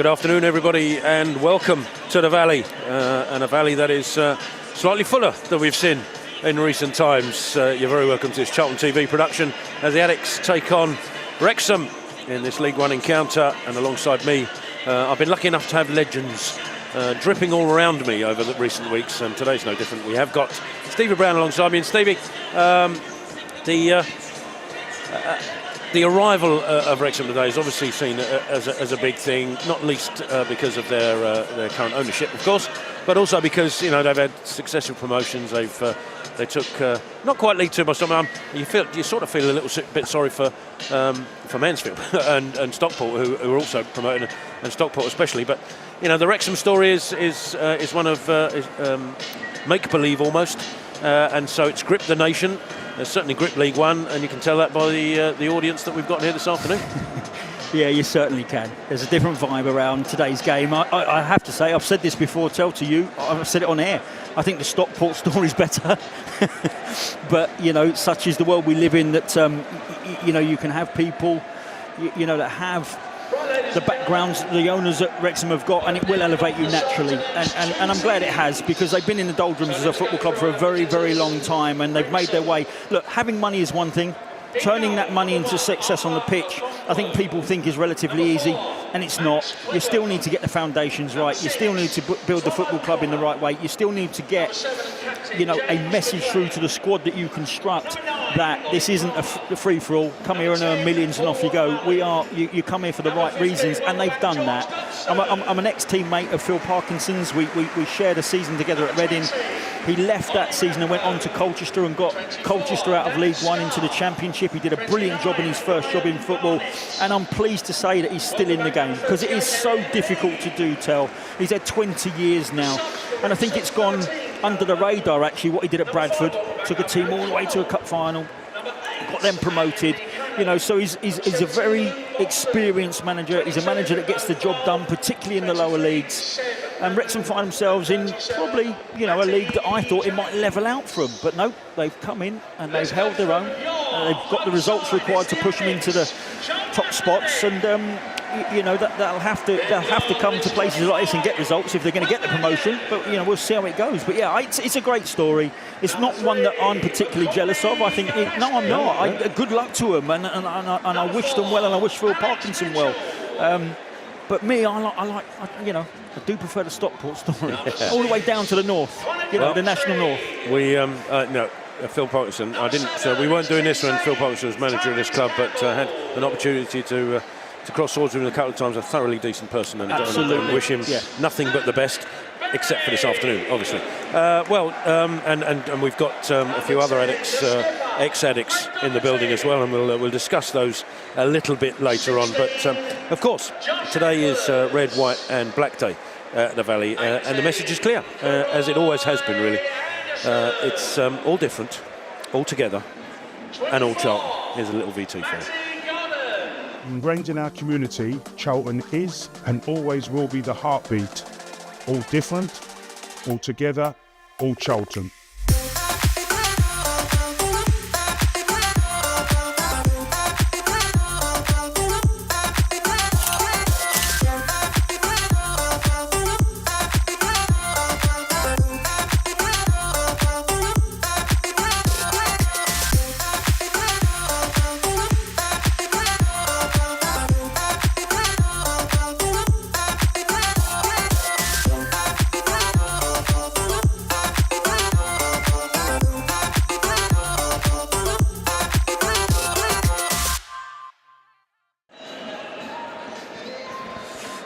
Good afternoon, everybody, and welcome to the Valley, and a Valley that is slightly fuller than we've seen in recent times. You're very welcome to this Charlton TV production as the Addicts take on Wrexham in this League One encounter, and alongside me, I've been lucky enough to have legends dripping all around me over the recent weeks, and today's no different. We have got Stevie Brown alongside me, and Stevie, the arrival of Wrexham today is obviously seen as a big thing, not least because of their current ownership, of course, but also because they've had successive promotions. They took not quite League Two by some. You sort of feel a little bit sorry for Mansfield and Stockport, who are also promoted, and Stockport especially. But the Wrexham story is one of make believe almost, and so it's gripped the nation. It's certainly gripped League One, and you can tell that by the audience that we've got here this afternoon. Yeah, you certainly can. There's a different vibe around today's game. I have to say, I've said this before, to you, I've said it on air. I think the Stockport story's better. But, such is the world we live in, that, you can have people, that have the backgrounds the owners at Wrexham have got, and it will elevate you naturally. And I'm glad it has, because they've been in the doldrums as a football club for a very, very long time, and they've made their way. Look, having money is one thing. Turning that money into success on the pitch, I think people think is relatively easy, and it's not. You still need to get the foundations right. You still need to build the football club in the right way. You still need to get, a message through to the squad that you construct, that this isn't a free-for-all. Come here and earn millions and off you go. You come here for the right reasons, and they've done that. I'm an ex-teammate of Phil Parkinson's. We shared a season together at Reading. He left that season and went on to Colchester and got Colchester out of League One into the Championship. He did a brilliant job in his first job in football, and I'm pleased to say that he's still in the game, because it is so difficult to do, Tel. He's had 20 years now, and I think it's gone under the radar, actually, what he did at Bradford. Took a team all the way to a cup final, got them promoted. So he's a very experienced manager. He's a manager that gets the job done, particularly in the lower leagues. And Wrexham find themselves in probably, a league that I thought it might level out from. But no, they've come in and they've held their own. They've got the results required to push them into the top spots. And, they'll have to come to places like this and get results if they're going to get the promotion. But, we'll see how it goes. But, yeah, it's a great story. It's not one that I'm particularly jealous of. I think, no, I'm not. Good luck to them. And I wish them well, and I wish Phil Parkinson well. But me, I do prefer the Stockport story. Yeah. All the way down to the north, the national north. Phil Parkinson, we weren't doing this when Phil Parkinson was manager of this club, but had an opportunity to cross swords with him a couple of times. A thoroughly decent person, and wish him nothing but the best, except for this afternoon, obviously. And we've got a few other addicts, ex-addicts in the building as well, and we'll discuss those a little bit later on. But of course, today is Red, White and Black Day at the Valley, and the message is clear, as it always has been, really. It's all different, all together, and all Charlton. Here's a little VT for you. Ingrained in our community, Charlton is and always will be the heartbeat. All different, all together, all Charlton.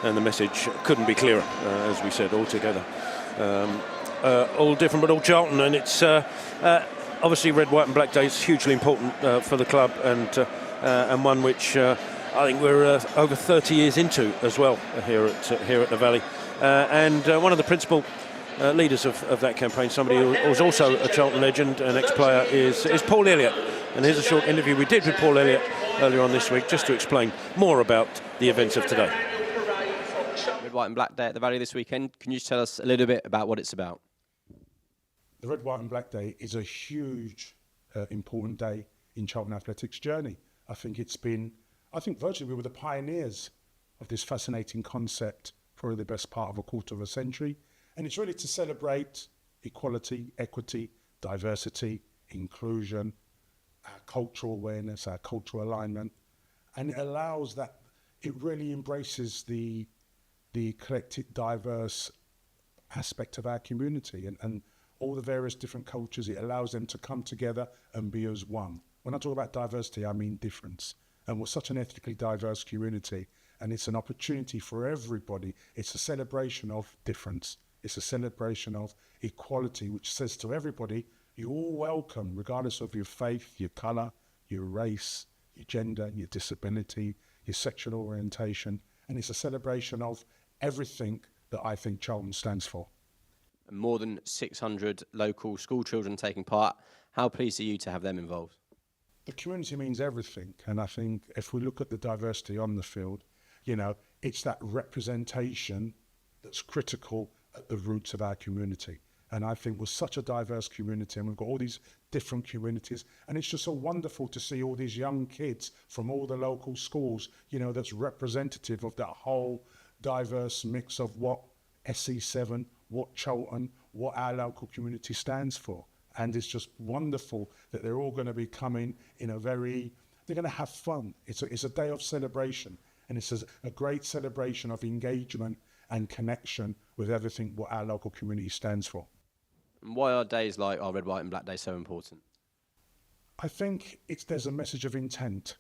And the message couldn't be clearer, as we said, all together. All different, but all Charlton. And it's obviously Red, White and Black Day is hugely important for the club, and one which I think we're over 30 years into as well here at the Valley. And one of the principal leaders of that campaign, somebody who was also a Charlton legend, an ex-player, is Paul Elliott. And here's a short interview we did with Paul Elliott earlier on this week, just to explain more about the events of today. Red, White and Black Day at the Valley this weekend. Can you just tell us a little bit about what it's about? The Red, White and Black Day is a huge, important day in Charlton Athletics' journey. I think virtually we were the pioneers of this fascinating concept for the best part of a quarter of a century. And it's really to celebrate equality, equity, diversity, inclusion, our cultural awareness, our cultural alignment. And it allows that, it really embraces the eclectic, diverse aspect of our community and all the various different cultures. It allows them to come together and be as one. When I talk about diversity, I mean difference. And we're such an ethnically diverse community, and it's an opportunity for everybody. It's a celebration of difference. It's a celebration of equality, which says to everybody, you're all welcome, regardless of your faith, your colour, your race, your gender, your disability, your sexual orientation. And it's a celebration of everything that I think Charlton stands for. More than 600 local school children taking part. How pleased are you to have them involved? The community means everything, and I think if we look at the diversity on the field, you know, it's that representation that's critical at the roots of our community. And I think we're such a diverse community, and we've got all these different communities, and it's just so wonderful to see all these young kids from all the local schools, you know, that's representative of that whole diverse mix of what SE7, what Charlton, what our local community stands for. And it's just wonderful that they're all going to be coming in a very, they're going to have fun. It's a day of celebration, and it's a great celebration of engagement and connection with everything what our local community stands for. And why are days like our Red, White and Black Day so important? I think there's a message of intent.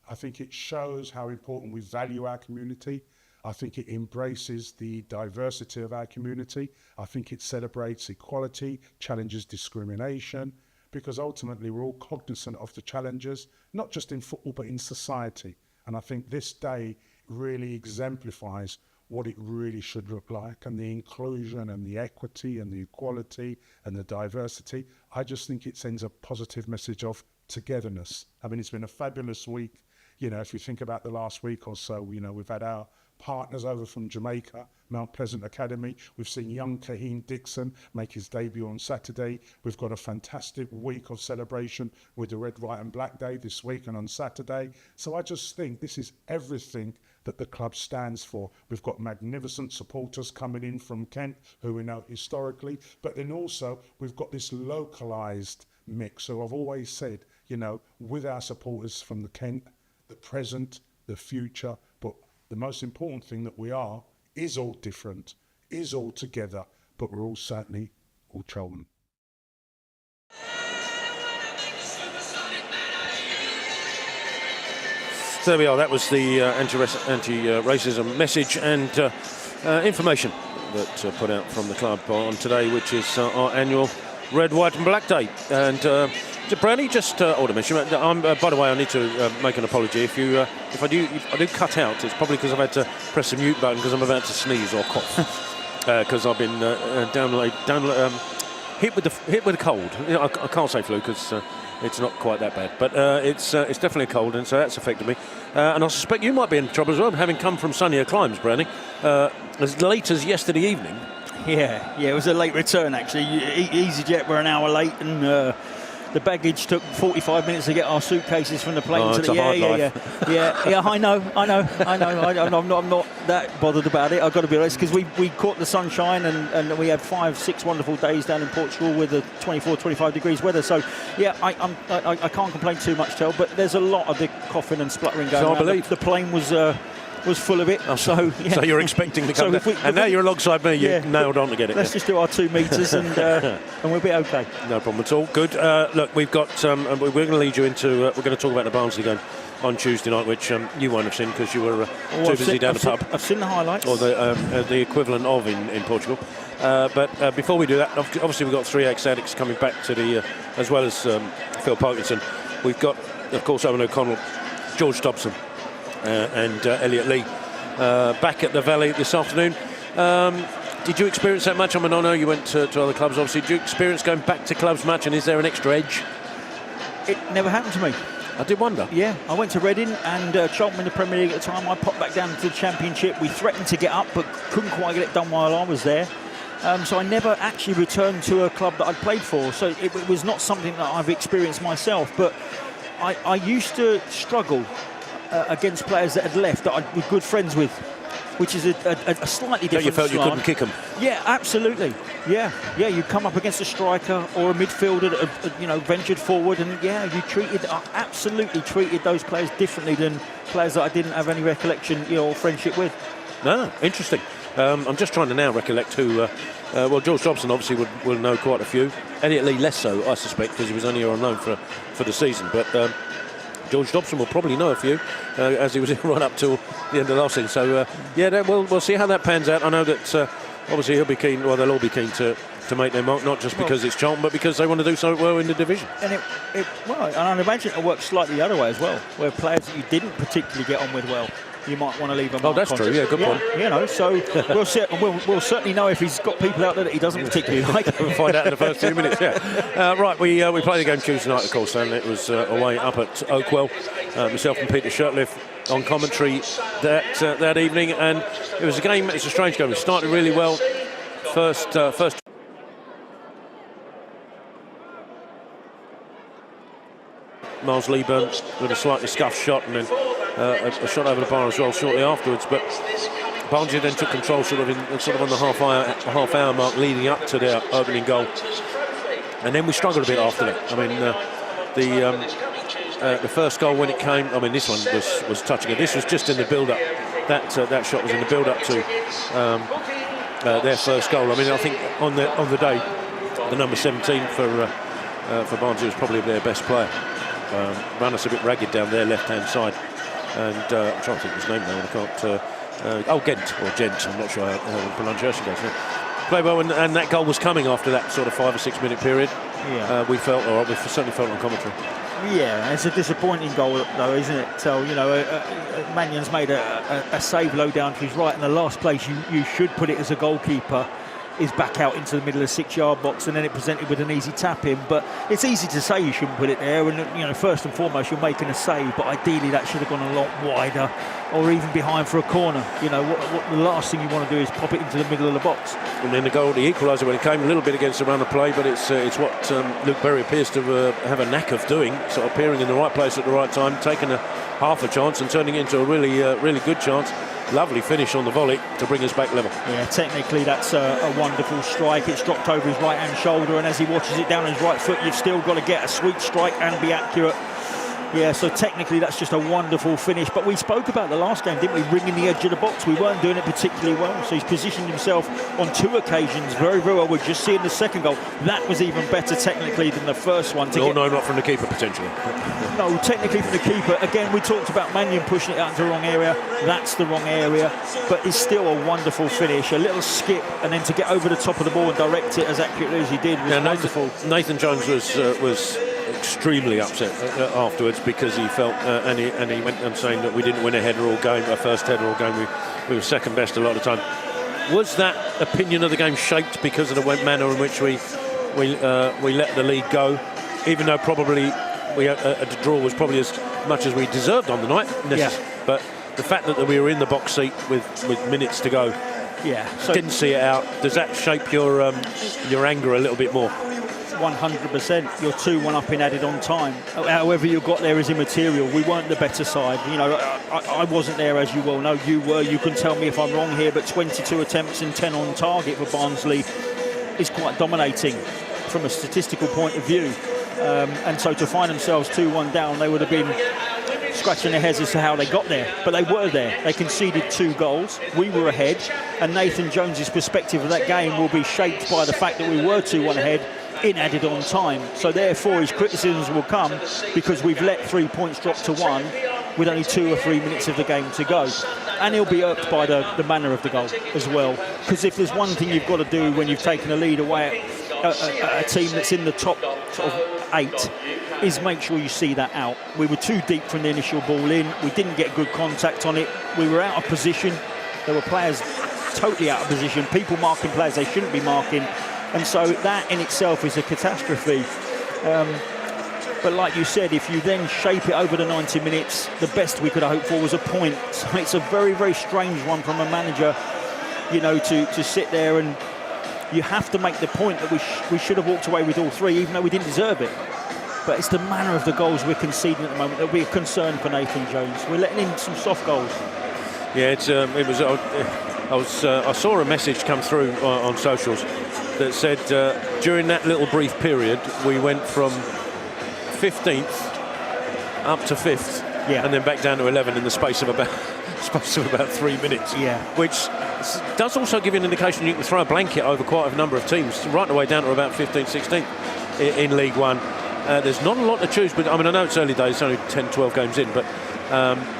I think it shows how important we value our community. I think it embraces the diversity of our community. I think it celebrates equality, challenges discrimination, because ultimately we're all cognizant of the challenges, not just in football, but in society. And I think this day really exemplifies what it really should look like, and the inclusion and the equity and the equality and the diversity. I just think it sends a positive message of togetherness. I mean, it's been a fabulous week. You know, if you think about the last week or so, you know, we've had our partners over from Jamaica, Mount Pleasant Academy. We've seen young Kaheen Dixon make his debut on Saturday. We've got a fantastic week of celebration with the Red, White and Black Day this week and on Saturday. So I just think this is everything that the club stands for. We've got magnificent supporters coming in from Kent, who we know historically, but then also we've got this localised mix. So I've always said, you know, with our supporters from the Kent, the present, the future, but the most important thing that we are is all different, is all together, but we're all certainly all Charlton. So there we are. That was the anti-racism message and information that put out from the club on today, which is our annual Red, White and Black Day. And Brownie, just ought to mention, by the way, I need to make an apology. If I do cut out, it's probably because I've had to press the mute button because I'm about to sneeze or cough. Because I've been hit with a cold. You know, I can't say flu because it's not quite that bad, but it's definitely a cold, and so that's affected me. And I suspect you might be in trouble as well, having come from sunnier climes, Brownie, as late as yesterday evening. Yeah, it was a late return actually. EasyJet were an hour late, and the baggage took 45 minutes to get our suitcases from the plane. Oh, to it's a hard life. Yeah. I know. I'm not that bothered about it. I've got to be honest, because we caught the sunshine and we had 5-6 wonderful days down in Portugal with the 24-25 degrees weather. So yeah, I can't complain too much, Tel. But there's a lot of the coughing and spluttering going on. I believe the plane was full of it. Oh, so you're expecting to come down. And now you're alongside me, you're nailed on to get it. Let's just do our 2 metres and we'll be okay. No problem at all. Good. Look, we've got. We're going to lead you into. We're going to talk about the Barnsley game on Tuesday night, which you won't have seen because you were too busy down the pub. I've seen the highlights. Or the equivalent of in Portugal. But before we do that, obviously we've got 3 ex-addicts coming back to the, as well as Phil Parkinson. We've got, of course, Owen O'Connell, George Dobson, and Elliot Lee back at the Valley this afternoon. Did you experience that much? I mean, I know you went to other clubs, obviously. Did you experience going back to clubs much, and is there an extra edge? It never happened to me. I did wonder. Yeah, I went to Reading and Charlton in the Premier League at the time. I popped back down to the Championship. We threatened to get up, but couldn't quite get it done while I was there. So I never actually returned to a club that I'd played for. So it was not something that I've experienced myself. But I used to struggle against players that had left that I was good friends with, which is a slightly different You felt slant. you couldn't kick them? Yeah, absolutely. Yeah, you come up against a striker or a midfielder that ventured forward, and I absolutely treated those players differently than players that I didn't have any recollection or friendship with. No, interesting. I'm just trying to now recollect who. George Dobson obviously will know quite a few. Elliot Lee less so, I suspect, because he was only here on loan for the season. But George Dobson will probably know a few, as he was here right up till the end of last season. So we'll see how that pans out. I know that obviously he'll be keen. Well, they'll all be keen to make their mark, not just because it's Charlton, but because they want to do so well in the division. And and I imagine it'll work slightly the other way as well, where players that you didn't particularly get on with well, you might want to leave a mark. Oh, that's true. Yeah, good point. So we'll see. We'll certainly know if he's got people out there that he doesn't particularly like. We'll find out in the first 2 minutes. Yeah. Right. We played the game Tuesday night, of course, and it was away up at Oakwell. Myself and Peter Shirtliff on commentary that evening, and it was a game. It's a strange game. It started really well. First. Miles Leeburn with a slightly scuffed shot, and then a shot over the bar as well shortly afterwards. But Barnsley then took control sort of on the half hour mark leading up to their opening goal, and then we struggled a bit after that. I mean, the first goal when it came, I mean, this one was touching. This was just in the build-up. That shot was in the build-up to their first goal. I mean, I think on the day, the number 17 for Barnsley was probably their best player. Ran us a bit ragged down their left-hand side, and I'm trying to think of his name now, and I can't. Gent, or Gent, I'm not sure how the pronunciation goes. Played well, and that goal was coming after that sort of 5 or 6 minute period. Yeah. We certainly felt on commentary. Yeah, it's a disappointing goal though, isn't it? So Mannion's made a save low down to his right, and the last place you should put it as a goalkeeper is back out into the middle of the 6-yard box, and then it presented with an easy tap in. But it's easy to say you shouldn't put it there, and first and foremost you're making a save, but ideally that should have gone a lot wider, or even behind for a corner. What the last thing you want to do is pop it into the middle of the box. And then the goal, the equaliser, when it came a little bit against the run of play, but it's what Luke Berry appears to have a knack of doing, sort of appearing in the right place at the right time, taking a half a chance and turning it into a really good chance. Lovely finish on the volley to bring us back level. Yeah, technically that's a wonderful strike. It's dropped over his right-hand shoulder, and as he watches it down his right foot, you've still got to get a sweet strike and be accurate. Yeah, so technically that's just a wonderful finish. But we spoke about the last game, didn't we? Ringing the edge of the box. We weren't doing it particularly well. So he's positioned himself on 2 occasions very, very well. We're just seeing the second goal. That was even better technically than the first one. No, not from the keeper potentially. No, technically from the keeper. Again, we talked about Mannion pushing it out into the wrong area. That's the wrong area. But it's still a wonderful finish. A little skip, and then to get over the top of the ball and direct it as accurately as he did was wonderful. Nathan Jones was extremely upset afterwards, because he felt and he went on saying that we didn't win a header all game, our first header all game. We were second best a lot of the time. Was that opinion of the game shaped because of the manner in which we let the lead go, even though probably a draw was probably as much as we deserved on the night? Yeah. But the fact that we were in the box seat with minutes to go, so didn't see it out. Does that shape your anger a little bit more? 100%. You're 2-1 up in added on time. However you got there is immaterial. We weren't the better side. I wasn't there, as you well know. You were. You can tell me if I'm wrong here, but 22 attempts and 10 on target for Barnsley is quite dominating from a statistical point of view. And so to find themselves 2-1 down, they would have been scratching their heads as to how they got there. But they were there. They conceded 2 goals. We were ahead. And Nathan Jones's perspective of that game will be shaped by the fact that we were 2-1 ahead in added on time. So therefore his criticisms will come because we've let 3 points drop to 1 with only 2 or 3 minutes of the game to go. And he'll be irked by the manner of the goal as well. Because if there's one thing you've got to do when you've taken a lead away at a team that's in the top sort of 8, is make sure you see that out. We were too deep from the initial ball in. We didn't get good contact on it. We were out of position. There were players totally out of position. People marking players they shouldn't be marking. And so that in itself is a catastrophe. But like you said, if you then shape it over the 90 minutes, the best we could have hoped for was a point. So it's a very, very strange one from a manager, to sit there, and you have to make the point that we should have walked away with all 3, even though we didn't deserve it. but it's the manner of the goals we're conceding at the moment that'll be a concern for Nathan Jones. We're letting in some soft goals. Yeah, I saw a message come through on socials that said during that little brief period we went from 15th up to 5th, and then back down to 11 in the space of about 3 minutes. Yeah, which does also give you an indication you can throw a blanket over quite a number of teams, right the way down to about 15th, 16th in League One. There's not a lot to choose, but I mean, I know it's early days, it's only 10, 12 games in, but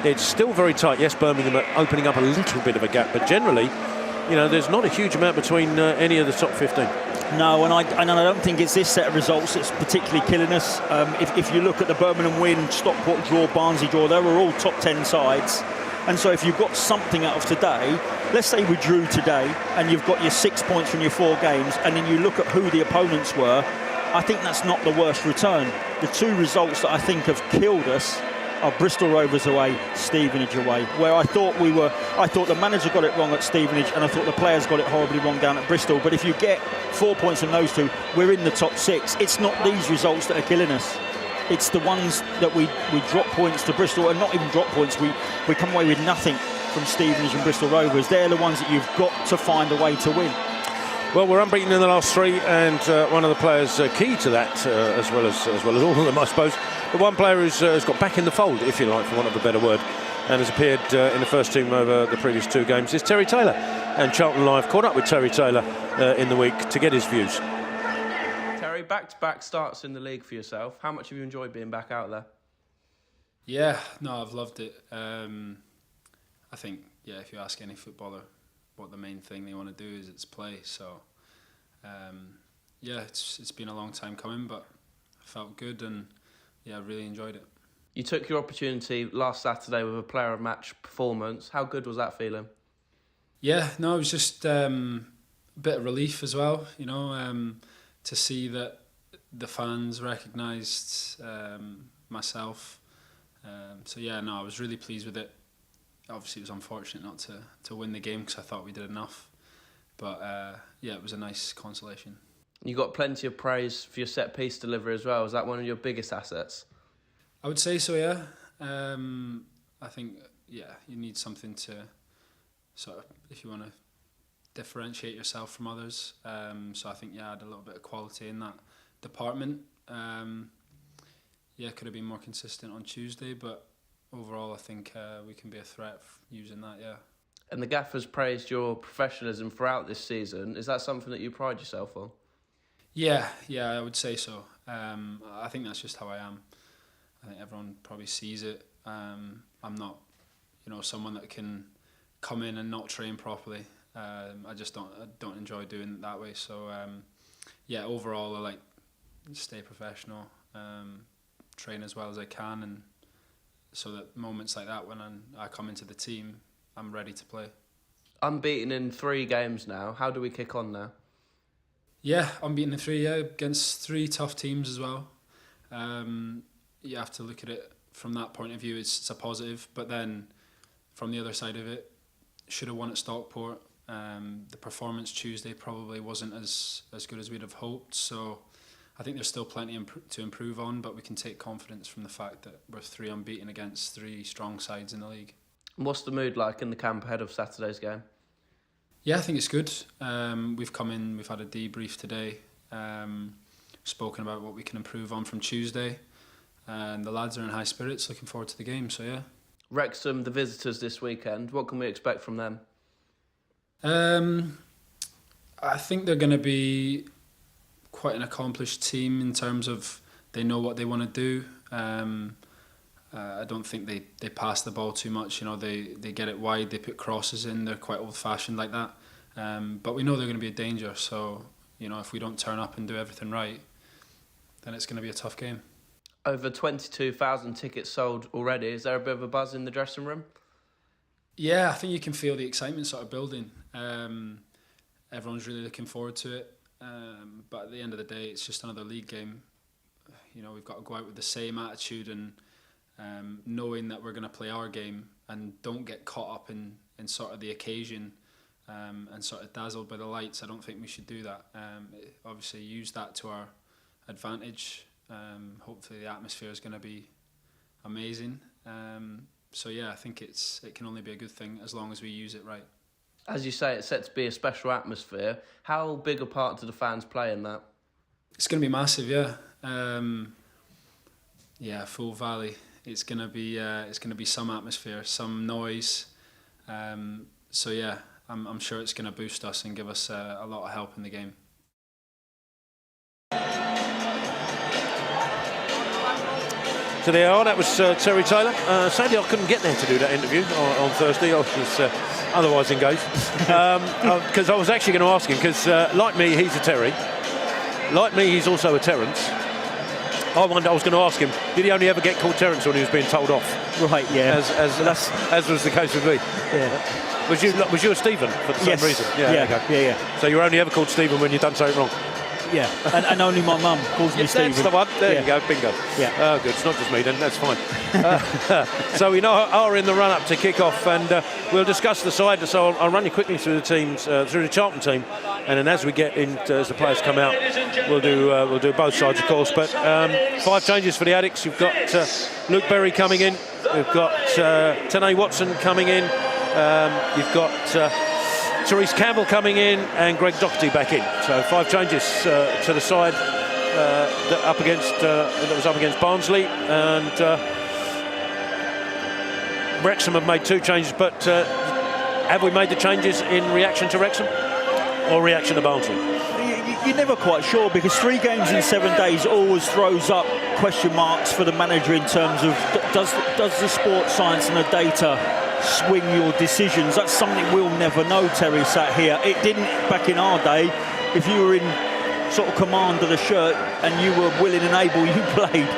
it's still very tight. Yes, Birmingham are opening up a little bit of a gap, but generally, there's not a huge amount between any of the top 15. No, and I don't think it's this set of results that's particularly killing us. If you look at the Birmingham win, Stockport draw, Barnsley draw, they were all top 10 sides. And so if you've got something out of today, let's say we drew today, and you've got your 6 points from your 4 games, and then you look at who the opponents were, I think that's not the worst return. The 2 results that I think have killed us are Bristol Rovers away, Stevenage away, where I thought the manager got it wrong at Stevenage, and I thought the players got it horribly wrong down at Bristol. But if you get 4 points from those 2, we're in the top 6. It's not these results that are killing us. It's the ones that we drop points to Bristol, and not even drop points. We come away with nothing from Stevenage and Bristol Rovers. They're the ones that you've got to find a way to win. Well, we're unbeaten in the last 3, and one of the players key to that, as well as all of them, I suppose. But one player has got back in the fold, if you like, for want of a better word, and has appeared in the first team over the previous 2 games, is Terry Taylor. And Charlton Live caught up with Terry Taylor in the week to get his views. Terry, back-to-back starts in the league for yourself. How much have you enjoyed being back out there? Yeah, no, I've loved it. I think, if you ask any footballer what the main thing they want to do is it's play. So, it's been a long time coming, but I felt good and, I really enjoyed it. You took your opportunity last Saturday with a player of match performance. How good was that feeling? Yeah, no, it was just a bit of relief as well, to see that the fans recognised myself. I was really pleased with it. Obviously, it was unfortunate not to win the game because I thought we did enough. But, it was a nice consolation. You got plenty of praise for your set-piece delivery as well. Is that one of your biggest assets? I would say so, yeah. I think, you need something to sort of, if you want to differentiate yourself from others. So I think, I had a little bit of quality in that department. Could have been more consistent on Tuesday, but overall I think we can be a threat using that, And the gaffer's praised your professionalism throughout this season. Is that something that you pride yourself on? Yeah, I would say so. I think that's just how I am. I think everyone probably sees it. I'm not, someone that can come in and not train properly. I don't enjoy doing it that way. So, overall I like to stay professional, train as well as I can, and so that moments like that when I come into the team, I'm ready to play. Unbeaten in 3 games now. How do we kick on now? Yeah, unbeaten in 3, against 3 tough teams as well. You have to look at it from that point of view. It's a positive, but then from the other side of it, should have won at Stockport. The performance Tuesday probably wasn't as good as we'd have hoped. So I think there's still plenty to improve on, but we can take confidence from the fact that we're 3 unbeaten against 3 strong sides in the league. What's the mood like in the camp ahead of Saturday's game? Yeah, I think it's good. We've come in, we've had a debrief today, spoken about what we can improve on from Tuesday, and the lads are in high spirits, looking forward to the game, so yeah. Wrexham, the visitors this weekend, what can we expect from them? I think they're going to be quite an accomplished team in terms of they know what they want to do. I don't think they pass the ball too much. They get it wide, they put crosses in, they're quite old-fashioned like that. But we know they're going to be a danger, so if we don't turn up and do everything right, then it's going to be a tough game. Over 22,000 tickets sold already. Is there a bit of a buzz in the dressing room? Yeah, I think you can feel the excitement sort of building. Everyone's really looking forward to it. But at the end of the day, it's just another league game. We've got to go out with the same attitude and knowing that we're going to play our game and don't get caught up in sort of the occasion and sort of dazzled by the lights. I don't think we should do that. Obviously use that to our advantage Hopefully the atmosphere is going to be amazing. So yeah, I think it can only be a good thing as long as we use it right. As you say, it's set to be a special atmosphere. How big a part do the fans play in that? It's going to be massive, yeah. Full Valley. It's going to be some atmosphere, some noise. So yeah, I'm sure it's going to boost us and give us a lot of help in the game. So there you are, that was Terry Taylor. Sadly, I couldn't get there to do that interview on Thursday. I was otherwise engaged. Because I was actually going to ask him, because like me, he's a Terry. Like me, he's also a Terence. I was going to ask him, did he only ever get called Terence when he was being told off? Right, yeah. As was the case with me. Yeah. Was you a Stephen for the same reason? Yeah. So you were only ever called Stephen when you've done something wrong? Yeah, and only my mum calls me Stephen. That's the one. There you go, bingo. Yeah. Oh, good. It's not just me then. That's fine. So we now are in the run-up to kick-off, and we'll discuss the side. So I'll run you quickly through the teams, through the Charlton team, and then as we get in, as the players come out, we'll do both sides, of course. But 5 changes for the Addicts. You've got Luke Berry coming in. We've got Tanae Watson coming in. You've got Therese Campbell coming in and Greg Doherty back in. So 5 changes to the side that was up against Barnsley, and Wrexham have made 2 changes. But have we made the changes in reaction to Wrexham or reaction to Barnsley? You're never quite sure, because 3 games in 7 days always throws up question marks for the manager in terms of does the sports science and the data swing your decisions. That's something we'll never know, Terry, sat here. It didn't back in our day. If you were in sort of command of the shirt and you were willing and able, you played.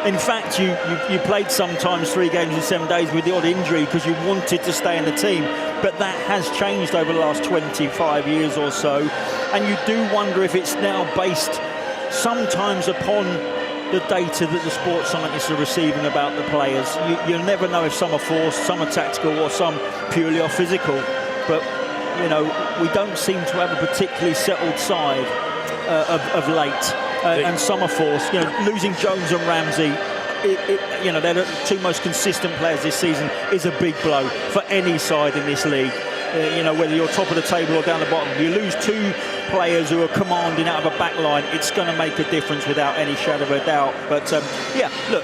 In fact, you played sometimes 3 games in 7 days with the odd injury because you wanted to stay in the team. But that has changed over the last 25 years or so. And you do wonder if it's now based sometimes upon the data that the sports scientists are receiving about the players. You'll never know if some are forced, some are tactical, or some purely are physical. But, you know, we don't seem to have a particularly settled side of late. And some are forced. You know, losing Jones and Ramsey, they're the 2 most consistent players this season, is a big blow for any side in this league. Whether you're top of the table or down the bottom, you lose 2 players who are commanding out of a back line, it's going to make a difference without any shadow of a doubt. But look,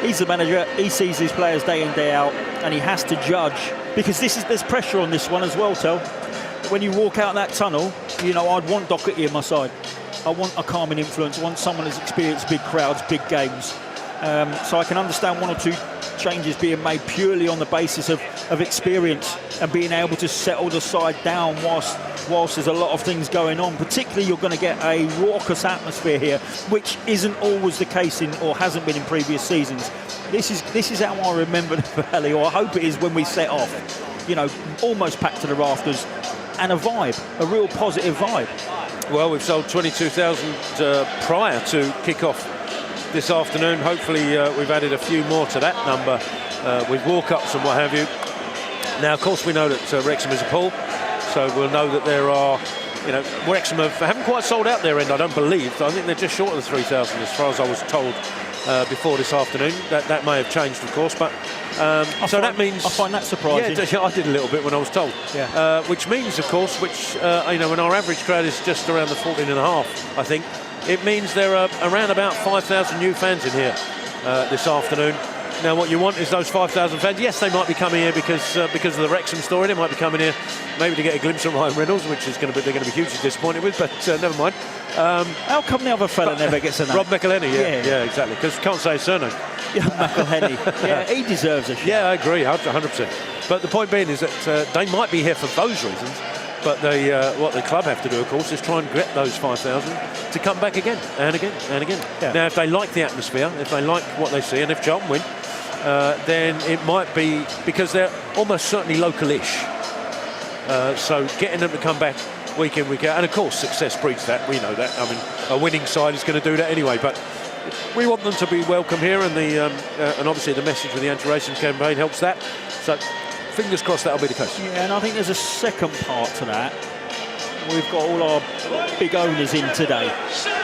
he's the manager, he sees his players day in, day out, and he has to judge, because there's pressure on this one as well, Tel. When you walk out that tunnel, I'd want Doherty on my side. I want a calming influence. I want someone who's experienced big crowds, big games. So I can understand 1 or 2 changes being made purely on the basis of experience and being able to settle the side down whilst there's a lot of things going on. Particularly, you're going to get a raucous atmosphere here, which isn't always the case or hasn't been in previous seasons. This is how I remember the Valley, or I hope it is when we set off. Almost packed to the rafters, and a vibe, a real positive vibe. Well, we've sold 22,000 prior to kick-off this afternoon. Hopefully we've added a few more to that number with walk-ups and what have you. Now, of course, we know that Wrexham is a pool, so we'll know that there are, Wrexham haven't quite sold out their end, I don't believe. I think they're just short of the 3,000 as far as I was told before this afternoon. That may have changed, of course, but that means... I find that surprising. Yeah, I did a little bit when I was told. Yeah. Which means, of course, when our average crowd is just around the 14.5, I think, it means there are around about 5,000 new fans in here this afternoon. Now, what you want is those 5,000 fans. Yes, they might be coming here because of the Wrexham story. They might be coming here maybe to get a glimpse of Ryan Reynolds, which they're going to be hugely disappointed with. But never mind. How come the other fella never gets a name? Rob McElhenney. Yeah, exactly. Because can't say his surname. Yeah, McElhenney. Yeah, he deserves a shot. Yeah, I agree, 100%. But the point being is that they might be here for those reasons. But what the club have to do, of course, is try and get those 5,000 to come back again and again and again. Yeah. Now, if they like the atmosphere, if they like what they see, and if Charlton win, then it might be because they're almost certainly local-ish. So getting them to come back week in, week out, and of course success breeds that, we know that. I mean, a winning side is going to do that anyway, but we want them to be welcome here, and and obviously the message with the anti-racism campaign helps that. So fingers crossed that'll be the case. Yeah, and I think there's a second part to that. we've got all our big owners in today.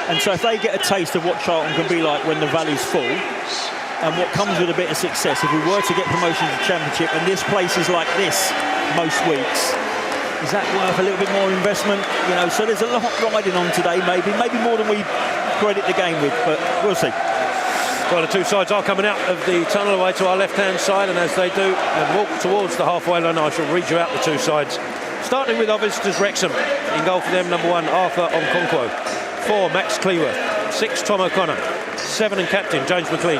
And so if they get a taste of what Charlton can be like when the valley's full, and what comes with a bit of success, if we were to get promotion to the Championship and this place is like this most weeks, is that worth a little bit more investment? You know, so there's a lot riding on today, maybe more than we credit the game with, but we'll see. Well, the two sides are coming out of the tunnel away to our left-hand side, and as they do and walk towards the halfway line, I shall read you out the two sides. Starting with our visitors, Wrexham. In goal for them, number 1, Arthur Onkonkwo. 4, Max Cleworth. 6, Tom O'Connor. 7 and captain, James McLean.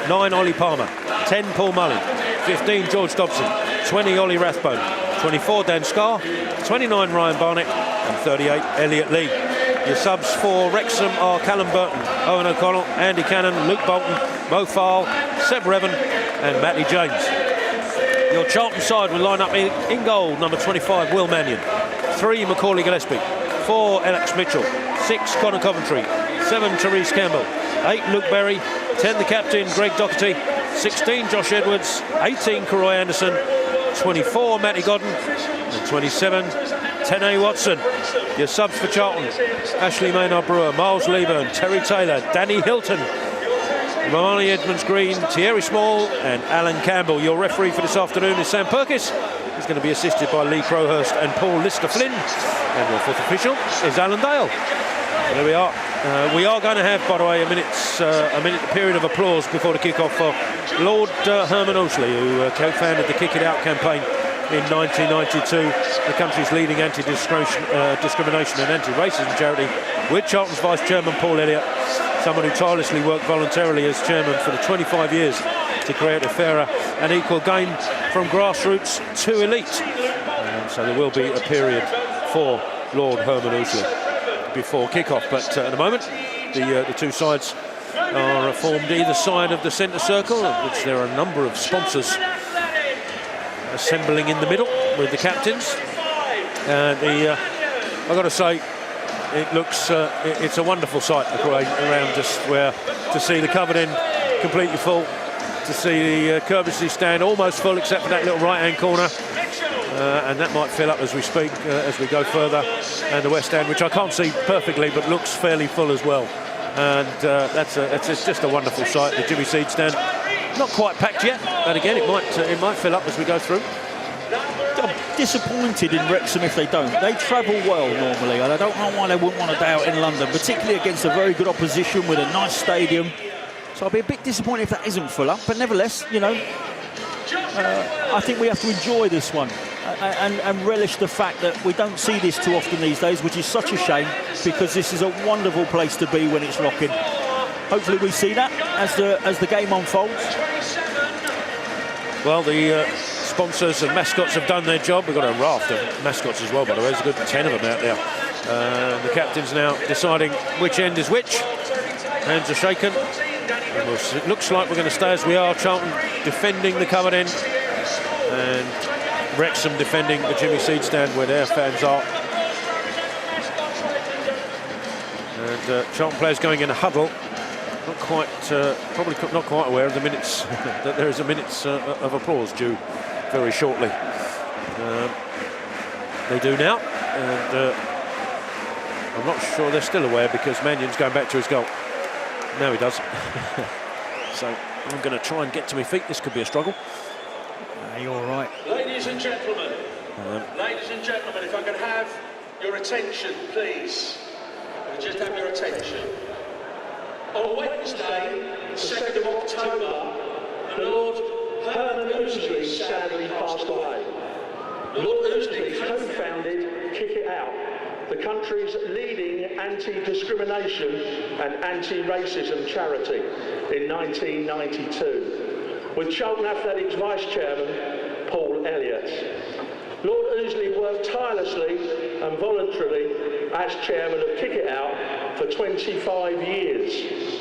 9, Ollie Palmer. 10, Paul Mullin. 15, George Dobson. 20, Ollie Rathbone. 24, Dan Scarr. 29, Ryan Barnett. And 38, Elliot Lee. Your subs for Wrexham are Callum Burton, Owen O'Connell, Andy Cannon, Luke Bolton, Mo Farl, Seb Revan and Matty James. Your Charlton side will line up in goal, number 25, Will Mannion. 3, Macaulay Gillespie. 4, Alex Mitchell. 6, Connor Coventry. 7, Therese Campbell. 8, Luke Berry. 10, the captain, Greg Doherty. 16, Josh Edwards. 18, Karoy Anderson. 24, Matty Godden. And 27, Tene Watson. Your subs for Charlton: Ashley Maynard-Brewer, Miles Leaburn, Terry Taylor, Danny Hilton, Romani Edmonds-Green, Thierry Small and Alan Campbell. Your referee for this afternoon is Sam Perkis. He's going to be assisted by Lee Crowhurst and Paul Lister-Flynn. And your fourth official is Alan Dale. There we are. We are going to have, by the way, a minute period of applause before the kick-off for Lord Herman Ousley, who co-founded the Kick It Out campaign in 1992, the country's leading anti-discrimination and anti-racism charity, with Charlton's Vice Chairman Paul Elliott, someone who tirelessly worked voluntarily as chairman for the 25 years to create a fairer and equal game from grassroots to elite. So there will be a period for Lord Herman Ousley before kick-off, but at the moment the two sides are formed either side of the centre circle, of which there are a number of sponsors assembling in the middle with the captains. And I've got to say, it looks it's a wonderful sight around just where to see the covered end completely full, to see the courtesy stand almost full except for that little right-hand corner, and that might fill up as we speak as we go further, and the West End, which I can't see perfectly but looks fairly full as well. And it's just a wonderful sight. The Jimmy Seed stand not quite packed yet, but again it might fill up as we go through. I'm disappointed in Wrexham if they don't. They travel well normally, and I don't know why they wouldn't want to day out in London, particularly against a very good opposition with a nice stadium. So I'll be a bit disappointed if that isn't full up, but nevertheless, you know, I think we have to enjoy this one and relish the fact that we don't see this too often these days, which is such a shame, because this is a wonderful place to be when it's rocking. Hopefully we see that as the game unfolds. Well, the sponsors and mascots have done their job. We've got a raft of mascots as well, by the way. There's a good 10 of them out there. The captain's now deciding which end is which. Hands are shaken. It looks like we're going to stay as we are. Charlton defending the covered end, and Wrexham defending the Jimmy Seed stand where their fans are. And Charlton players going in a huddle. Probably not quite aware of the minutes that there is a minutes of applause due very shortly. They do now, and I'm not sure they're still aware because Mannion's going back to his goal. Now he does. So I'm going to try and get to my feet. This could be a struggle. You're all right. Ladies and gentlemen, if I can have your attention, please. Just have your attention. On Wednesday, the 2nd of October, the Lord Herman Ousley sadly passed away. Lord Ousley co-founded Kick It Out, the country's leading anti-discrimination and anti-racism charity, in 1992, with Charlton Athletics Vice Chairman Paul Elliott. Lord Ousley worked tirelessly and voluntarily as chairman of Kick It Out for 25 years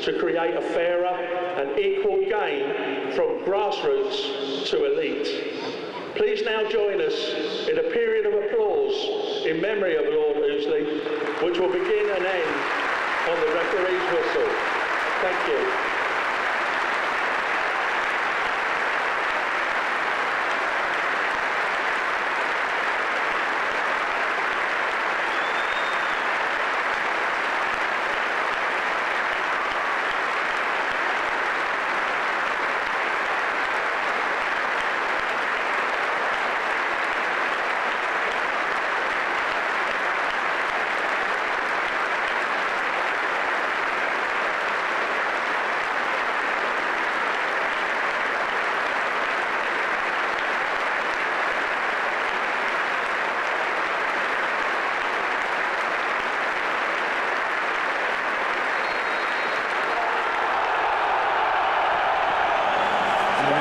to create a fairer and equal game from grassroots to elite. Please now join us in a period of applause in memory of Lord Ousley, which will begin and end on the referee's whistle. Thank you.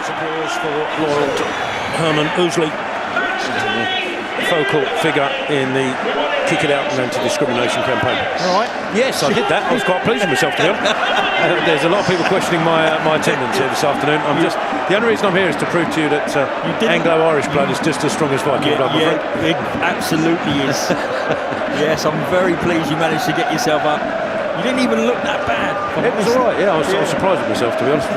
Lots of applause for Laurel Herman Ousley, focal figure in the Kick It Out and Anti-Discrimination campaign. All right. Yes, I did that. I was quite pleased with myself, to be honest. There's a lot of people questioning my attendance here this afternoon. The only reason I'm here is to prove to you that Anglo-Irish blood is just as strong as Viking blood. Yeah, it absolutely is. Yes, I'm very pleased you managed to get yourself up. You didn't even look that bad. It was all right. Yeah, I was surprised with myself, to be honest.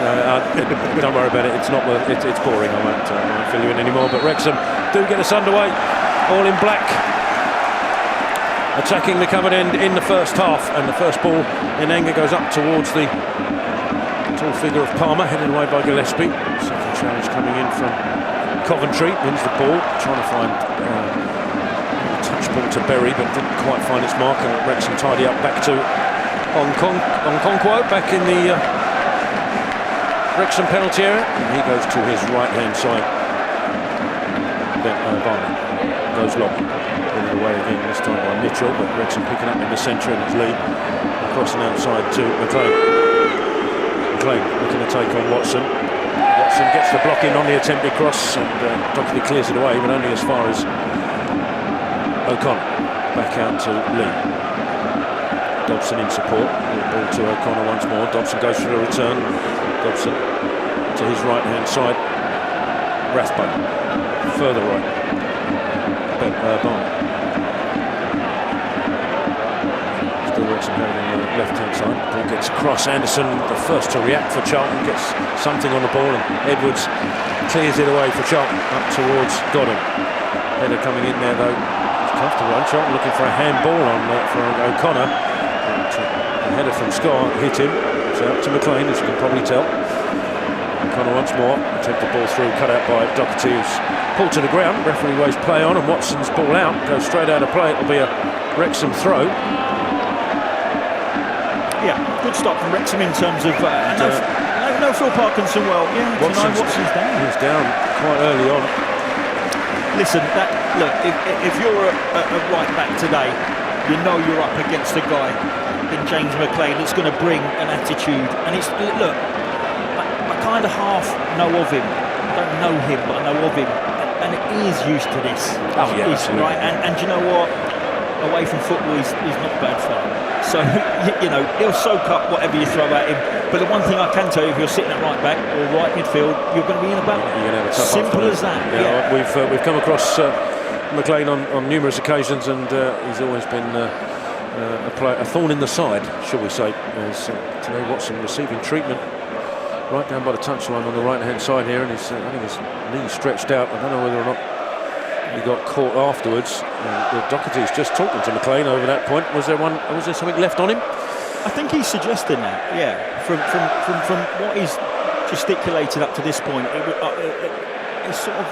Don't worry about it. It's not. It's boring. I won't fill you in anymore. But Wrexham do get us underway, all in black, attacking the covered end in the first half, and the first ball in anger goes up towards the tall figure of Palmer, headed away by Gillespie. Second challenge coming in from Coventry, wins the ball, trying to find a touch ball to Berry, but didn't quite find its mark, and Wrexham tidy up back to Onkonkwo, back in the Wrexham penalty area, and he goes to his right hand side. Barney goes long, put it away again, this time by Mitchell, but Wrexham picking up in the centre of his lead, crossing outside to McLean. McLean looking to take on Watson. Watson gets the block in on the attempted cross, and Doherty clears it away, but only as far as O'Connor. Back out to Lee. Dobson in support. Ball to O'Connor once more. Dobson goes for the return. Dobson to his right hand side. Rathbone further right. Barney. Still Wrexham holding on the left hand side. Ball gets across. Anderson, the first to react for Charlton, gets something on the ball, and Edwards clears it away for Charlton up towards Godden. Header coming in there though. Comfortable run. Charlton looking for a handball on for O'Connor. The header from Scott hit him. It's out to McLean, as you can probably tell. O'Connor once more. Take the ball through, cut out by Doherty, who's pulled to the ground. Referee waves play on, and Watson's ball out. Goes straight out of play. It'll be a Wrexham throw. Yeah, good stop from Wrexham in terms of no Phil Parkinson. Well, yeah, Watson's down. He's down quite early on. Listen, look, if you're a right back today, you know you're up against a guy in James McLean that's going to bring an attitude. And it's, look, I kind of half know of him. I don't know him, but I know of him. And he is used to this. Oh, yeah, absolutely. Right? And do you know what? Away from football, he's not bad fun. So, he'll soak up whatever you throw at him. But the one thing I can tell you, if you're sitting at right back or right midfield, you're going to be in a battle. You're going to have a tough Simple as that. Yeah. We've come across McLean on numerous occasions, and he's always been a thorn in the side, shall we say. As today Watson receiving treatment right down by the touchline on the right hand side here, and I think his knee stretched out. I don't know whether or not he got caught afterwards. Doherty's just talking to McLean over that point. Was there something left on him? I think he's suggesting that, yeah. From what he's gesticulated up to this point, it's sort of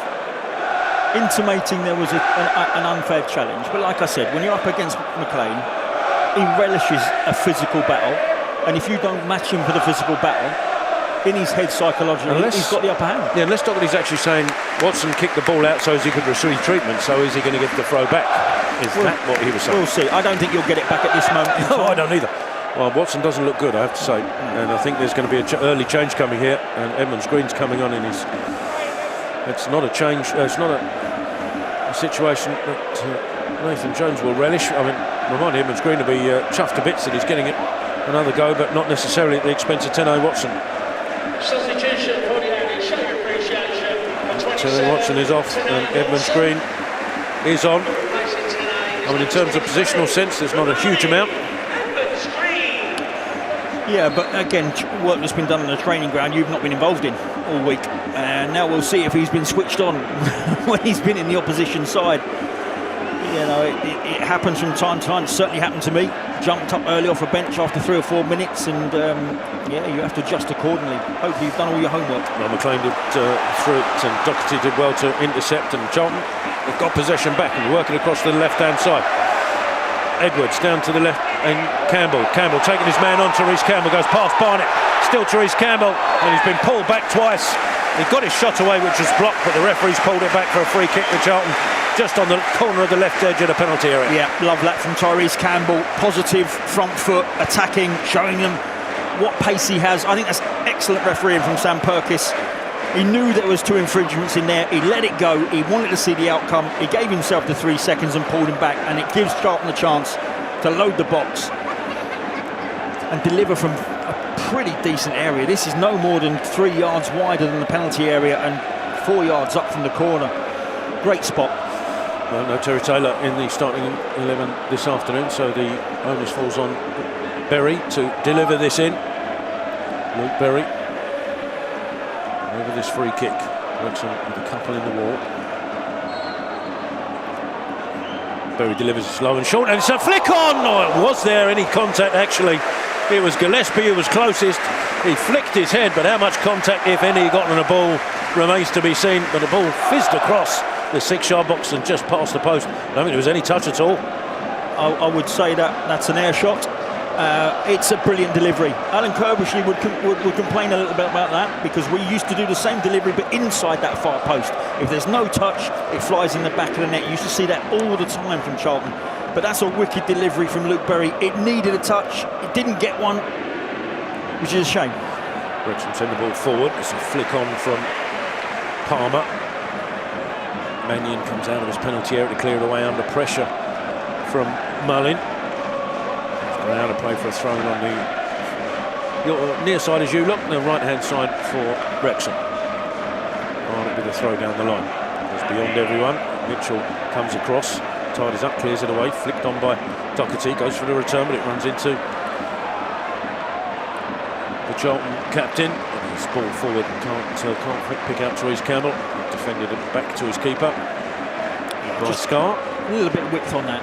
intimating there was an unfair challenge. But like I said, when you're up against McLean, he relishes a physical battle, and if you don't match him for the physical battle, in his head psychologically, he's got the upper hand. Yeah, unless Doherty's actually saying Watson kicked the ball out so as he could receive treatment, so is he going to get the throw back? Is that what he was saying? We'll see. I don't think you'll get it back at this moment. No, I don't either. Well, Watson doesn't look good, I have to say, and I think there's going to be an early change coming here, and Edmonds Green's coming on in his. It's not a change. It's not a situation that Nathan Jones will relish. I mean, remind Edmonds Green to be chuffed to bits that he's getting another go, but not necessarily at the expense of Tenay Watson. Substitution for the Andy, show your appreciation. Tenay Watson is off, and Edmonds Green is on. I mean, in terms of positional sense, there's not a huge amount. Yeah, but again, work that's been done on the training ground you've not been involved in all week, and now we'll see if he's been switched on when he's been in the opposition side. It happens from time to time. It certainly happened to me. Jumped up early off a bench after 3 or 4 minutes, and you have to adjust accordingly. Hopefully you've done all your homework. Well, McLean did through it, and Doherty did well to intercept, and Charlton have got possession back and working across to the left-hand side. Edwards down to the left, and Campbell taking his man on. Therese Campbell goes past Barnett, still Therese Campbell, and he's been pulled back twice. He got his shot away, which was blocked, but the referee's pulled it back for a free kick for Charlton, just on the corner of the left edge of the penalty area. Yeah, love that from Therese Campbell. Positive front foot, attacking, showing them what pace he has. I think that's excellent refereeing from Sam Purkis. He knew there was 2 infringements in there. He let it go. He wanted to see the outcome. He gave himself the 3 seconds and pulled him back, and it gives Charlton a chance to load the box and deliver from a pretty decent area. This is no more than 3 yards wider than the penalty area and 4 yards up from the corner. Great spot. Well, no Terry Taylor in the starting 11 this afternoon, so the onus falls on Berry to deliver this in. Luke Berry over this free kick. Wrexham with a couple in the wall. Berry delivers it slow and short, and it's a flick on! Oh, was there any contact actually? It was Gillespie who was closest. He flicked his head, but how much contact, if any, he got on the ball remains to be seen. But the ball fizzed across the 6-yard box and just past the post. I don't think there was any touch at all. I would say that's an air shot. It's a brilliant delivery. Alan Kirbishley would complain a little bit about that, because we used to do the same delivery but inside that far post. If there's no touch, it flies in the back of the net. You used to see that all the time from Charlton. But that's a wicked delivery from Luke Berry. It needed a touch. It didn't get one, which is a shame. Wrexham send the ball forward. It's a flick on from Palmer. Mannion comes out of his penalty area to clear it away under pressure from Mullin. Out of play for a throw on the near side as you look, the right hand side for Wrexham. On it with a throw down the line. It's beyond everyone. Mitchell comes across, tidies up, clears it away, flicked on by Doherty, goes for the return, but it runs into the Charlton captain. And his ball forward can't pick out Therese Campbell. Defended it back to his keeper. By Scar. A little bit of width on that.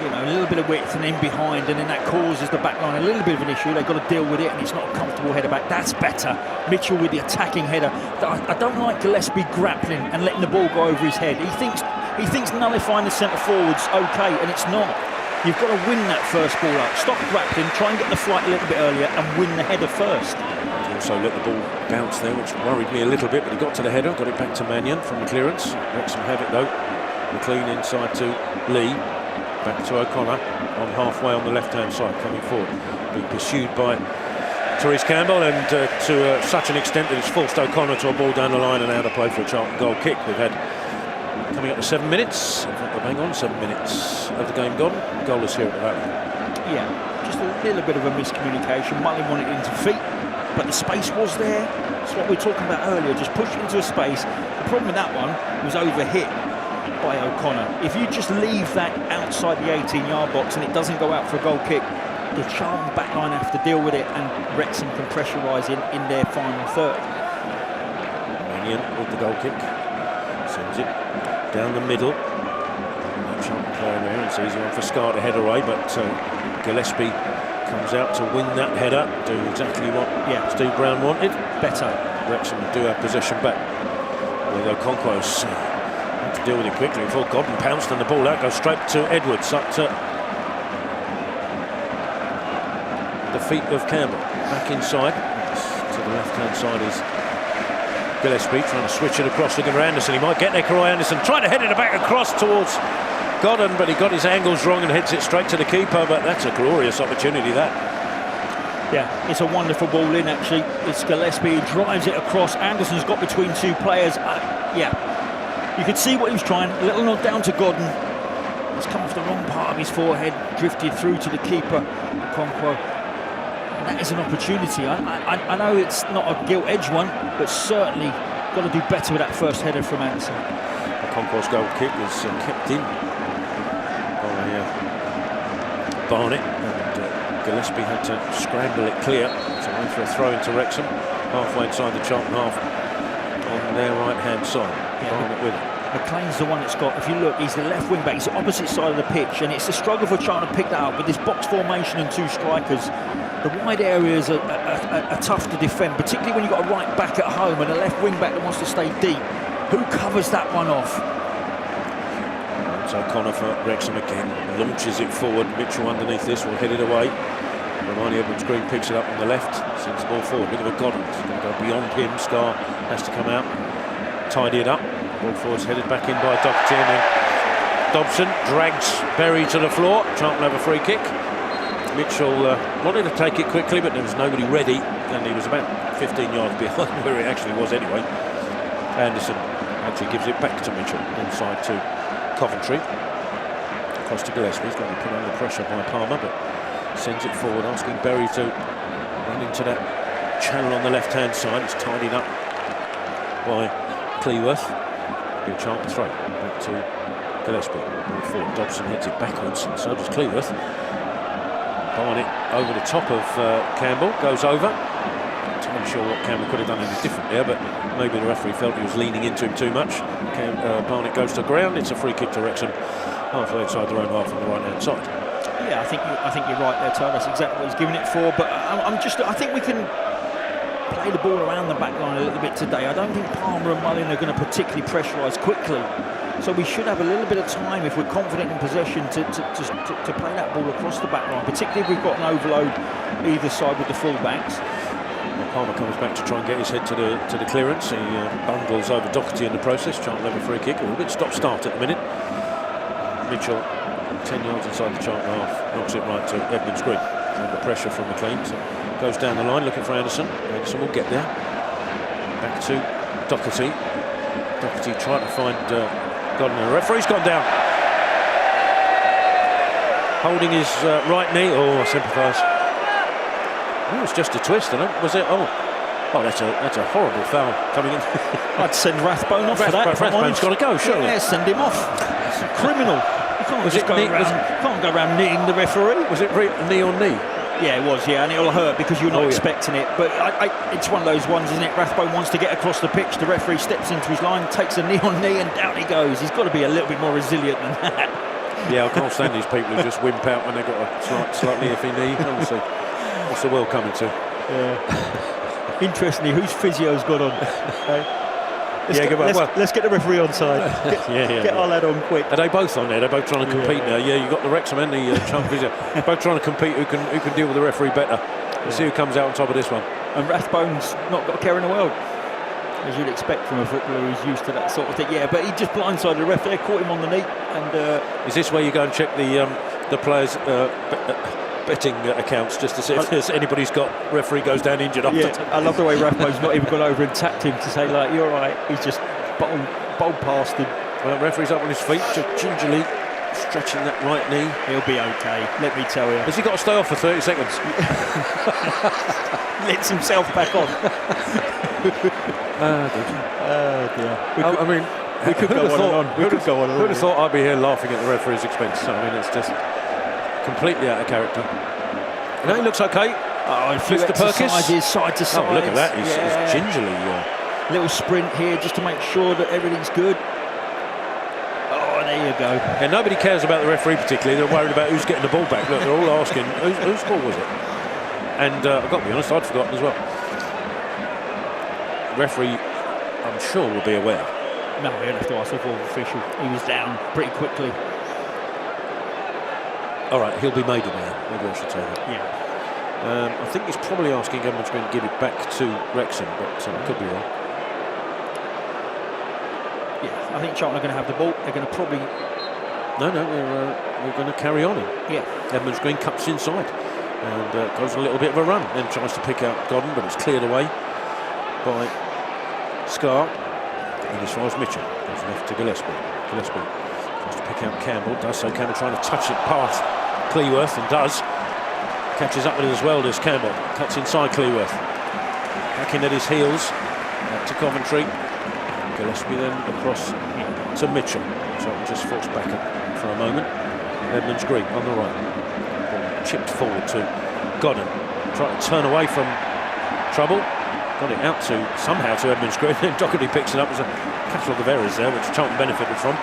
You know, a little bit of width and in behind, and then that causes the back line a little bit of an issue. They've got to deal with it, and it's not a comfortable header back. That's better. Mitchell with the attacking header. I don't like Gillespie grappling and letting the ball go over his head. He thinks nullifying the centre forwards okay, and it's not. You've got to win that first ball up. Stop grappling, try and get the flight a little bit earlier, and win the header first. He also let the ball bounce there, which worried me a little bit, but he got to the header, got it back to Mannion from the clearance. Wrexham have it though. McLean inside to Lee. Back to O'Connor on halfway on the left-hand side, coming forward, being pursued by Therese Campbell, and to such an extent that it's forced O'Connor to a ball down the line and out of play for a Charlton goal kick. We've had coming up to 7 minutes. In fact, bang on 7 minutes of the game gone. Goalless here at the Valley. Yeah, just a little bit of a miscommunication. Mullin wanted into feet, but the space was there. That's what we were talking about earlier. Just push into a space. The problem with that one was overhit by O'Connor. If you just leave that outside the 18-yard box and it doesn't go out for a goal kick, the Charlton backline have to deal with it, and Wrexham can pressurise in their final third. Mannion with the goal kick, sends it down the middle. No Charlton player there. It's an easy one for Scar to head away, but Gillespie comes out to win that header, do exactly what Steve Brown wanted. Better. Wrexham do have possession back, although Conquos to deal with it quickly before Godden pounced and the ball out, goes straight to Edwards, up to the feet of Campbell. Back inside, to the left-hand side is Gillespie, trying to switch it across, looking for Anderson. He might get there, Corey Anderson, trying to head it back across towards Godden, but he got his angles wrong and heads it straight to the keeper, but that's a glorious opportunity, that. Yeah, it's a wonderful ball in, actually. It's Gillespie, he drives it across. Anderson's got between 2 players. You could see what he was trying. A little nod down to Godden. It's come off the wrong part of his forehead, drifted through to the keeper, Okonkwo. And that is an opportunity. I know it's not a gilt-edged one, but certainly got to do better with that first header from Anderson. Okonkwo's goal kick was kept in by Barnett, and Gillespie had to scramble it clear. So went for a throw into Wrexham, halfway inside the Charlton half on their right-hand side. Barnett with it. McLean's the one that's got, if you look, he's the left wing back, he's the opposite side of the pitch, and it's a struggle for Charlton to pick that up with this box formation and 2 strikers. The wide areas are tough to defend, particularly when you've got a right back at home and a left wing back that wants to stay deep. Who covers that one off? So O'Connor for Wrexham again, launches it forward. Mitchell underneath this will head it away. Romani Edwards-Green picks it up on the left, sends the ball forward. Look at the Godden, it's going to go beyond him. Scar has to come out, tidy it up. Ball forward's headed back in by Doherty, and then Dobson drags Berry to the floor. Charlton have a free kick. Mitchell wanted to take it quickly, but there was nobody ready, and he was about 15 yards behind where it actually was anyway. Anderson actually gives it back to Mitchell, inside to Coventry. Across to Gillespie, he's going to be put under pressure by Palmer, but sends it forward, asking Berry to run into that channel on the left-hand side. It's tidied up by Cleworth. Be a Charlton throw back to Gillespie. Forward, Dobson heads it backwards, and so does Cleworth. Barnett over the top of Campbell, goes over. Not entirely sure what Campbell could have done any different there, but maybe the referee felt he was leaning into him too much. Barnett goes to the ground. It's a free kick to Wrexham, halfway inside their own half on the right-hand side. Yeah, I think you're right there, Todd. That's exactly what he's giving it for. But I think we can play the ball around the back line a little bit today. I don't think Palmer and Mullin are going to particularly pressurise quickly. So we should have a little bit of time, if we're confident in possession, to play that ball across the back line, particularly if we've got an overload either side with the full-backs. Palmer comes back to try and get his head to the clearance. He bungles over Doherty in the process. Charlton have a free kick. A little bit stop-start at the minute. Mitchell, 10 yards inside the Charlton half, knocks it right to Edmonds Green. Under pressure from McLean, so goes down the line looking for Anderson. Anderson will get there. Back to Doherty. Doherty trying to find Godden. The referee's gone down. Holding his right knee. Oh, I sympathise. Oh, it's just a twist, isn't it? Was it? Oh, that's a horrible foul coming in. I'd send Rathbone off for that. Rathbone's got to go, surely. Yeah, send him off. It's a criminal. You can't just go around kneeing the referee. Was it knee on knee? Yeah, it was, yeah, and it'll hurt because you're not expecting it. But it's one of those ones, isn't it? Rathbone wants to get across the pitch. The referee steps into his line, takes a knee on knee, and down he goes. He's got to be a little bit more resilient than that. Yeah, I can't stand these people who just wimp out when they've got a slightly iffy knee. Honestly, what's the world coming to? Yeah. Interestingly, whose physio's got on? Let's get the referee on side. Get our lad on quick. Are they both on there? They're both trying to compete now. Yeah, you've got the Wrexham and the Charlton physio. Both trying to compete who can deal with the referee better. Let's see who comes out on top of this one. And Rathbone's not got a care in the world, as you'd expect from a footballer who's used to that sort of thing. Yeah, but he just blindsided the ref there, caught him on the knee. And is this where you go and check the players' betting accounts just to see if anybody's got referee goes down injured after? Yeah, I love the way Rathbone's not even gone over and tapped him to say, like, you're all right. He's just bowled past him. Well, referee's up on his feet, just gingerly stretching that right knee. He'll be okay, let me tell you. Has he got to stay off for 30 seconds? Lets himself back on. We could go on. Who'd have thought I'd be here laughing at the referee's expense? I mean, it's just completely out of character. You know, he looks okay. Oh, a few exercises side to side. Oh, look at that. He's gingerly. Little sprint here just to make sure that everything's good. Oh, there you go. And nobody cares about the referee particularly. They're worried about who's getting the ball back. Look, they're all asking, whose ball was it? And I've got to be honest, I'd forgotten as well. The referee, I'm sure, will be aware. No, he'll have to ask the fourth official. He was down pretty quickly. All right, he'll be made aware. Maybe I should say that. Yeah. I think he's probably asking Edmonds Green to give it back to Wrexham, but I could be wrong. Yeah, I think Charlton are going to have the ball. They're going to probably... No, we're going to carry on. Yeah. Edmonds Green cuts inside and goes a little bit of a run. Then tries to pick out Godden, but it's cleared away by Scar. And as far as Mitchell goes left to Gillespie. Tries to pick out Campbell. Does so. Campbell trying to touch it past Cleworth and does. Catches up with it as well, does Campbell. Cuts inside Cleworth. Hacking at his heels. Back to Coventry. Gillespie then across to Mitchell. So just falls back up for a moment. Edmonds Green on the right. Ball chipped forward to Godden. Trying to turn away from trouble. Got it out somehow to Edmonds Green. Then Doherty picks it up. There's a catalogue of errors there, which Charlton benefited from.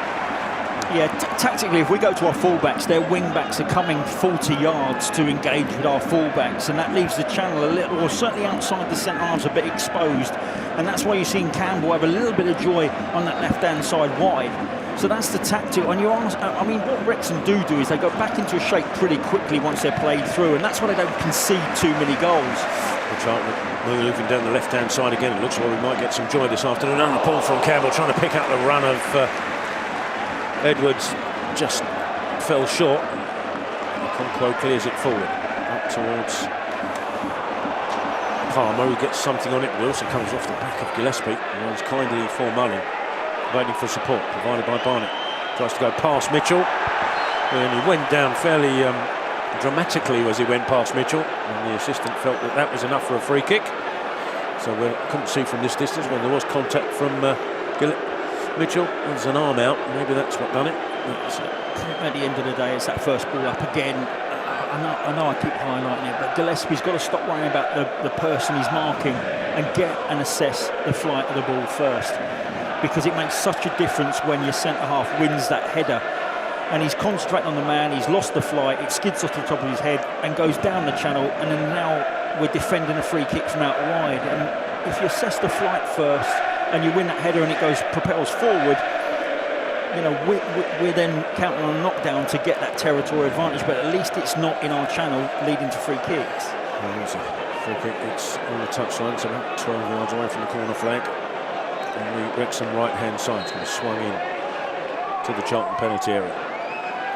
Yeah, tactically, if we go to our fullbacks, their wing-backs are coming 40 yards to engage with our fullbacks, and that leaves the channel a little, or certainly outside the centre halves, a bit exposed. And that's why you're seeing Campbell have a little bit of joy on that left-hand side wide. So that's the tactic. And what Wrexham do is they go back into a shape pretty quickly once they're played through, and that's why they don't concede too many goals. Charlton moving down the left-hand side again. It looks like we might get some joy this afternoon. And the ball from Campbell trying to pick out the run of Edwards, just fell short. Conquo clears it forward up towards Palmer, who gets something on it. Wilson comes off the back of Gillespie, and runs kindly for Mullin, waiting for support, provided by Barnett. Tries to go past Mitchell, and he went down fairly dramatically as he went past Mitchell, and the assistant felt that that was enough for a free kick. So we couldn't see from this distance when there was contact from Mitchell. There's an arm out, maybe that's what done it. At the end of the day, it's that first ball up again. I know I keep highlighting it, but Gillespie's got to stop worrying about the person he's marking and get and assess the flight of the ball first, because it makes such a difference when your centre-half wins that header and he's concentrating on the man, he's lost the flight, it skids off the top of his head and goes down the channel, and then now we're defending a free kick from out wide. And if you assess the flight first and you win that header and it propels forward, you know, we're then counting on a knockdown to get that territorial advantage, but at least it's not in our channel leading to free kicks. Well, it's a free kick, it's on the touchline, it's about 12 yards away from the corner flag. On the Wrexham right-hand side, it's going to swung in to the Charlton penalty area.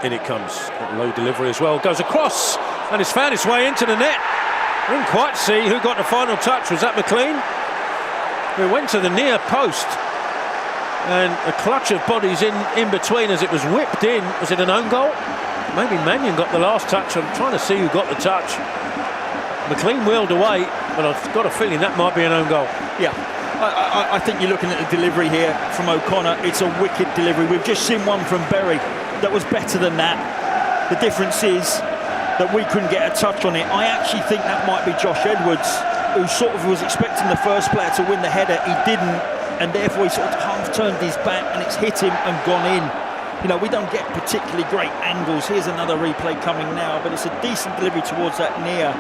In it comes, got a low delivery as well, goes across, and it's found its way into the net. I didn't quite see who got the final touch. Was that McLean? It went to the near post, and a clutch of bodies in between as it was whipped in. Was it an own goal? Maybe Mannion got the last touch. I'm trying to see who got the touch. McLean wheeled away, but I've got a feeling that might be an own goal. Yeah, I think you're looking at the delivery here from O'Connor. It's a wicked delivery. We've just seen one from Berry that was better than that. The difference is that we couldn't get a touch on it. I actually think that might be Josh Edwards, who sort of was expecting the first player to win the header. He didn't, and therefore he sort of half turned his back and it's hit him and gone in. You know, we don't get particularly great angles. Here's another replay coming now, but it's a decent delivery towards that near.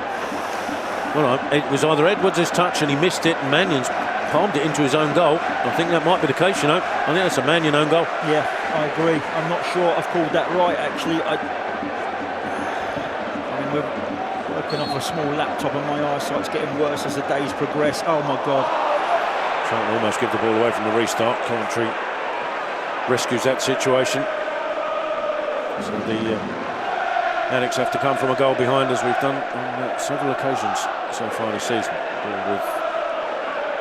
Well, it was either Edwards' touch and he missed it, and Mannion's palmed it into his own goal. I think that might be the case, you know. I think that's a Mannion own goal. Yeah, I agree. I'm not sure I've called that right, actually. I mean, we're working off a small laptop and my eyesight's getting worse as the days progress. Oh, my God. Charlton almost give the ball away from the restart. Coventry rescues that situation. So the Addicts have to come from a goal behind, as we've done on several occasions so far this season. Ball with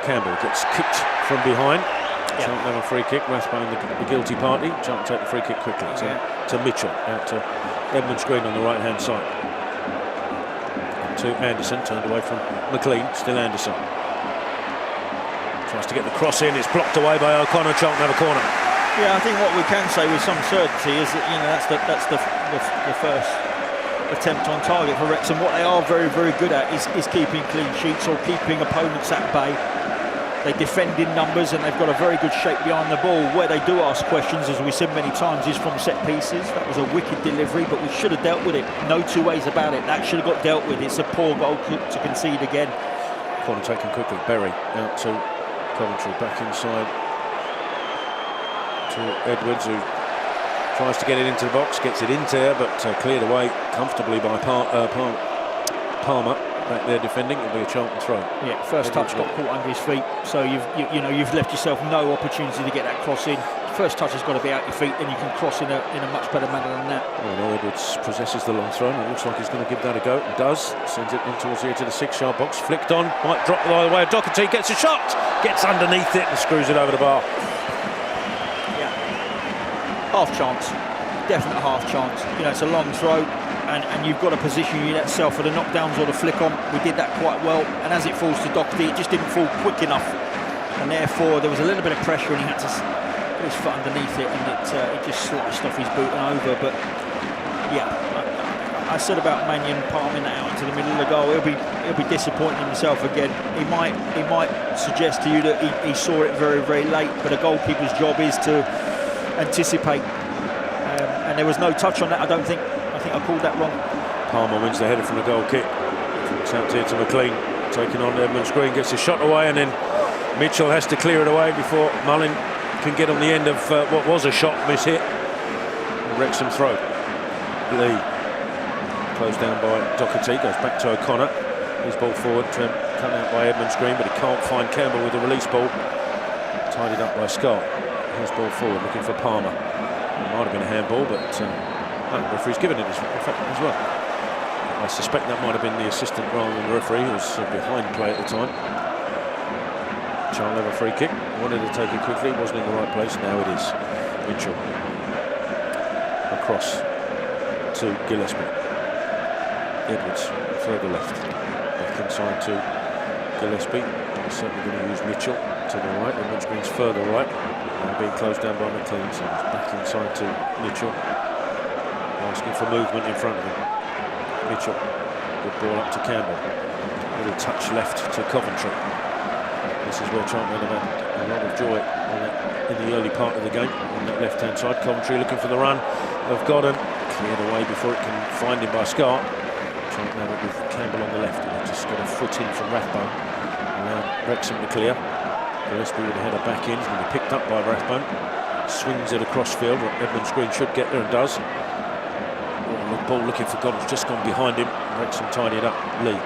Campbell gets kicked from behind. Yeah. Charlton have a free kick. Rathbone the guilty party. Charlton take the free kick quickly to Mitchell, out to Edmund Green on the right hand side. And to Anderson, turned away from McLean. Still Anderson. Tries to get the cross in. It's blocked away by O'Connor. Charlton have a corner. Yeah, I think what we can say with some certainty is that, you know, that's the first attempt on target for Wrexham. What they are very, very good at is keeping clean sheets or keeping opponents at bay. They defend in numbers and they've got a very good shape behind the ball. Where they do ask questions, as we said many times, is from set pieces. That was a wicked delivery, but we should have dealt with it. No two ways about it. That should have got dealt with. It's a poor goal to concede again. Corner taken quickly. Berry out to Coventry, back inside to Edwards, who tries to get it into the box, gets it into there, but cleared away comfortably by Palmer. Back there defending, it'll be a Charlton throw. Yeah, first touch got caught under his feet, so you've left yourself no opportunity to get that cross in. First touch has got to be out your feet, then you can cross in a much better manner than that. Well, Edwards possesses the long throw, and it looks like he's going to give that a go. It does. Sends it in towards the edge of the 6-yard box, flicked on, might drop the other way of Doherty, gets a shot, gets underneath it and screws it over the bar. Yeah, half chance, definite half chance. You know, it's a long throw. And you've got to position yourself for the knockdowns or the flick on. We did that quite well, and as it falls to Doherty, it just didn't fall quick enough, and therefore there was a little bit of pressure and he had to put his foot underneath it, and it just sliced off his boot and over. But yeah, I said about Mannion palming that out into the middle of the goal. He'll be disappointing himself again. He might suggest to you that he saw it very, very late, but a goalkeeper's job is to anticipate, and there was no touch on that, I don't think. I think I called that wrong. Palmer wins the header from the goal kick. It's out here to McLean, taking on Edmund Green, gets his shot away, and then Mitchell has to clear it away before Mullin can get on the end of what was a shot miss-hit. Wrexham throw. Lee closed down by Doherty, goes back to O'Connor. His ball forward, cut out by Edmund Green, but he can't find Campbell with the release ball. Tidied up by Scott. His ball forward, looking for Palmer. It might have been a handball, but referee's given it as well. I suspect that might have been the assistant rather than the referee, who was behind play at the time. Charlton have a free kick. Wanted to take it quickly, wasn't in the right place. Now it is. Mitchell across to Gillespie. Edwards further left. Back inside to Gillespie. Certainly going to use Mitchell to the right. Edwards Green's further right. Now being closed down by McLean. So it's back inside to Mitchell. Asking for movement in front of him. Mitchell. Good ball up to Campbell. Little touch left to Coventry. This is where Charlton have had a lot of joy in the early part of the game. On that left-hand side, Coventry looking for the run of Godden. Cleared away before it can find him by Scott. Charlton have it with Campbell on the left. And they've just got a foot in from Rathbone. Allowed Wrexham to clear. Gillespie with the header back in. He's going to be picked up by Rathbone. Swings it across field. Edmonds Green should get there and does. The ball looking for Godden's just gone behind him. Wrexham tidy it up. Lee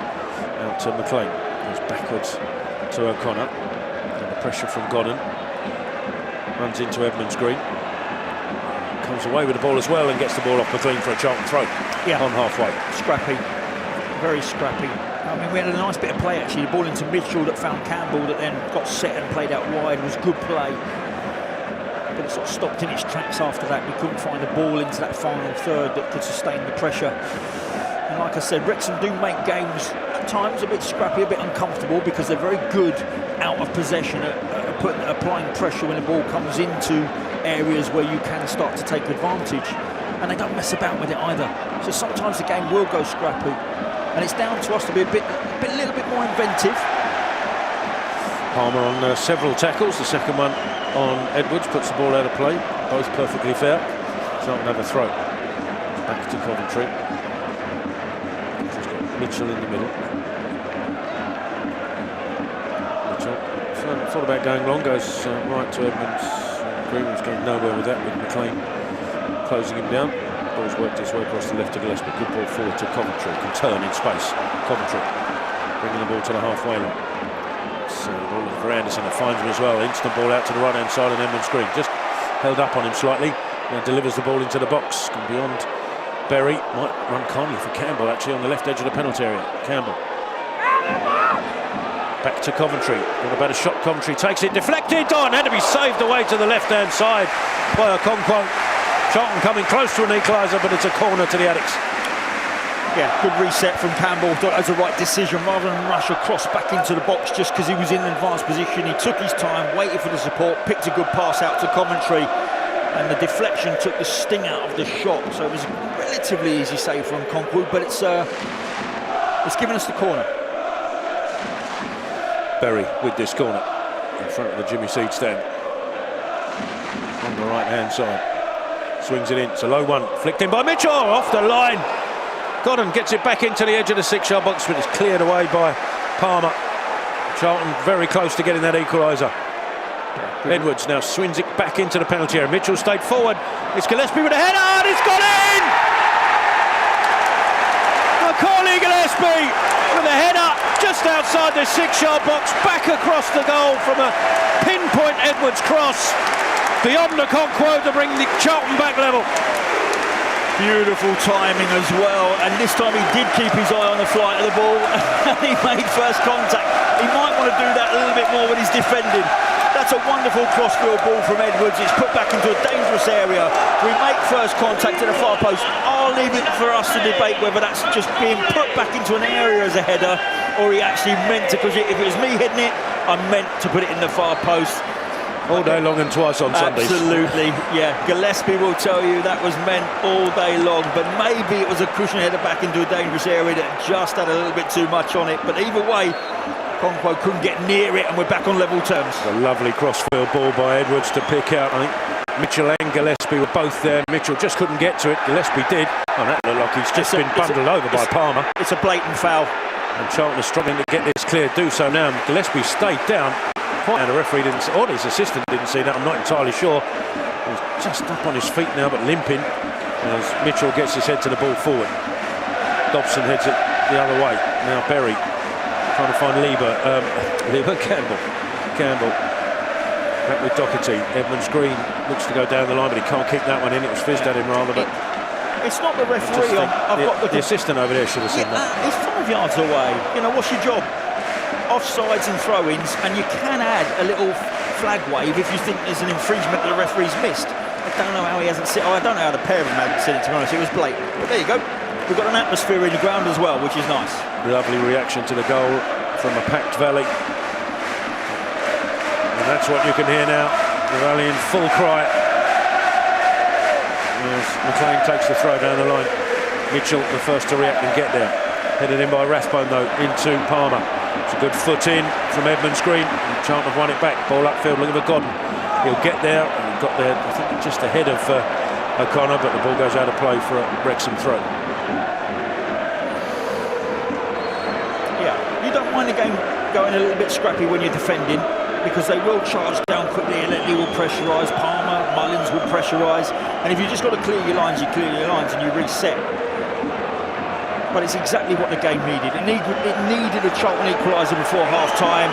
out to McLean. Goes backwards to O'Connor. And the pressure from Godden. Runs into Edmonds Green. Comes away with the ball as well and gets the ball off McLean for a Charlton throw. Yeah. On halfway. Scrappy. Very scrappy. I mean, we had a nice bit of play actually. The ball into Mitchell that found Campbell, that then got set and played out wide. It was good play. But it sort of stopped in its tracks after that. We couldn't find the ball into that final third that could sustain the pressure. And like I said, Wrexham do make games at times a bit scrappy, a bit uncomfortable, because they're very good out of possession at applying pressure when the ball comes into areas where you can start to take advantage. And they don't mess about with it either. So sometimes the game will go scrappy. And it's down to us to be a little bit more inventive. Palmer on several tackles. The second one on Edwards puts the ball out of play. Both perfectly fair. Charlton have a throw. Back to Coventry. Just got Mitchell in the middle. Mitchell thought about going long. Goes right to Edmonds. Green was going nowhere with that, with McLean closing him down. Ball's worked its way across the left to Gillespie. Good ball forward to Coventry. Can turn in space. Coventry bringing the ball to the halfway line. So the ball is for Anderson, and finds him as well. Instant ball out to the right hand side, and Edmonds Green just held up on him slightly. Now delivers the ball into the box. And beyond Berry. Might run calmly for Campbell actually on the left edge of the penalty area. Campbell. Back to Coventry. What about a shot? Coventry takes it, deflected on, had to be saved away to the left-hand side by Okonkwo. Charlton coming close to an equaliser, but it's a corner to the Addicts. Yeah, good reset from Campbell. Thought that was the right decision rather than rush across back into the box just because he was in an advanced position. He took his time, waited for the support, picked a good pass out to Coventry, and the deflection took the sting out of the shot. So it was a relatively easy save from Okonkwo, but it's given us the corner. Berry with this corner in front of the Jimmy Seed stand on the right hand side. Swings it in, it's a low one, flicked in by Mitchell, off the line. Godden gets it back into the edge of the 6-yard box, but it's cleared away by Palmer. Charlton very close to getting that equaliser. Edwards now swings it back into the penalty area. Mitchell stayed forward. It's Gillespie with a header, and it's gone in! Macaulay Gillespie with a header just outside the 6-yard box, back across the goal from a pinpoint Edwards cross. Beyond Okonkwo to bring the Charlton back level. Beautiful timing as well, and this time he did keep his eye on the flight of the ball and he made first contact. He might want to do that a little bit more when he's defending. That's a wonderful crossfield ball from Edwards. It's put back into a dangerous area. We make first contact at the far post. I'll leave it for us to debate whether that's just being put back into an area as a header or he actually meant to, because if it was me hitting it, I meant to put it in the far post. All day long and twice on Sundays. Absolutely, yeah. Gillespie will tell you that was meant all day long, but maybe it was a cushion header back into a dangerous area that just had a little bit too much on it. But either way, Okonkwo couldn't get near it, and we're back on level terms. A lovely crossfield ball by Edwards to pick out. I think Mitchell and Gillespie were both there. Mitchell just couldn't get to it. Gillespie did. And that looked like he's just been bundled over by Palmer. It's a blatant foul. And Charlton are struggling to get this cleared. Do so now. Gillespie stayed down. And the referee didn't see, or his assistant didn't see that, I'm not entirely sure. He's just up on his feet now, but limping as Mitchell gets his head to the ball forward. Dobson heads it the other way. Now Berry trying to find Campbell. Back with Doherty. Edmonds Green looks to go down the line, but he can't kick that one in. It was fizzed at him rather, but it's not the referee. I've got the assistant over there should have seen that. He's 5 yards away. You know, what's your job? Offsides and throw-ins, and you can add a little flag wave if you think there's an infringement that the referee's missed. I don't know how he hasn't seen it. I don't know how the pair of them haven't seen it, to be honest. It was blatant. But there you go. We've got an atmosphere in the ground as well, which is nice. Lovely reaction to the goal from a packed valley. And that's what you can hear now. The valley in full cry. As McLean takes the throw down the line. Mitchell the first to react and get there. Headed in by Rathbone though, into Palmer. It's a good foot in from Edmonds Green. And Charlton have won it back. Ball upfield, looking for Godden. He'll get there. And he got there, I think, just ahead of O'Connor, but the ball goes out of play for a Wrexham throw. Yeah, you don't mind the game going a little bit scrappy when you're defending, because they will charge down quickly and Lee will pressurise, Palmer, Mullins will pressurise, and if you've just got to clear your lines, you clear your lines and you reset. But it's exactly what the game needed. It needed a Charlton equaliser before half-time.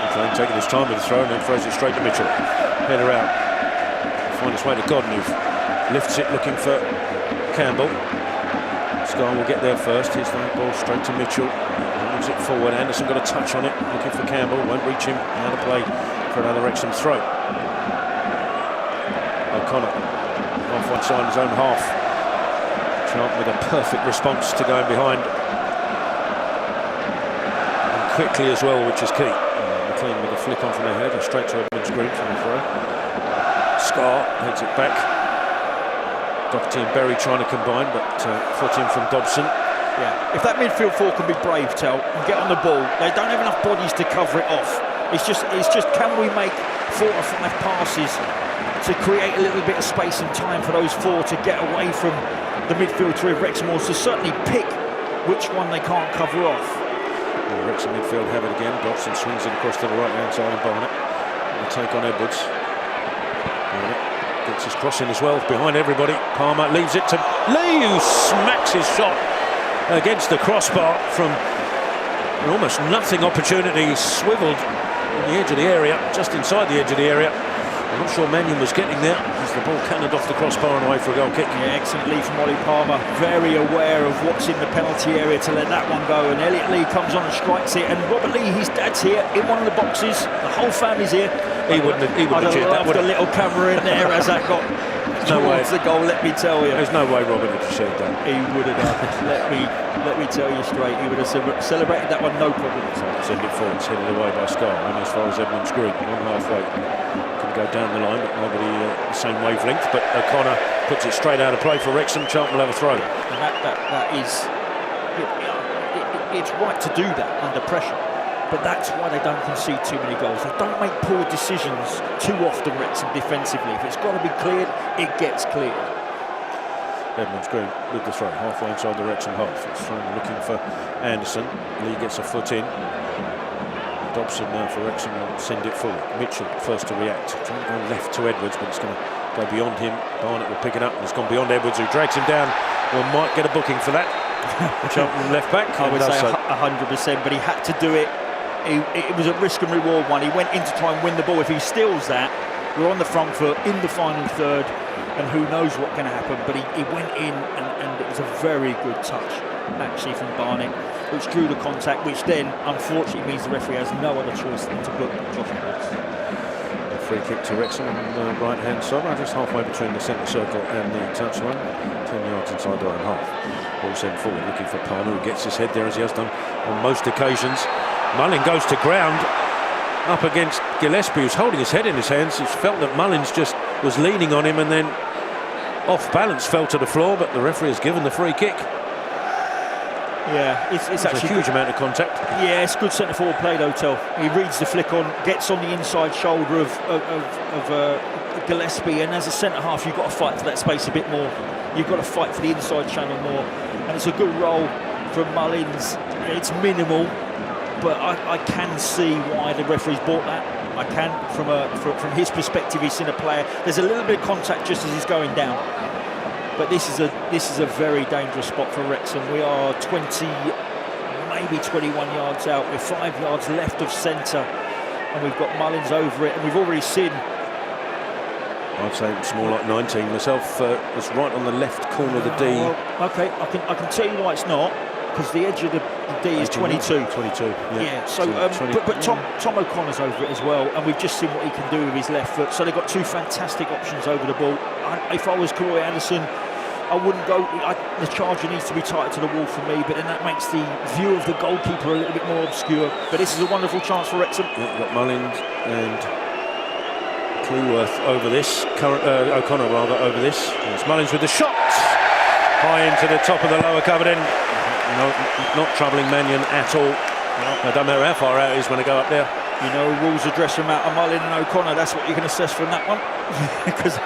McLean taking his time with the throw and then throws it straight to Mitchell. Header out. Find its way to Godden, who lifts it looking for Campbell. Scar will get there first. Here's the ball straight to Mitchell. Moves it forward. Anderson got a touch on it, looking for Campbell. Won't reach him. Out of play for another Wrexham throw. O'Connor off one side, his own half. Charlton with a perfect response to going behind. And quickly as well, which is key. McLean with a flick on from their head and straight to Edmonds Green from the throw. Scar heads it back. Doherty and Berry trying to combine, but foot in from Dobson. Yeah, if that midfield four can be brave, Tel, and get on the ball, they don't have enough bodies to cover it off. It's just can we make 4 or 5 passes to create a little bit of space and time for those 4 to get away from the midfield three of Wrexham, or to certainly pick which one they can't cover off. Well, Wrexham midfield have it again. Dobson swings it across to the right-hand side and Barnett. And take on Edwards. Barnett gets his cross in as well, behind everybody. Palmer leaves it to Lee, who smacks his shot against the crossbar from an almost nothing opportunity. He swivelled on the edge of the area, just inside the edge of the area. I'm not sure Mannion was getting there as the ball cannoned off the crossbar and away for a goal kick. Yeah, excellent lead from Ollie Palmer. Very aware of what's in the penalty area to let that one go. And Elliot Lee comes on and strikes it. And Robert Lee, his dad's here in one of the boxes. The whole family's here. He wouldn't have cheered that, would he? A little camera in there as that got towards the goal, let me tell you. There's no way Robert would have cheered that. He would have done. let me tell you straight, he would have celebrated that one, no problem. Send it forward, it's headed away by Scar, only as far as Edmonds Green, on halfway. Could go down the line, but nobody the same wavelength. But O'Connor puts it straight out of play for Wrexham. Charlton will have a throw. And that is, it's right to do that under pressure. But that's why they don't concede too many goals. They don't make poor decisions too often, Wrexham, defensively. If it's got to be cleared, it gets cleared. Edmonds Green with the throw, halfway inside the Wrexham half. It's looking for Anderson. Lee gets a foot in. Dobson now for Wrexham will send it forward. Mitchell first to react. Trying to go left to Edwards, but it's going to go beyond him. Barnett will pick it up, and it's gone beyond Edwards, who drags him down. Well, might get a booking for that. Charlton left back. I would say 100%, but he had to do it. It was a risk and reward one. He went in to try and win the ball. If he steals that, we're on the front foot in the final third, and who knows what can happen. But he went in, and it was a very good touch, actually, from Barnett, which drew the contact, which then, unfortunately, means the referee has no other choice than to book Josh Edwards. A free kick to Wrexham on the right-hand side, just halfway between the centre circle and the touchline, 10 yards inside their own half. Ball sent forward, looking for Palmer, who gets his head there, as he has done on most occasions. Mullin goes to ground up against Gillespie, who's holding his head in his hands. He's felt that Mullins just was leaning on him and then off balance fell to the floor, but the referee has given the free kick. Yeah, it's actually a huge amount of contact. Yeah, it's good centre forward play though, Tel. He reads the flick on, gets on the inside shoulder of Gillespie, and as a centre half you've got to fight for that space a bit more. You've got to fight for the inside channel more, and it's a good roll from Mullins. It's minimal, but I can see why the referee's bought that. I can, from his perspective, he's seen a player. There's a little bit of contact just as he's going down, but this is a very dangerous spot for Wrexham. We are 20, maybe 21 yards out. We're 5 yards left of centre, and we've got Mullins over it, and we've already seen I'd say it's more like 19 myself. It's right on the left corner of the D. Well, okay, I can tell you why it's not, because the edge of the D is 22. 22, yeah. So, but Tom O'Connor's over it as well, and we've just seen what he can do with his left foot. So they've got two fantastic options over the ball. If I was Corey Anderson, I wouldn't go. The charger needs to be tighter to the wall for me, but then that makes the view of the goalkeeper a little bit more obscure. But this is a wonderful chance for Wrexham. Yeah, we've got Mullins and Cleworth over this. O'Connor rather over this. And it's Mullins with the shot high into the top of the lower covered end. No, not troubling Mannion at all. It doesn't matter how far out it is when they go up there. You know, rules address from out of Mullin and O'Connor. That's what you can assess from that one. Because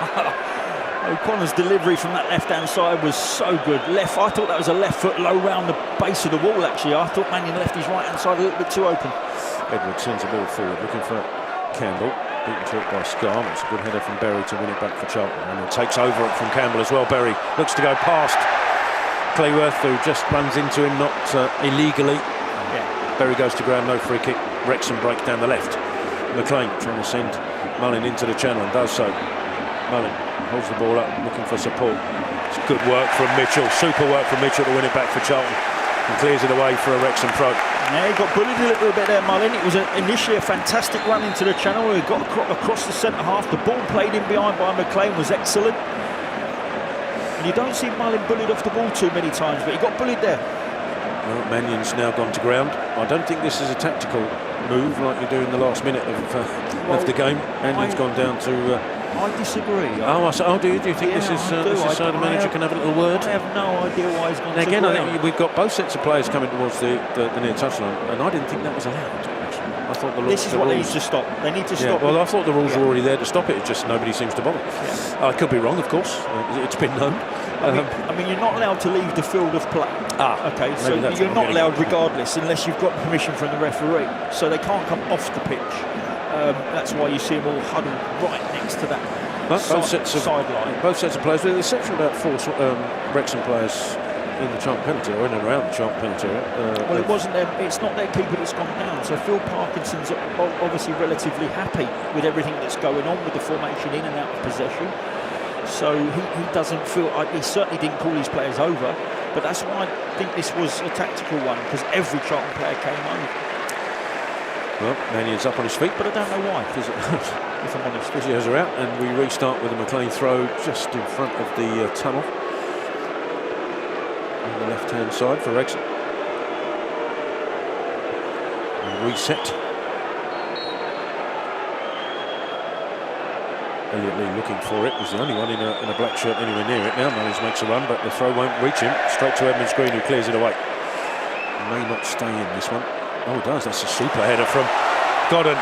O'Connor's delivery from that left-hand side was so good. I thought that was a left foot low round the base of the wall, actually. I thought Mannion left his right-hand side a little bit too open. Edwards sends the ball forward, looking for Campbell. Beaten to it by Scar. It's a good header from Berry to win it back for Charlton. And it takes over it from Campbell as well. Berry looks to go past Cleworth, who just runs into him, not illegally. Yeah. Berry goes to ground, no free kick. Wrexham break down the left. McLean trying to send Mullin into the channel and does so. Mullin holds the ball up, looking for support. It's good work from Mitchell, super work from Mitchell to win it back for Charlton, and clears it away for a Wrexham throw. Yeah, he got bullied a little bit there, Mullin. It was initially a fantastic run into the channel. He got across the centre half. The ball played in behind by McLean was excellent. And you don't see Mullin bullied off the ball too many times, but he got bullied there. Well, Mannion's now gone to ground. I don't think this is a tactical move like you do in the last minute of the game. Mannion's gone down to... I disagree. Do you? Do you think this is so the manager can have a little word? I have no idea why he's gone to ground. I think we've got both sets of players coming towards the near touchline, and I didn't think that was allowed. I thought this is what they need to stop. They need to stop. Well, I thought the rules were already there to stop it. It's just nobody seems to bother. Yeah. I could be wrong, of course. It's been known. I mean, you're not allowed to leave the field of play. Okay, so you're not allowed regardless unless you've got permission from the referee. So they can't come off the pitch. That's why you see them all huddled right next to that both sets of sideline. Both sets of players, with the exception of about 4 Wrexham players in the Charlton penalty or in and around the Charlton penalty area. Well, it wasn't them. It's not their keeper that's gone down. So Phil Parkinson's obviously relatively happy with everything that's going on with the formation in and out of possession. So he doesn't feel. He certainly didn't call his players over. But that's why I think this was a tactical one, because every Charlton player came over. Well, Mannion's up on his feet, but I don't know why. If I'm honest, physios are out, and we restart with a McLean throw just in front of the tunnel on the left-hand side for Wrexham. And reset. Elliot Lee looking for it. Was the only one in a black shirt anywhere near it. Now Mullins makes a run, but the throw won't reach him. Straight to Edmonds Green, who clears it away. May not stay in this one. Oh, it does. That's a super header from Godden.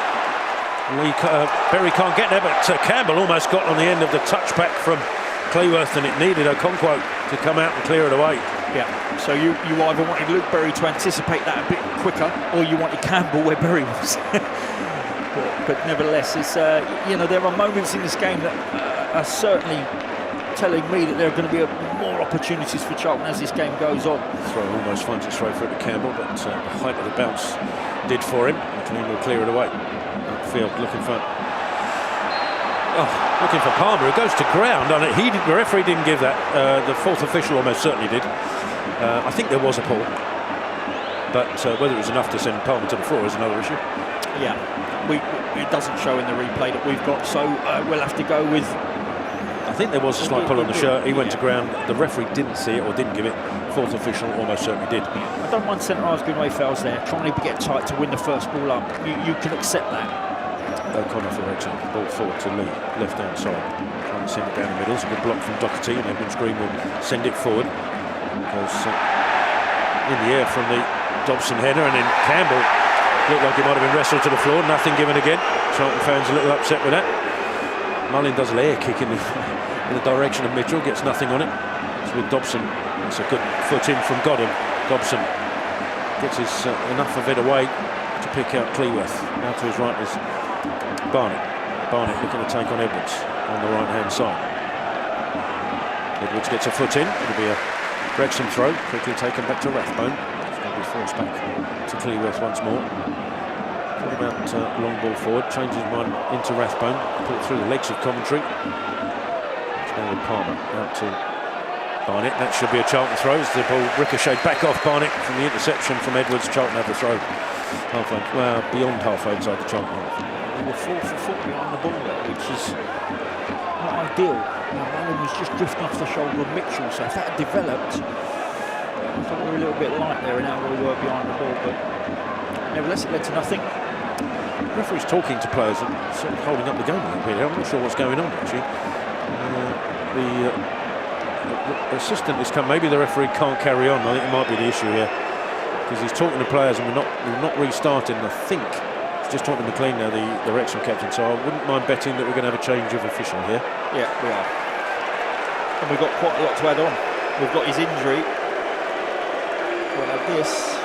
Berry can't get there, but Campbell almost got on the end of the touchback from Cleworth, and it needed Okonkwo to come out and clear it away. Yeah, so you either wanted Luke Berry to anticipate that a bit quicker, or you wanted Campbell where Berry was. but nevertheless, it's there are moments in this game that are certainly telling me that there are going to be more opportunities for Charlton as this game goes on. Throw almost finds its way through to Campbell, but the height of the bounce did for him. McLean will clear it away. Upfield looking for Palmer, who goes to ground on it. The referee didn't give that. The fourth official almost certainly did. I think there was a pull, but whether it was enough to send Palmer to the floor is another issue. Yeah, it doesn't show in the replay that we've got, so we'll have to go with. I think there was a slight pull on the shirt. He went to ground. The referee didn't see it or didn't give it. Fourth official almost certainly did. I don't mind centre halves going away fouls there, trying to get tight to win the first ball up. You can accept that. O'Connor for Wrexham, ball forward to Lee, left-hand side. Trying to send it down the middle. It's a good block from Doherty, and Edmonds Green will send it forward. Goes in the air from the Dobson header, and then Campbell looked like he might have been wrestled to the floor. Nothing given again. Charlton fans a little upset with that. Mullin does a layer kick in the direction of Mitchell, gets nothing on it. It's with Dobson. It's a good foot in from Godden. Dobson gets enough of it away to pick out Cleworth. Now to his right is Barnett. Barnett looking to take on Edwards on the right-hand side. Edwards gets a foot in. It'll be a Wrexham throw, quickly taken back to Rathbone. It's going to be forced back to Cleworth once more. What about long ball forward? Changes one into Rathbone, put it through the legs of commentary. It's now with Palmer out to Barnett. That should be a Charlton throw as the ball ricocheted back off Barnett from the interception from Edwards. Charlton have the throw halfway, well, beyond halfway inside the Charlton half. They were 4 for 4 behind the ball there, which is not ideal. Allen was just drifting off the shoulder of Mitchell, so if that had developed, I thought we were a little bit light there in how we were behind the ball, but nevertheless it led to nothing. The referee's talking to players and sort of holding up the game a little bit. I'm not sure what's going on actually. The assistant has come. Maybe the referee can't carry on. I think it might be the issue here because he's talking to players and we're not restarting. I think he's just talking to McLean now, the Wrexham captain. So I wouldn't mind betting that we're going to have a change of official here. Yeah, we are. And we've got quite a lot to add on. We've got his injury. We'll have this.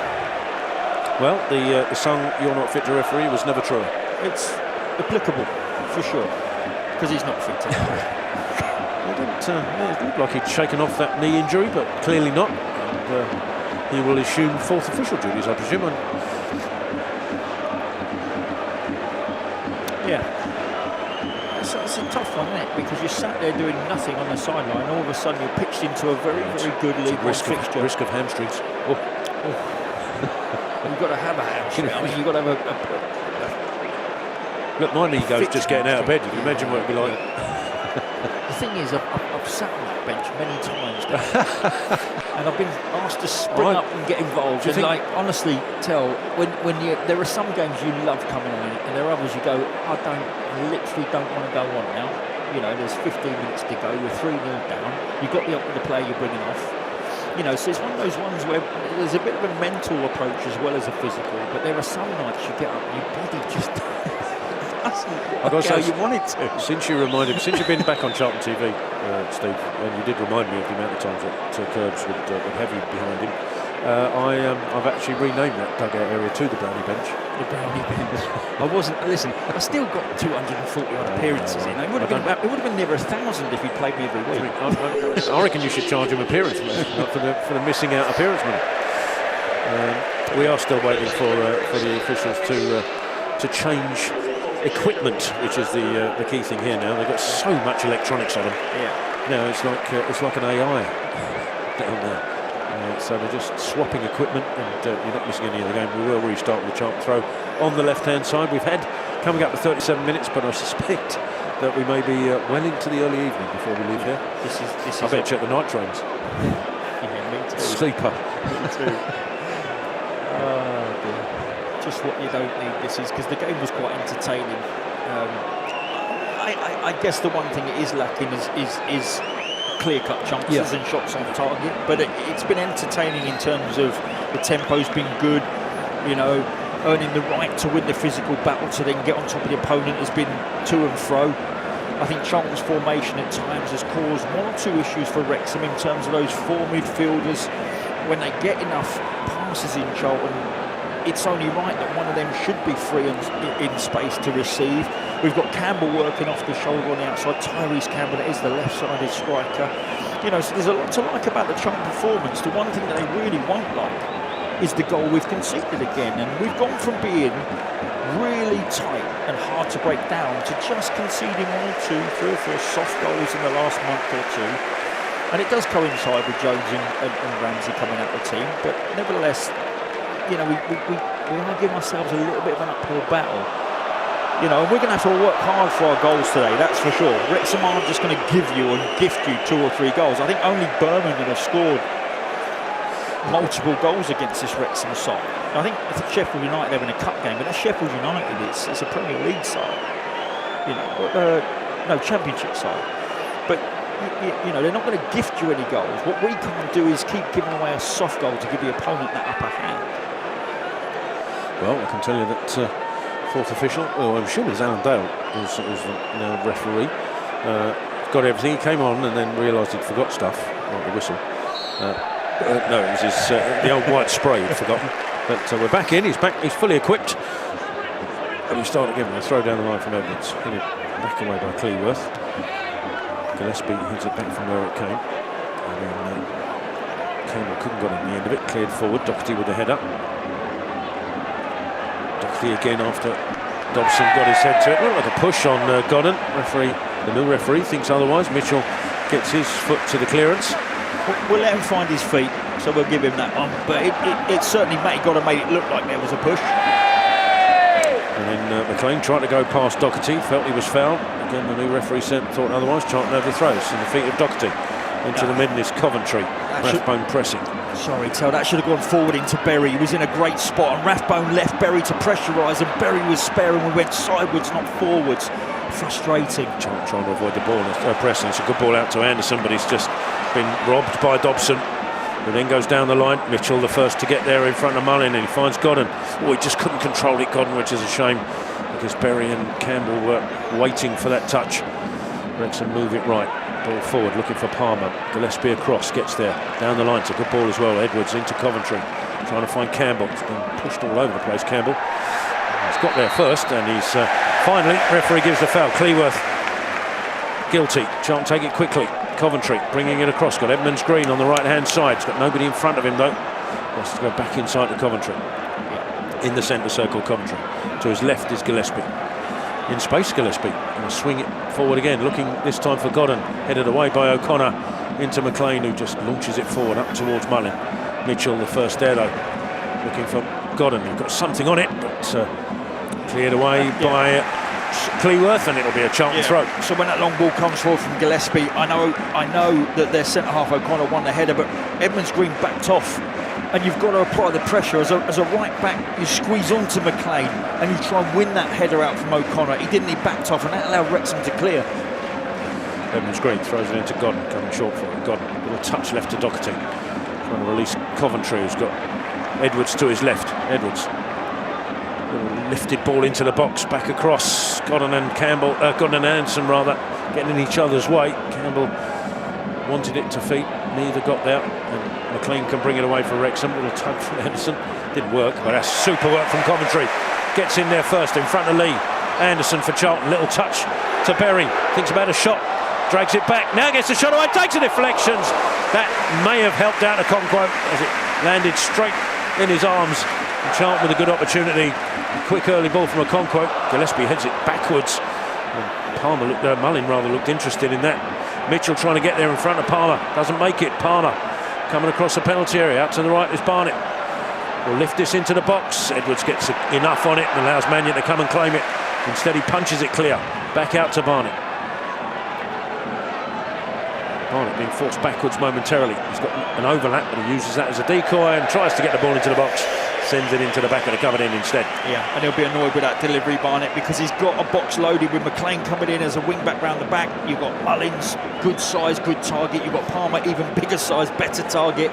Well, the song "You're Not Fit to Referee" was never true. It's applicable for sure because he's not fit. It looked like he'd shaken off that knee injury, but clearly not. And, he will assume fourth official duties, I presume. Yeah. It's a tough one, isn't it? Because you're sat there doing nothing on the sideline, all of a sudden you're pitched into a very, very good League One fixture. Risk of hamstrings. Oh. You've got to have a hamstring. I mean, you've got to have Look, my knee goes just getting out of bed. You can imagine what it'd be like. The thing is, I've sat on that bench many times now, and I've been asked to spring up and get involved. And like, honestly, when there are some games you love coming on, and there are others you go, I literally don't want to go on now. You know, there's 15 minutes to go. We're 3-0 down. You've got the player you're bringing off. You know, so it's one of those ones where there's a bit of a mental approach as well as a physical. But there are some nights you get up, and your body just doesn't how you want it to. Since you've been back on Charlton TV, Steve, and you did remind me of the amount of times that Curbs would have you behind him. I've actually renamed that dugout area to the Brownie Bench. The Brownie Bench. I still got 240 odd appearances in. It would have been near 1,000 if he'd played me every week. I reckon you should charge him appearance money for the missing out appearance money. We are still waiting for the officials to change equipment, which is the key thing here now. They've got so much electronics on them. Yeah. No, it's like an AI down there. So they're just swapping equipment, and you're not missing any of the game. We will restart with the Charlton throw on the left-hand side. We've had coming up to 37 minutes, but I suspect that we may be well into the early evening before we leave here. This is I better check the night trains. Yeah, me too. Sleeper. Me too. Oh dear. Just what you don't need. This is because the game was quite entertaining. I guess the one thing it is lacking is clear-cut chances and shots on target, but it's been entertaining in terms of the tempo's been good, you know, earning the right to win the physical battle to then get on top of the opponent has been to and fro. I think Charlton's formation at times has caused 1 or 2 issues for Wrexham in terms of those 4 midfielders. When they get enough passes in Charlton, it's only right that one of them should be free in space to receive. We've got Campbell working off the shoulder on the outside. Tyrese Campbell is the left-sided striker. You know, so there's a lot to like about the Charlton performance. The one thing that they really won't like is the goal we've conceded again. And we've gone from being really tight and hard to break down to just conceding 1 or 2, 3 or 4 soft goals in the last month or two. And it does coincide with Jones and Ramsey coming out of the team. But nevertheless, you know, we are giving ourselves a little bit of an uphill battle. You know, and we're going to have to work hard for our goals today, that's for sure. Wrexham aren't just going to give you and gift you 2 or 3 goals. I think only Birmingham have scored multiple goals against this Wrexham side. I think Sheffield United having a cup game, but that's Sheffield United. It's a Premier League side, you know, no Championship side. But you know, they're not going to gift you any goals. What we can't do is keep giving away a soft goal to give the opponent that upper hand. Well, I can tell you that. 4th official, I'm assuming it's Alan Dale, who's now referee. Got everything. He came on and then realised he'd forgot stuff, like the whistle. No, it was the old white spray he'd forgotten. But we're back in. He's back. He's fully equipped. And we start again with a throw down the line from Edwards. Headed back away by Cleworth. Gillespie heads it back from where it came. And then Campbell couldn't get in the end of it. Cleared forward. Doherty with the head up. Doherty again after Dobson got his head to it. Looked like a push on Godden. The new referee thinks otherwise. Mitchell gets his foot to the clearance. We'll let him find his feet, so we'll give him that one. But it certainly made it look like there was a push. And then McLean tried to go past Doherty, felt he was fouled. Again, the new referee thought otherwise. Charlton overthrows in the feet of Doherty. Into the midden is Coventry. Rathbone pressing. Sorry, Tel, that should have gone forward into Berry. He was in a great spot, and Rathbone left Berry to pressurise, and Berry was spare, and we went sideways, not forwards. Frustrating. Trying to avoid the ball, pressing. It's a good ball out to Anderson, but he's just been robbed by Dobson, who then goes down the line. Mitchell the first to get there in front of Mullin, and he finds Godden. Oh, he just couldn't control it, Godden, which is a shame, because Berry and Campbell were waiting for that touch. Wrexham move it right. Ball forward, looking for Palmer. Gillespie across, gets there. Down the line, it's a good ball as well. Edwards into Coventry, trying to find Campbell. He's been pushed all over the place, Campbell. He's got there first, and he's finally, referee gives the foul. Cleworth guilty. Charlton take it quickly. Coventry bringing it across. Got Edmonds Green on the right-hand side. He's got nobody in front of him, though. Has to go back inside to Coventry. In the centre circle, Coventry. To his left is Gillespie. In space, Gillespie. Going to swing it forward again, looking this time for Godden. Headed away by O'Connor into McLean, who just launches it forward up towards Mullin. Mitchell the first there, though. Looking for Godden. He's got something on it, but cleared away by Cleworth, and it'll be a Charlton throw. So when that long ball comes forward from Gillespie, I know that their centre-half O'Connor won the header, but Edmonds Green backed off. And you've got to apply the pressure. As a right-back, you squeeze onto McLean and you try and win that header out from O'Connor. He didn't, he backed off, and that allowed Wrexham to clear. Edmonds Green throws it into Godden, coming short for it. Godden, little touch left to Doherty. Trying to release Coventry, who's got Edwards to his left. Edwards. Little lifted ball into the box, back across. Godden and Anderson, getting in each other's way. Campbell wanted it to feet, neither got there. And McLean can bring it away for Wrexham. Little tug from Anderson. Didn't work, but that's super work from Coventry. Gets in there first, in front of Lee. Anderson for Charlton. Little touch to Berry. Thinks about a shot. Drags it back. Now gets the shot away. Takes the deflections. That may have helped out a Conquo as it landed straight in his arms. And Charlton with a good opportunity. A quick early ball from a Conquo. Gillespie heads it backwards. And Mullin looked interested in that. Mitchell trying to get there in front of Palmer. Doesn't make it. Palmer coming across the penalty area. Out to the right is Barnett. Will lift this into the box. Edwards gets enough on it and allows Mannion to come and claim it. Instead he punches it clear. Back out to Barnett. Barnett being forced backwards momentarily. He's got an overlap, but he uses that as a decoy and tries to get the ball into the box. Sends it into the back of the covered end instead. Yeah, and he'll be annoyed with that delivery, Barnett, because he's got a box loaded with McLean coming in as a wing back round the back. You've got Mullins, good size, good target. You've got Palmer, even bigger size, better target.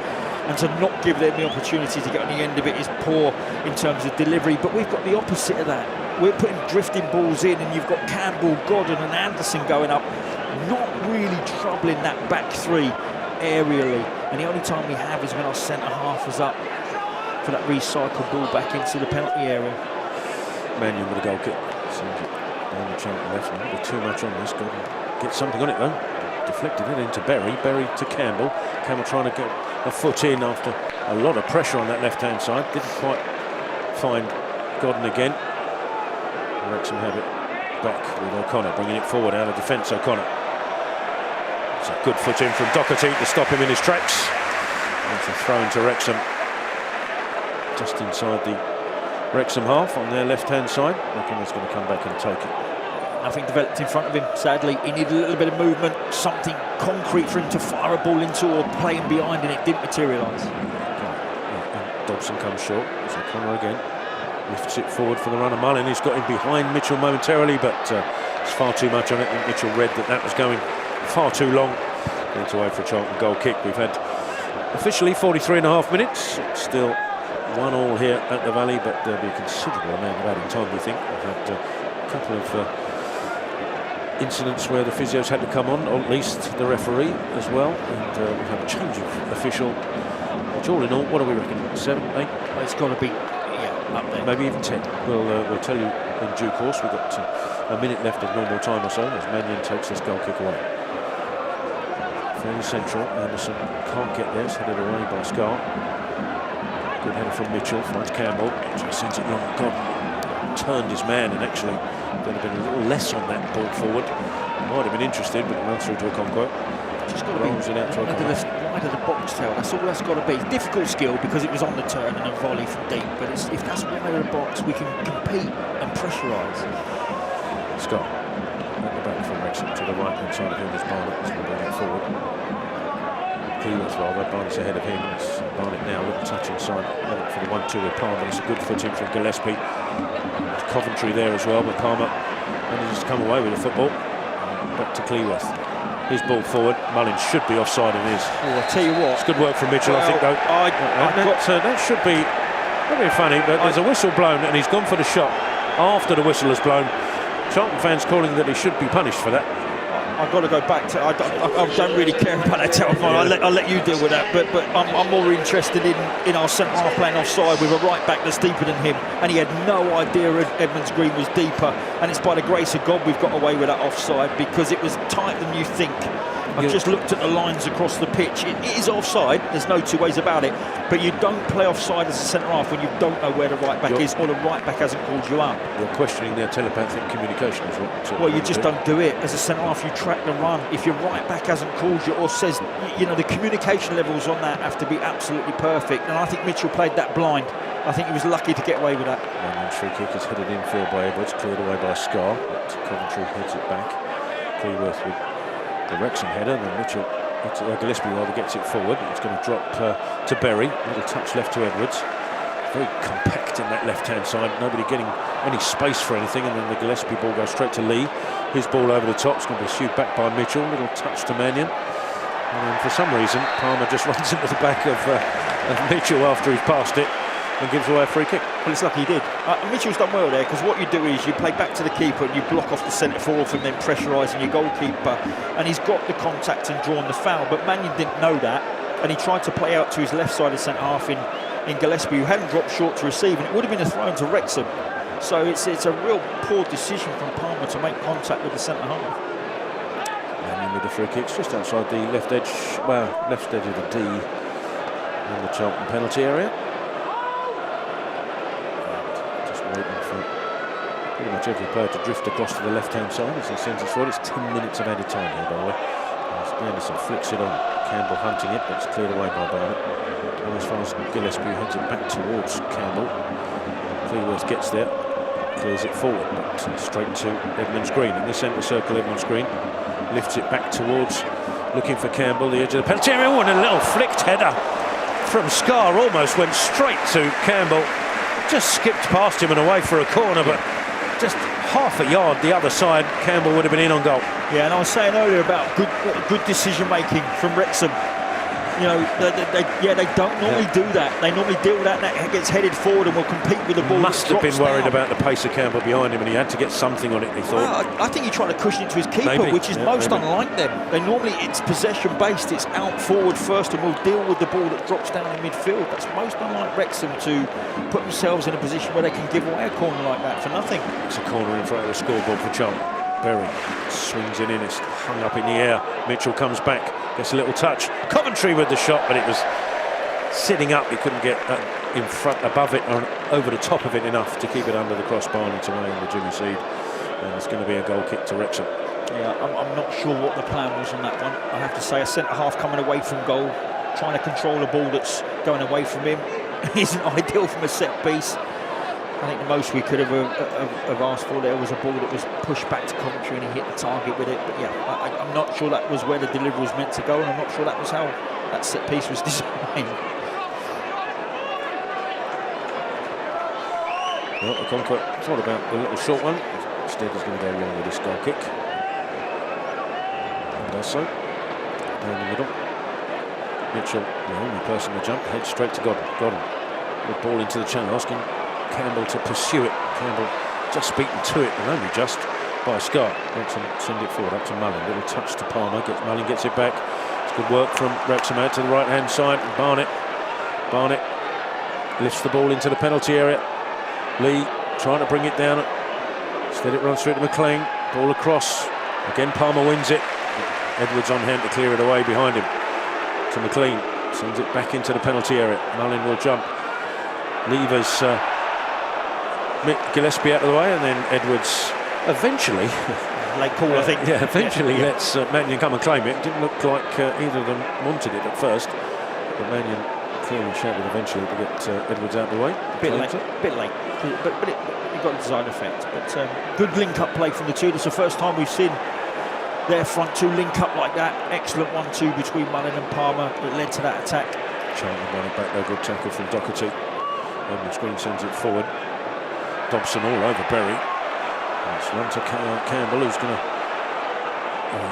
And to not give them the opportunity to get on the end of it is poor in terms of delivery. But we've got the opposite of that. We're putting drifting balls in, and you've got Campbell, Godden and Anderson going up, not really troubling that back three aerially. And the only time we have is when our centre-half is up for that recycled ball back into the penalty area. Mannion with a goal kick. Sends it down the Charlton left. A bit too much on this. Get something on it though. Deflected it into Berry. Berry to Campbell. Campbell trying to get a foot in after a lot of pressure on that left-hand side. Didn't quite find Godden again. Wrexham have it back with O'Connor, bringing it forward out of defence. O'Connor. It's a good foot in from Doherty to stop him in his tracks. It's a throw into Wrexham. Just inside the Wrexham half on their left-hand side. O'Connor's going to come back and take it. Nothing developed in front of him, sadly. He needed a little bit of movement, something concrete for him to fire a ball into or play him behind, and it didn't materialise. And Dobson comes short. It's O'Connor again. Lifts it forward for the runner. Mullin. He's got him behind Mitchell momentarily, but it's far too much on it. And Mitchell read that was going far too long. It's away for a Charlton goal kick. We've had officially 43.5 minutes. It's still 1-1 here at the Valley, but there'll be a considerable amount of adding time, we think. We've had a couple of incidents where the physios had to come on, or at least the referee as well, and we've had a change of official, which all in all, what do we reckon, 7, 8? Well, it's got to be up there. Maybe even 10. We'll tell you in due course. We've got a minute left of normal time or so as Mannion takes this goal kick away. Fairly central. Anderson can't get there. It's headed away by Scar. Good header from Mitchell. Finds Campbell. Just sends it long. Godden turned his man, and actually there'd have been a little less on that ball forward. Might have been interested, but it runs through to a Okonkwo. Just got to be wide of the box tail. That's all that's got to be. Difficult skill because it was on the turn and a volley from deep. But if that's wide of the box, we can compete and pressurise. Scott at the back from Wrexham to the right hand side of him is Barnett. He's going to bring it forward. Cleveland rather. Barnett's ahead of him. It's Barnett now. Little touch inside. For the 1-2 with Palmer. It's a good footing from Gillespie. Coventry there as well, but Palmer manages to come away with the football. Back to Cleworth. His ball forward. Mullins should be offside in his. Oh, I'll tell you what. It's good work from Mitchell, I think, though. That should be very funny, but there's a whistle blown and he's gone for the shot after the whistle has blown. Charlton fans calling that he should be punished for that. I've got to go back to. I don't really care about that telephone. I'll let you deal with that. But I'm more interested in our centre half playing offside with a right back that's deeper than him, and he had no idea Edmonds Green was deeper. And it's by the grace of God we've got away with that offside because it was tighter than you think. I've just looked at the lines across the pitch. It is offside. There's no two ways about it. But you don't play offside as a centre half when you don't know where the right back is or the right back hasn't called you up. You're questioning their telepathic communication as well. Well, you just don't do it as a centre half. You track the run. If your right back hasn't called you or says, the communication levels on that have to be absolutely perfect. And I think Mitchell played that blind. I think he was lucky to get away with that. And free kick is headed infield by Edwards, cleared away by Scar. But Coventry heads it back. Cleworth with the Wrexham header, and then Mitchell, Gillespie rather, gets it forward. It's going to drop to Berry. Little touch left to Edwards. Very compact in that left-hand side. Nobody getting any space for anything, and then the Gillespie ball goes straight to Lee. His ball over the top. It's going to be pursued back by Mitchell. Little touch to Mannion. And then for some reason, Palmer just runs into the back of Mitchell after he's passed it and gives away a free kick. Well, it's lucky he did. Mitchell's done well there because what you do is you play back to the keeper and you block off the centre forward from them pressurising your goalkeeper, and he's got the contact and drawn the foul. But Mannion didn't know that, and he tried to play out to his left side of centre half in Gillespie, who hadn't dropped short to receive, and it would have been a throw to Wrexham. So it's a real poor decision from Palmer to make contact with the centre half. Mannion with the free kicks just outside the left edge of the D in the Charlton penalty area. Waiting for pretty much every player to drift across to the left-hand side as he sends it forward. It's 10 minutes of added time here, by the way. Anderson flicks it on. Campbell hunting it, but it's cleared away by Barnett. And as far as Gillespie heads it back towards Campbell. Cleworth gets there, clears it forward, but straight to Edmonds Green. In the centre circle, Edmonds Green lifts it back towards, looking for Campbell, the edge of the penalty area. Oh, and a little flicked header from Scar, almost went straight to Campbell. Just skipped past him and away for a corner, but just half a yard the other side, Campbell would have been in on goal. Yeah, and I was saying earlier about good decision making from Wrexham. They don't normally do that. They normally deal with that, and that gets headed forward and will compete with the ball. Must have been worried about the pace of Campbell behind him, and he had to get something on it, he thought. Well, I think he tried to cushion it to his keeper, which is most unlike them. They normally, it's possession based, it's out forward first, and we'll deal with the ball that drops down in midfield. That's most unlike Wrexham to put themselves in a position where they can give away a corner like that for nothing. It's a corner in front of the scoreboard for Charlton. Berry swings it in, it's hung up in the air. Mitchell comes back, gets a little touch. Coventry with the shot, but it was sitting up. He couldn't get in front, above it, or over the top of it enough to keep it under the crossbar and into the Jimmy Seed. And it's going to be a goal kick to Wrexham. Yeah, I'm not sure what the plan was on that one. I have to say, a centre half coming away from goal, trying to control a ball that's going away from him, isn't ideal from a set piece. I think the most we could have asked for there was a ball that was pushed back to Coventry and he hit the target with it. But yeah, I'm not sure that was where the delivery was meant to go, and I'm not sure that was how that set piece was designed. Well, Okonkwo thought about the little short one. Instead, he's going to go along with this goal kick. And does so. Down the middle. Mitchell, the only person to jump, heads straight to Godden. Good ball into the channel, asking Campbell to pursue it. Campbell just beaten to it, and only just by Scott. Wants to send it forward up to Mullin. Little touch to Palmer. Mullin gets it back. It's good work from Wrexham out to the right-hand side. Barnett lifts the ball into the penalty area. Lee trying to bring it down. Instead it runs through to McLean. Ball across. Again Palmer wins it. Edwards on hand to clear it away behind him. To McLean. Sends it back into the penalty area. Mullin will jump. Levers Gillespie out of the way, and then Edwards eventually, late call, I think. yeah, eventually lets Mannion come and claim it. Didn't look like either of them wanted it at first, but Mannion clearly shouted eventually to get Edwards out of the way. Bit late, but it got the desired effect. But good link-up play from the two. It's the first time we've seen their front two link up like that. Excellent 1-2 between Mullin and Palmer that led to that attack. Charlton won it back there, good tackle from Doherty. Edwards Green sends it forward. Dobson all over Berry. It's run to Campbell, who's going to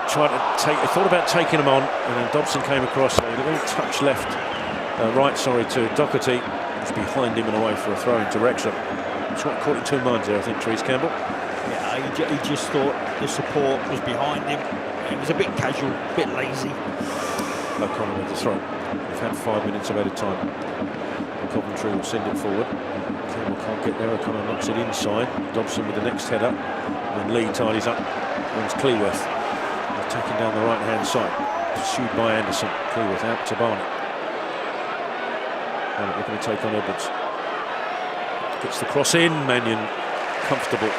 thought about taking him on, and then Dobson came across, a little touch left, to Doherty. He's behind him and away for a throw into Wrexham. It's what caught in two minds there, I think, Trees Campbell. Yeah, he just thought the support was behind him. He was a bit casual, a bit lazy. O'Connor with the throw. We've had 5 minutes of added time. Coventry will send it forward. Campbell can't get there. O'Connor knocks it inside. Dobson with the next header. And then Lee tidies up. Runs Cleworth. Attacking down the right-hand side. Pursued by Anderson. Cleworth out to Barnett. Barnett looking to take on Edwards. Gets the cross in. Mannion comfortable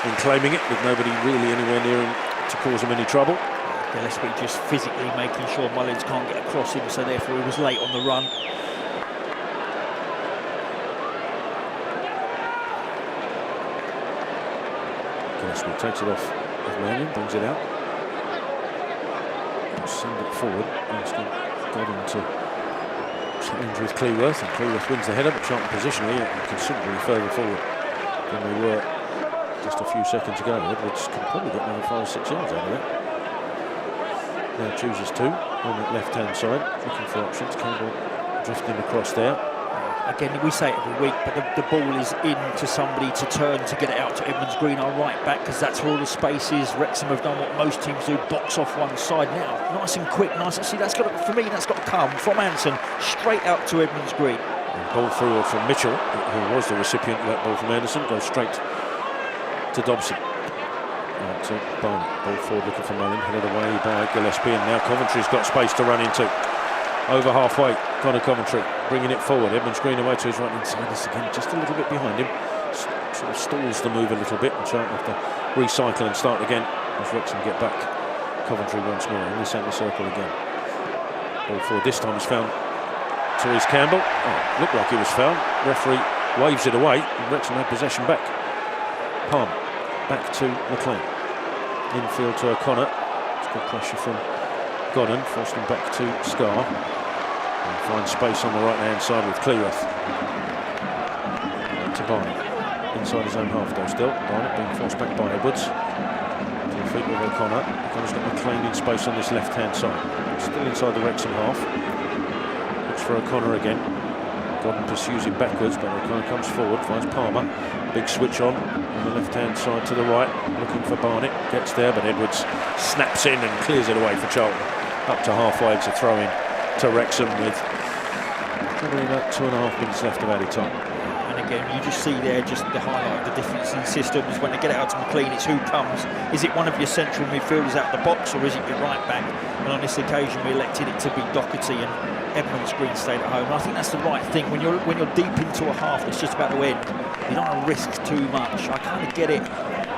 in claiming it, with nobody really anywhere near him to cause him any trouble. Gillespie just physically making sure Mullins can't get across him, so therefore he was late on the run. Gillespie takes it off of Mannion, brings it out. Send it forward. Got him to challenge with Cleworth, and Cleworth wins the header, but Charlton positionally considerably further forward than they were just a few seconds ago. Edwards can probably get another 5 or 6 yards out of it. Now chooses to on that left-hand side, looking for options. Campbell drifting across there. Again, we say it every week, but the ball is in to somebody to turn to get it out to Edmonds Green, our right back, because that's where all the space is. Wrexham have done what most teams do, box off one side. Now, nice and quick, nice. See, that's got to, for me, that's got to come from Anderson straight out to Edmonds Green. And ball through from Mitchell, who was the recipient of that ball from Anderson, goes straight to Dobson. To Barnett, ball forward looking for Mullin, headed away by Gillespie, and now Coventry's got space to run into. Over halfway, Connor Coventry bringing it forward. Edmonds Green away to his right inside this again, just a little bit behind him. Sort of stalls the move a little bit, and Charlton have to recycle and start again as Wrexham get back. Coventry once more in the centre circle again. Ball forward this time is found. Therese Campbell. Looked like he was fouled. Referee waves it away, and Wrexham had possession back. Palm back to McLean. Infield to O'Connor. It's good pressure from Godden, forced him back to Scar. And finds space on the right-hand side with Cleworth. To Barnett. Inside his own half though still. Barnett being forced back by Edwards. To the feet with O'Connor. O'Connor's got McLean in space on this left-hand side. Still inside the Wrexham half. Looks for O'Connor again. Godden pursues him backwards, but O'Connor comes forward, finds Palmer. Big switch on the left-hand side to the right, looking for Barnett. Gets there, but Edwards snaps in and clears it away for Charlton. Up to halfway, it's a throw-in to Wrexham with probably about 2.5 minutes left of added time. And again, you just see there just the highlight of the difference in systems. When they get it out to McLean, it's who comes. Is it one of your central midfielders out the box, or is it your right back? And on this occasion, we elected it to be Doherty, and Edmonds Green stayed at home. And I think that's the right thing. When you're deep into a half that's just about to end, you don't want to risk too much. I kind of get it.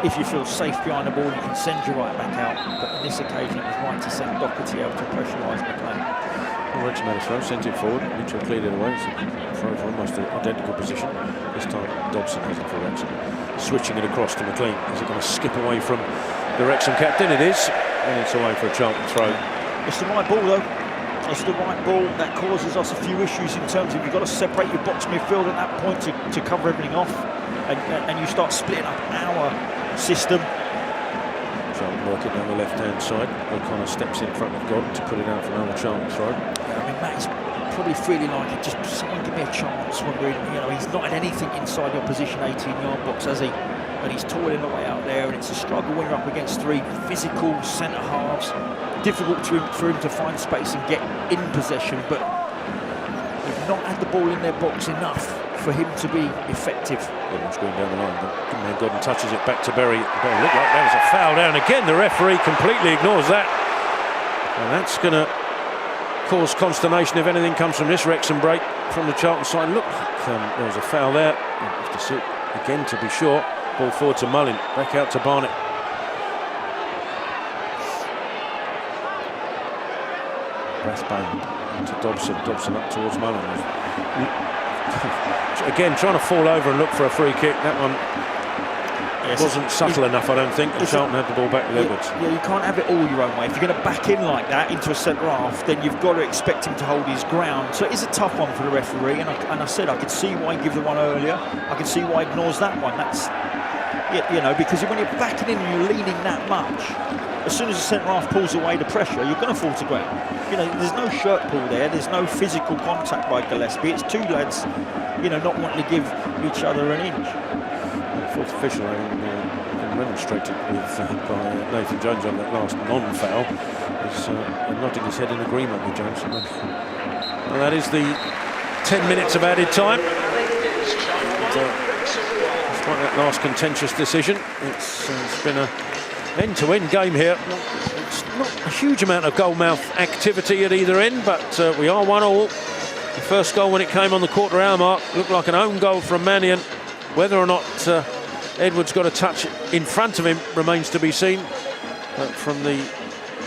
If you feel safe behind the ball, you can send your right back out. But on this occasion, it was right to send Doherty out to pressurise McLean. Well, Wrexham had a throw, sent it forward. Mitchell cleared it away. It's a throw for almost an identical position. This time, Dobson has it for Wrexham. Switching it across to McLean. Is it going to skip away from the Wrexham captain? It is. And it's away for a Charlton throw. It's the right ball, though. It's the right ball that causes us a few issues in terms of you've got to separate your box midfield at that point to cover everything off, and you start splitting up our system. Charlton working down the left-hand side. O'Connor steps in front of Godden to put it out for another Charlton throw. Yeah, I mean, Matt is probably feeling like it. Just someone give me a chance when we're, he's not had anything inside the opposition 18-yard box, has he? And he's toiling away out there, and it's a struggle when you're up against three physical centre halves. Difficult for him to find space and get in possession, but they've not had the ball in their box enough for him to be effective. Edmonds going down the line, but Godden touches it back to Berry. It looked like there was a foul down again. The referee completely ignores that, and that's going to cause consternation if anything comes from this Wrexham break from the Charlton side. Look, there was a foul there. You have to see it again to be sure. Ball forward to Mullin, back out to Barnett. Rathbone to Dobson. Dobson up towards Mullin. Again, trying to fall over and look for a free kick. That one wasn't subtle enough, I don't think. And Charlton had the ball back with Edwards. Yeah, you can't have it all your own way. If you're going to back in like that into a centre half, then you've got to expect him to hold his ground. So it is a tough one for the referee. And I said I could see why he gave the one earlier. I can see why he ignores that one. That's, you know, because when you're backing in and you're leaning that much, as soon as the centre half pulls away the pressure, you're going to fall to ground. You know, there's no shirt pull there. There's no physical contact by Gillespie. It's two lads, you know, not wanting to give each other an inch. Fourth official remonstrated with by Nathan Jones on that last non-foul. He's nodding his head in agreement with Jones. Well, that is the 10 minutes of added time. Despite that last contentious decision, it's been an end-to-end game here. It's not a huge amount of goal-mouth activity at either end, but we are 1-1. The first goal, when it came on the quarter-hour mark, looked like an own goal from Mannion. Whether or not Edwards got a touch in front of him remains to be seen. But from the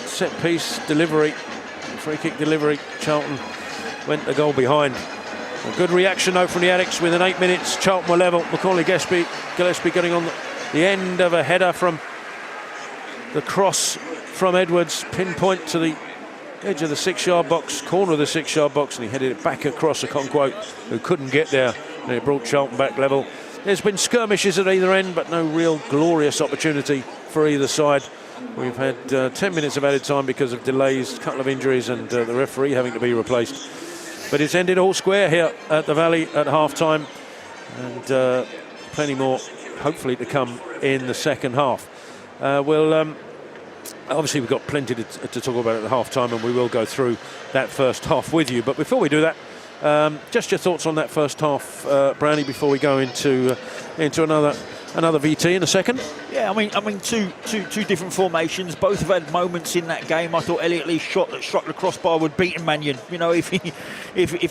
set-piece delivery, free kick delivery, Charlton went the goal behind. A good reaction though from the Addicts. Within 8 minutes, Charlton were level. Macaulay Gillespie getting on the end of a header from the cross from Edwards, pinpoint to the edge of the 6-yard box, corner of the 6-yard box, and he headed it back across Okonkwo, who couldn't get there, and it brought Charlton back level. There's been skirmishes at either end, but no real glorious opportunity for either side. We've had 10 minutes of added time because of delays, a couple of injuries, and the referee having to be replaced. But it's ended all square here at the Valley at half-time, and plenty more, hopefully, to come in the second half. Obviously, we've got plenty to talk about at the half-time, and we will go through that first half with you. But before we do that, just your thoughts on that first half, Brownie, before we go into another VT in a second. Yeah, I mean, two different formations. Both have had moments in that game. I thought Elliot Lee's shot that struck the crossbar would beat Mannion. You know, if he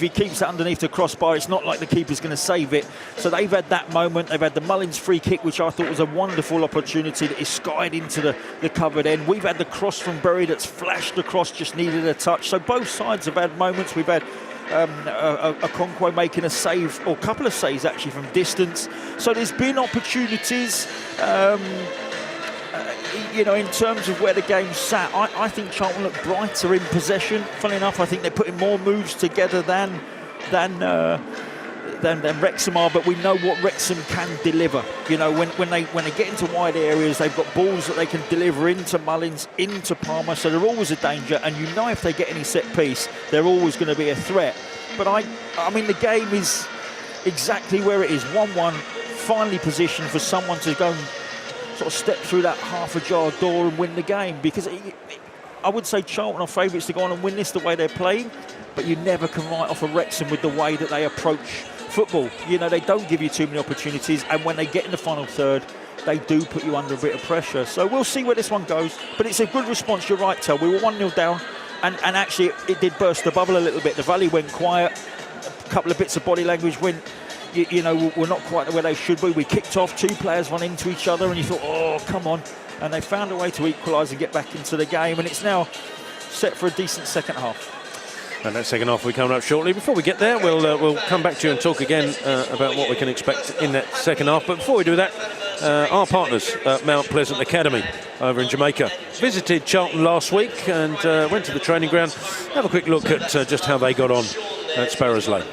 keeps it underneath the crossbar, it's not like the keeper's going to save it. So they've had that moment. They've had the Mullins free kick, which I thought was a wonderful opportunity that is skied into the covered end. We've had the cross from Bury that's flashed across, just needed a touch. So both sides have had moments. We've had Okonkwo making a save, or a couple of saves actually from distance. So there's been opportunities, you know, in terms of where the game sat. I think Charlton looked brighter in possession. Funnily enough, I think they're putting more moves together than Wrexham are, but we know what Wrexham can deliver. You know, when they get into wide areas, they've got balls that they can deliver into Mullins, into Palmer, so they're always a danger. And you know, if they get any set piece, they're always going to be a threat. But I mean, the game is exactly where it is. 1-1, finally positioned for someone to go and sort of step through that half-ajar door and win the game. Because I would say Charlton are favourites to go on and win this the way they're playing, but you never can write off a Wrexham with the way that they approach football. You know, they don't give you too many opportunities, and when they get in the final third, they do put you under a bit of pressure. So we'll see where this one goes, but it's a good response. You're right, Tel. We were 1-0 down, and actually it did burst the bubble a little bit. The Valley went quiet, a couple of bits of body language went, you know, we're not quite where they should be. We kicked off, two players run into each other, and you thought, oh, come on. And they found a way to equalise and get back into the game, and it's now set for a decent second half. And that second half will be coming up shortly. Before we get there, we'll come back to you and talk again about what we can expect in that second half. But before we do that, our partners at Mount Pleasant Academy over in Jamaica visited Charlton last week and went to the training ground. Have a quick look at just how they got on at Sparrows Lane.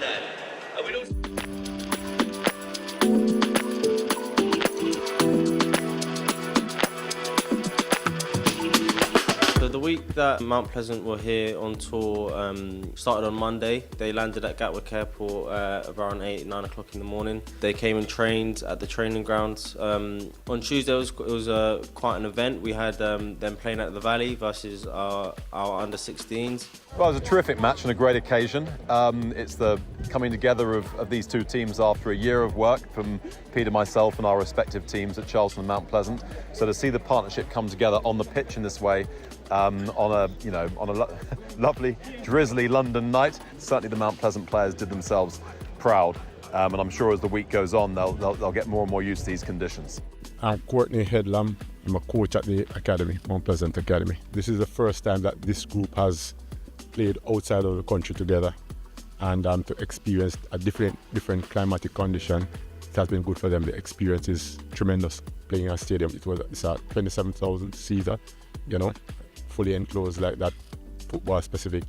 The week that Mount Pleasant were here on tour started on Monday. They landed at Gatwick Airport around 9 o'clock in the morning. They came and trained at the training grounds. On Tuesday it was quite an event. We had them playing at the Valley versus our under-16s. Well, it was a terrific match and a great occasion. It's the coming together of these two teams after a year of work from Peter, myself and our respective teams at Charlton and Mount Pleasant. So to see the partnership come together on the pitch in this way, on a lovely drizzly London night, certainly the Mount Pleasant players did themselves proud. and I'm sure as the week goes on, they'll get more and more used to these conditions. I'm Courtney Headlam. I'm a coach at the academy, Mount Pleasant Academy. This is the first time that this group has played outside of the country together, and to experience a different climatic condition. It has been good for them. The experience is tremendous. Playing in a stadium, it's a 27,000 seater, fully enclosed like that, football specific.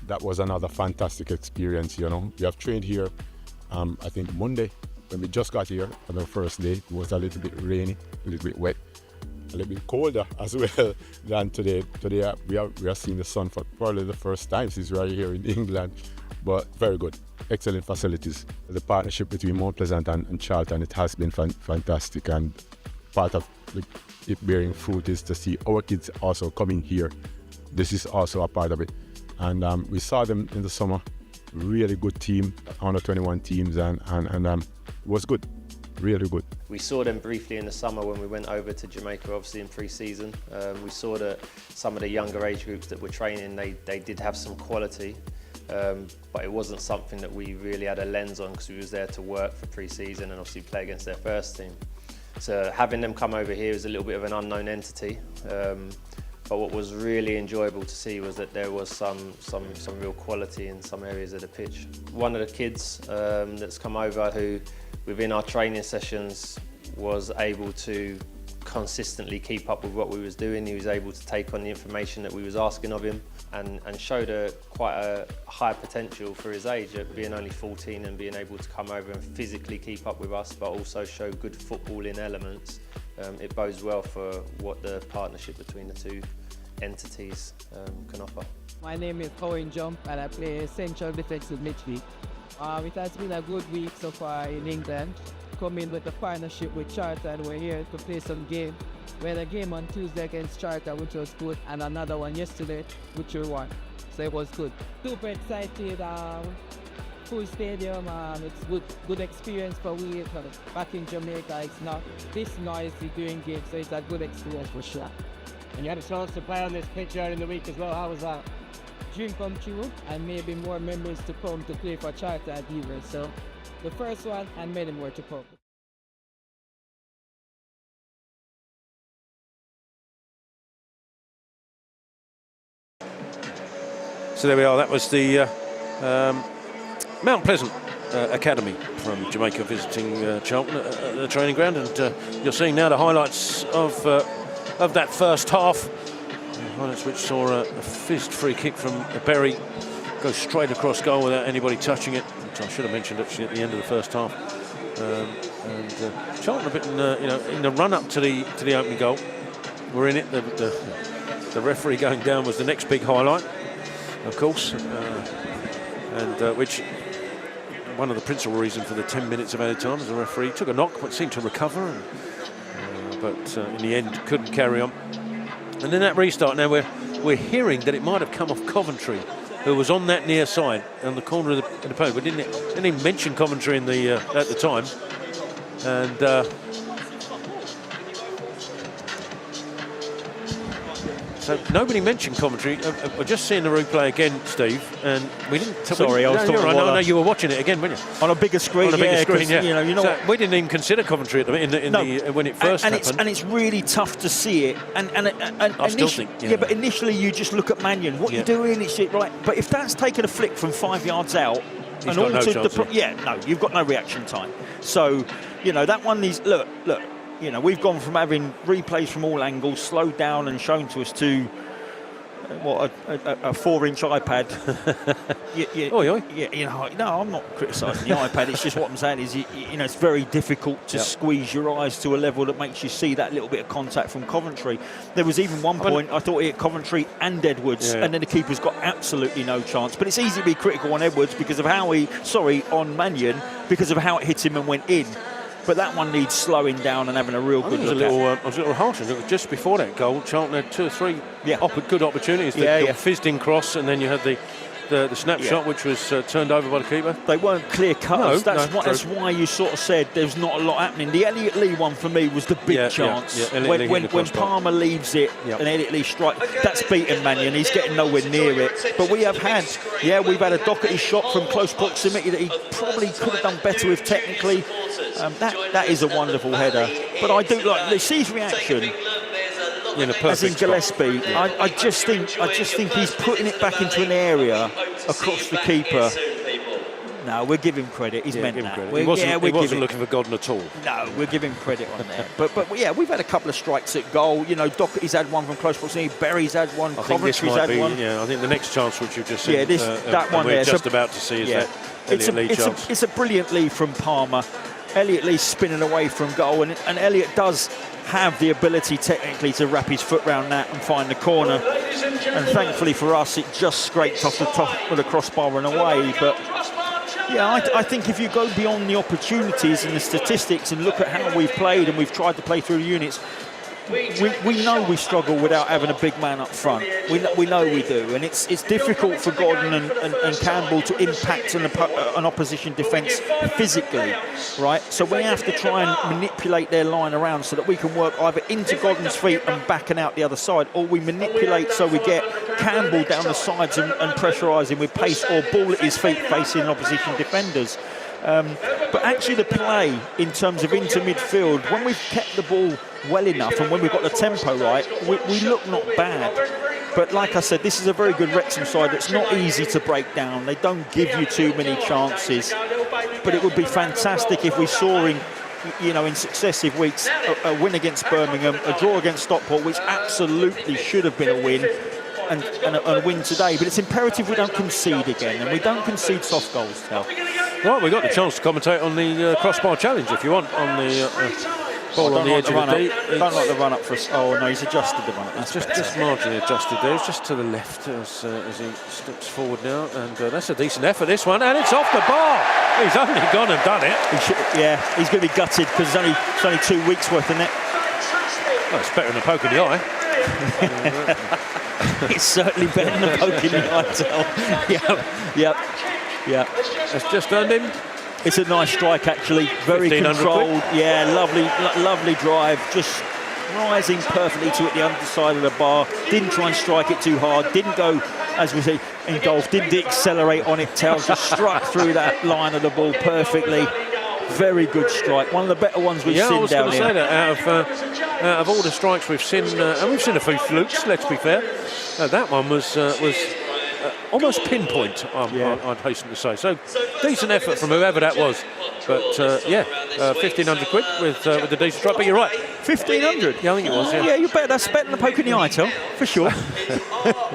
That was another fantastic experience. We have trained here, I think Monday, when we just got here on the first day. It was a little bit rainy, a little bit wet, a little bit colder as well than today. Today we are seeing the sun for probably the first time since we are here in England, but very good. Excellent facilities. The partnership between Mount Pleasant and Charlton, it has been fantastic, and part of it bearing fruit is to see our kids also coming here. This is also a part of it. And we saw them in the summer, really good team, under 21 teams, and it was good, really good. We saw them briefly in the summer when we went over to Jamaica, obviously in pre-season. We saw that some of the younger age groups that were training, they did have some quality, but it wasn't something that we really had a lens on because we was there to work for pre-season and obviously play against their first team. So having them come over here was a little bit of an unknown entity. But what was really enjoyable to see was that there was some real quality in some areas of the pitch. One of the kids that's come over who, within our training sessions, was able to consistently keep up with what we was doing. He was able to take on the information that we was asking of him and showed quite a high potential for his age, at being only 14 and being able to come over and physically keep up with us, but also show good footballing elements. It bodes well for what the partnership between the two entities can offer. My name is Owen Jump and I play central defensive midfield. It has been a good week so far in England. Coming with a partnership with Charlton, we're here to play some game. We had a game on Tuesday against Charlton, which was good, and another one yesterday, which we won. So it was good. Super excited. Full stadium. It's good experience for we. Back in Jamaica, it's not this noisy during games, so it's a good experience for sure. And you had a chance to play on this pitch earlier in the week as well. How was that? Dream come true, and maybe more members to come to play for Charlton at Beaver. So the first one, and many more to come. So there we are. That was the Mount Pleasant Academy from Jamaica visiting Charlton at the training ground, and you're seeing now the highlights of that first half. Highlights which saw a fist free kick from Berry go straight across goal without anybody touching it, which I should have mentioned actually at the end of the first half. And Charlton a bit in the run up to the opening goal. We're in it. The referee going down was the next big highlight, of course, and which one of the principal reasons for the 10 minutes of added time is the referee took a knock but seemed to recover, but in the end couldn't carry on. And then that restart, now we're hearing that it might have come off Coventry, who was on that near side on the corner of the post, but didn't even mention Coventry in the at the time. And so nobody mentioned Coventry. We're just seeing the replay again, Steve, and we didn't. Sorry, I was talking about. No, you were watching it again, weren't you? On a bigger screen. On a bigger screen, yeah. So we didn't even consider Coventry at when it first happened. And it's really tough to see it. And I still think. Yeah, but initially you just look at Mannion. What you're doing? It's right. But if that's taken a flick from 5 yards out, He's got no chance, you've got no reaction time. So that one needs look. We've gone from having replays from all angles, slowed down and shown to us to what a 4-inch iPad. No, I'm not criticising the iPad. It's just what I'm saying is, it's very difficult to squeeze your eyes to a level that makes you see that little bit of contact from Coventry. There was even one point I thought he hit Coventry and Edwards, and then the keeper's got absolutely no chance. But it's easy to be critical on Edwards because of how on Mannion, because of how it hit him and went in. But that one needs slowing down and having a real good look at. I was a little harsh. It was just before that goal, Charlton had 2 or 3 good opportunities. The fizzed in cross, and then you had the snapshot, which was turned over by the keeper. They weren't clear cutters. No, That's why you sort of said there's not a lot happening. The Elliot Lee one for me was the big chance. When Palmer leaves it and Elliot Lee strikes, that's beaten Mannion. He's getting nowhere near it. But we've had a Doherty shot from close proximity that he probably could have done better with technically. That is a wonderful header. But I do like Lee's reaction. As in Gillespie, I just think he's putting it back into an area across the keeper. No, we'll give him credit. He's meant that. He wasn't looking for Godden at all. No, we'll give him credit on there. But yeah, we've had a couple of strikes at goal. Doherty's had one from close proximity. Berry's had one. Coventry's had one. Yeah, I think the next chance which you've just seen. That one we're there. just about to see is that Elliot Lee chance. It's a brilliant lead from Palmer. Elliot Lee spinning away from goal, and Elliot does have the ability technically to wrap his foot round that and find the corner. And thankfully for us, it just scraped off the top of the crossbar and away. But yeah, I think if you go beyond the opportunities and the statistics and look at how we've played, and we've tried to play through the units, we know we struggle without having a big man up front. We know we do, and it's difficult for Gordon and Campbell to impact an opposition defence physically, right? So we have to try and manipulate their line around so that we can work either into Gordon's feet and back and out the other side, or we manipulate so we get Campbell down the sides and pressurise him with pace, or ball at his feet facing opposition defenders. But actually the play in terms of into midfield, when we've kept the ball well enough and when we've got the tempo right, we look not bad. But like I said, this is a very good Wrexham side that's not easy to break down. They don't give you too many chances. But it would be fantastic if we saw in successive weeks a win against Birmingham, a draw against Stockport, which absolutely should have been a win, and a win today. But it's imperative we don't concede again, and we don't concede soft goals, Tal. Right, we got the chance to commentate on the crossbar challenge if you want, on the ball on the edge of the D. Don't like the run up for us. Oh no, he's adjusted the run up. That's just marginally adjusted there. It's just to the left as he steps forward now, and that's a decent effort, this one, and it's off the bar. He's only gone and done it. He's going to be gutted because it's only 2 weeks worth in it. Well, it's better than a poke in the eye. It's certainly better than a poke in the eye, Tal. Yep. It's just earned him. It's a nice strike, actually. Very controlled. Yeah, lovely drive. Just rising perfectly to the underside of the bar. Didn't try and strike it too hard. Didn't go, as we say in golf, didn't accelerate on it. Tal just struck through that line of the ball perfectly. Very good strike. One of the better ones we've seen down here. I was going to say that out of all the strikes we've seen, and we've seen a few flukes, let's be fair. That one was almost pinpoint, I'd hasten to say. So, decent effort from whoever that was. But, 1,500 quid with the decent strike. But you're right. 1,500? Yeah, I think it was, Yeah, you bet. That's better than a poke in the eye, Tom, for sure.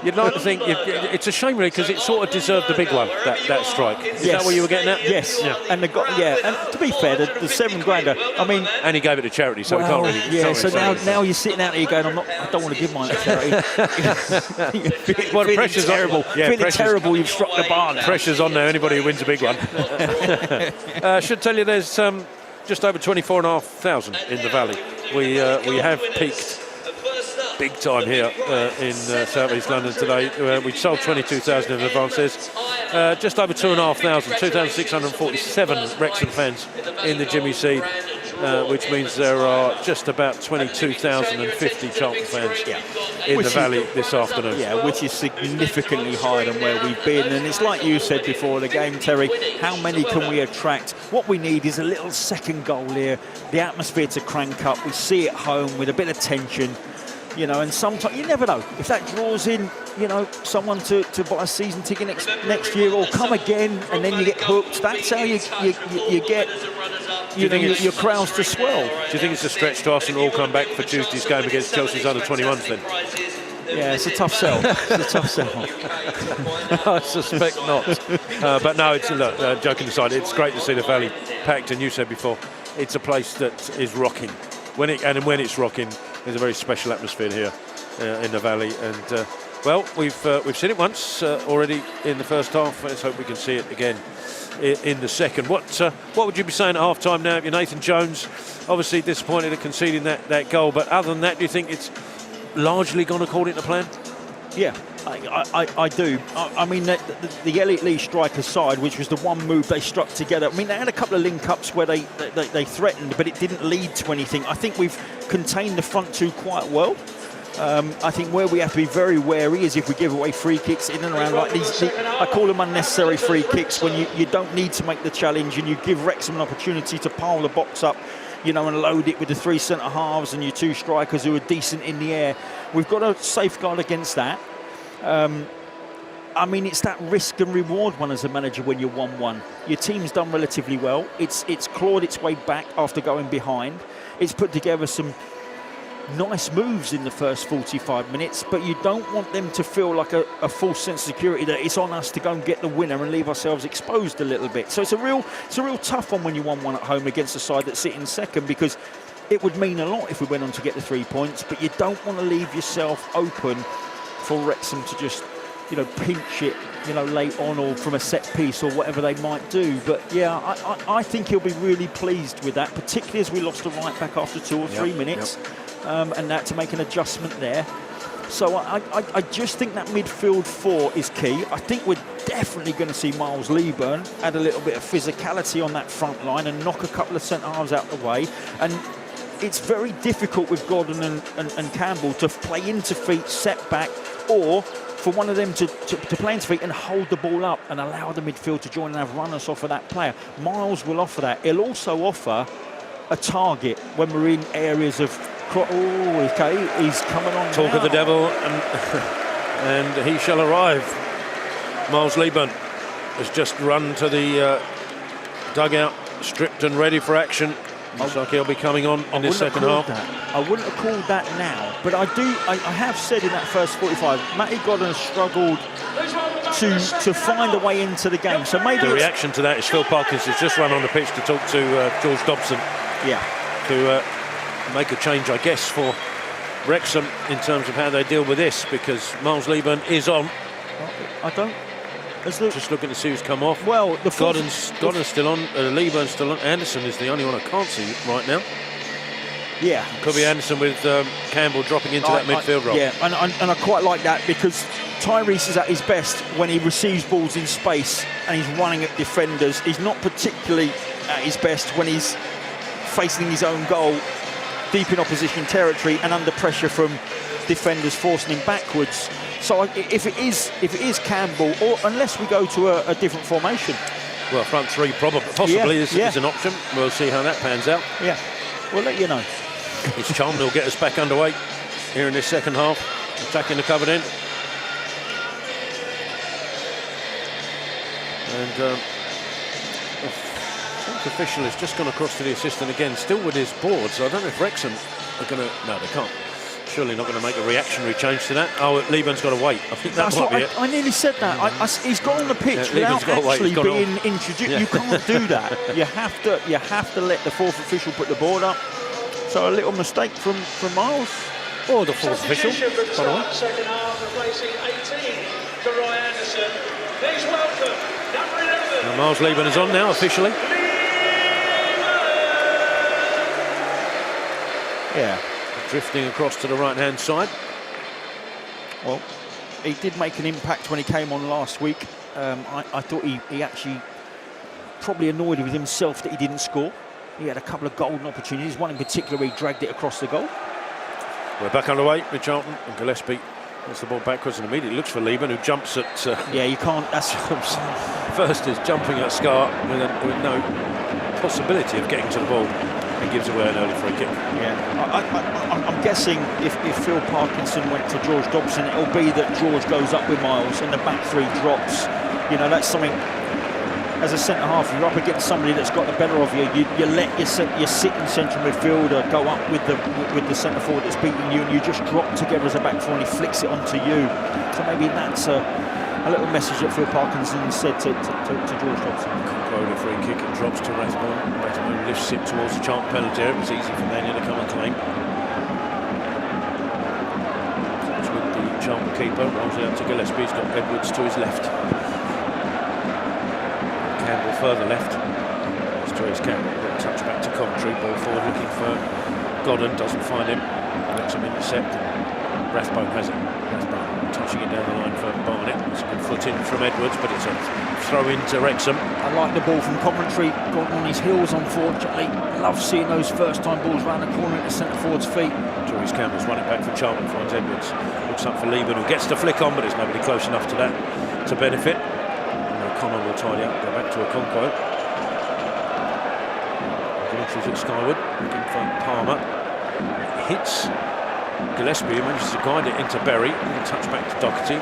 You'd like to think, it's a shame really, because it sort of deserved the big one, that strike. Is that what you were getting at? Yes. Yeah. And and to be fair, the $7,000, I mean... And he gave it to charity, so we can't really... Yeah, so now you're sitting out there, you're going, I don't want to give mine to charity. Well, the pressure's terrible. Feeling terrible, you've struck the bar now. Pressure's on there, anybody who wins a big one. Should tell you there's just over 24,500 in the valley. We have peaked big time here in South East London today. We sold 22,000 in advance. There's just over 2,500, 2,647 Wrexham fans in the Jimmy Seed, which means there are just about 22,050 Charlton fans in the valley this afternoon. Yeah, which is significantly higher than where we've been. And it's like you said before the game, Terry, how many can we attract? What we need is a little second goal here, the atmosphere to crank up. We see it home with a bit of tension. And sometimes you never know if that draws in, someone to buy a season ticket next year or come again, and then you get hooked. That's how you get your crowds to swell. Do you think it's a stretch to Arsenal all come back for Tuesday's game against Chelsea's under-21s then? Yeah, it's a tough sell. I suspect not. But no, joking aside, it's great to see the Valley packed. And you said before, it's a place that is rocking. When it's rocking, there's a very special atmosphere here in the Valley. And we've seen it once already in the first half. Let's hope we can see it again in the second. What would you be saying at half time now? You're Nathan Jones, obviously disappointed at conceding that goal. But other than that, do you think it's largely gone according to plan? Yeah, I do. I mean, the Elliot Lee striker side, which was the one move they struck together. I mean, they had a couple of link-ups where they threatened, but it didn't lead to anything. I think we've contained the front two quite well. I think where we have to be very wary is if we give away free kicks in and around like these. I call them unnecessary free kicks when you don't need to make the challenge and you give Wrexham an opportunity to pile the box up, you know, and load it with the 3 centre halves and your 2 strikers who are decent in the air. We've got to safeguard against that. I mean, it's that risk and reward one as a manager when you're 1-1. Your team's done relatively well. It's clawed its way back after going behind. It's put together some nice moves in the first 45 minutes, but you don't want them to feel like a false sense of security that it's on us to go and get the winner and leave ourselves exposed a little bit. So it's a real tough one when you 1-1 at home against a side that's sitting second, because it would mean a lot if we went on to get the 3 points, but you don't want to leave yourself open for Wrexham to just, you know, pinch it, you know, late on or from a set piece or whatever they might do. But yeah, I think he'll be really pleased with that, particularly as we lost a right back after 2 or 3 minutes. And that to make an adjustment there. So I just think that midfield 4 is key. I think we're definitely going to see Miles Leaburn add a little bit of physicality on that front line and knock a couple of centre-halves out the way. And it's very difficult with Gordon and Campbell to play into feet, set back, or for one of them to play into feet and hold the ball up and allow the midfield to join and have runners off of that player. Miles will offer that. He'll also offer a target when we're in areas of... Oh, okay, he's coming on. Talk of the devil, and he shall arrive. Miles Leaburn has just run to the dugout, stripped and ready for action. Looks like he'll be coming on in this second half. I wouldn't have called that now, but I have said in that first 45, Matty Godden has struggled to find a way into the game. So maybe the reaction to that is Phil Parkins has just run on the pitch to talk to George Dobson. Yeah. To make a change, I guess, for Wrexham in terms of how they deal with this, because Miles Leaburn is on. I don't. Just looking to see who's come off. Well, the Godden's still on. Leaburn's still on. Anderson is the only one I can't see right now. Yeah. Could be Anderson with Campbell dropping into that midfield role. Yeah, and I quite like that, because Tyrese is at his best when he receives balls in space and he's running at defenders. He's not particularly at his best when he's facing his own goal, deep in opposition territory and under pressure from defenders forcing him backwards. So if it is Campbell, or unless we go to a different formation. Well, front 3 possibly is an option. We'll see how that pans out. Yeah, we'll let you know. It's Charlton will get us back underway here in this second half, attacking the covered end. And the fourth official has just gone across to the assistant again, still with his board, so I don't know if Wrexham are going to... No, they can't. Surely not going to make a reactionary change to that. Oh, Leaburn's got to wait. I think that might be it. I nearly said that. He's got on the pitch without actually being introduced. Yeah. You can't do that. You have to let the fourth official put the board up. So a little mistake from Miles. Or the fourth official. Second half, replacing 18 for Roy Anderson. Please welcome number 11. Miles Leaburn is on now officially. Yeah. Drifting across to the right-hand side. Well, he did make an impact when he came on last week. I thought he actually probably annoyed with himself that he didn't score. He had a couple of golden opportunities, one in particular where he dragged it across the goal. We're back underway with Charlton, and Gillespie gets the ball backwards and immediately looks for Leaburn, who jumps at... yeah, you can't... That's what I'm saying. First is jumping at Scar with no possibility of getting to the ball. He gives away an early free kick. Yeah, I'm guessing if Phil Parkinson went to George Dobson, it'll be that George goes up with Miles and the back 3 drops. You know, that's something. As a centre half, you're up against somebody that's got the better of you. You let your sitting central midfielder go up with the centre forward that's beating you, and you just drop together as a back 4 and he flicks it onto you. So maybe that's a little message that Phil Parkinson said to George Dobson. Quota free kick and drops to Rathbone. Rathbone lifts it towards the Charlton penalty area. It was easy for Mania to come and claim. It's with the Charlton keeper, rolls it out to Gillespie. He's got Edwards to his left. Campbell further left. It's Therese Campbell. Touch back to Coventry. Ball forward looking for Godden. Doesn't find him. Lets him intercept. Rathbone has it. Rathbone touch pushing it down the line for Barnett. It's a good foot in from Edwards, but it's a throw into Wrexham. I like the ball from Coventry. Got on his heels, unfortunately. Love seeing those first-time balls round the corner into centre forward's feet. Maurice Campbell's won it back from Charlton, finds Edwards. Looks up for Lieben, who gets the flick on, but there's nobody close enough to that to benefit. And O'Connor will tidy up, go back to Okonkwo. Gillettee's at Skyward, looking for Palmer. It hits Gillespie, who manages to guide it into Berry. And touch back to Doherty.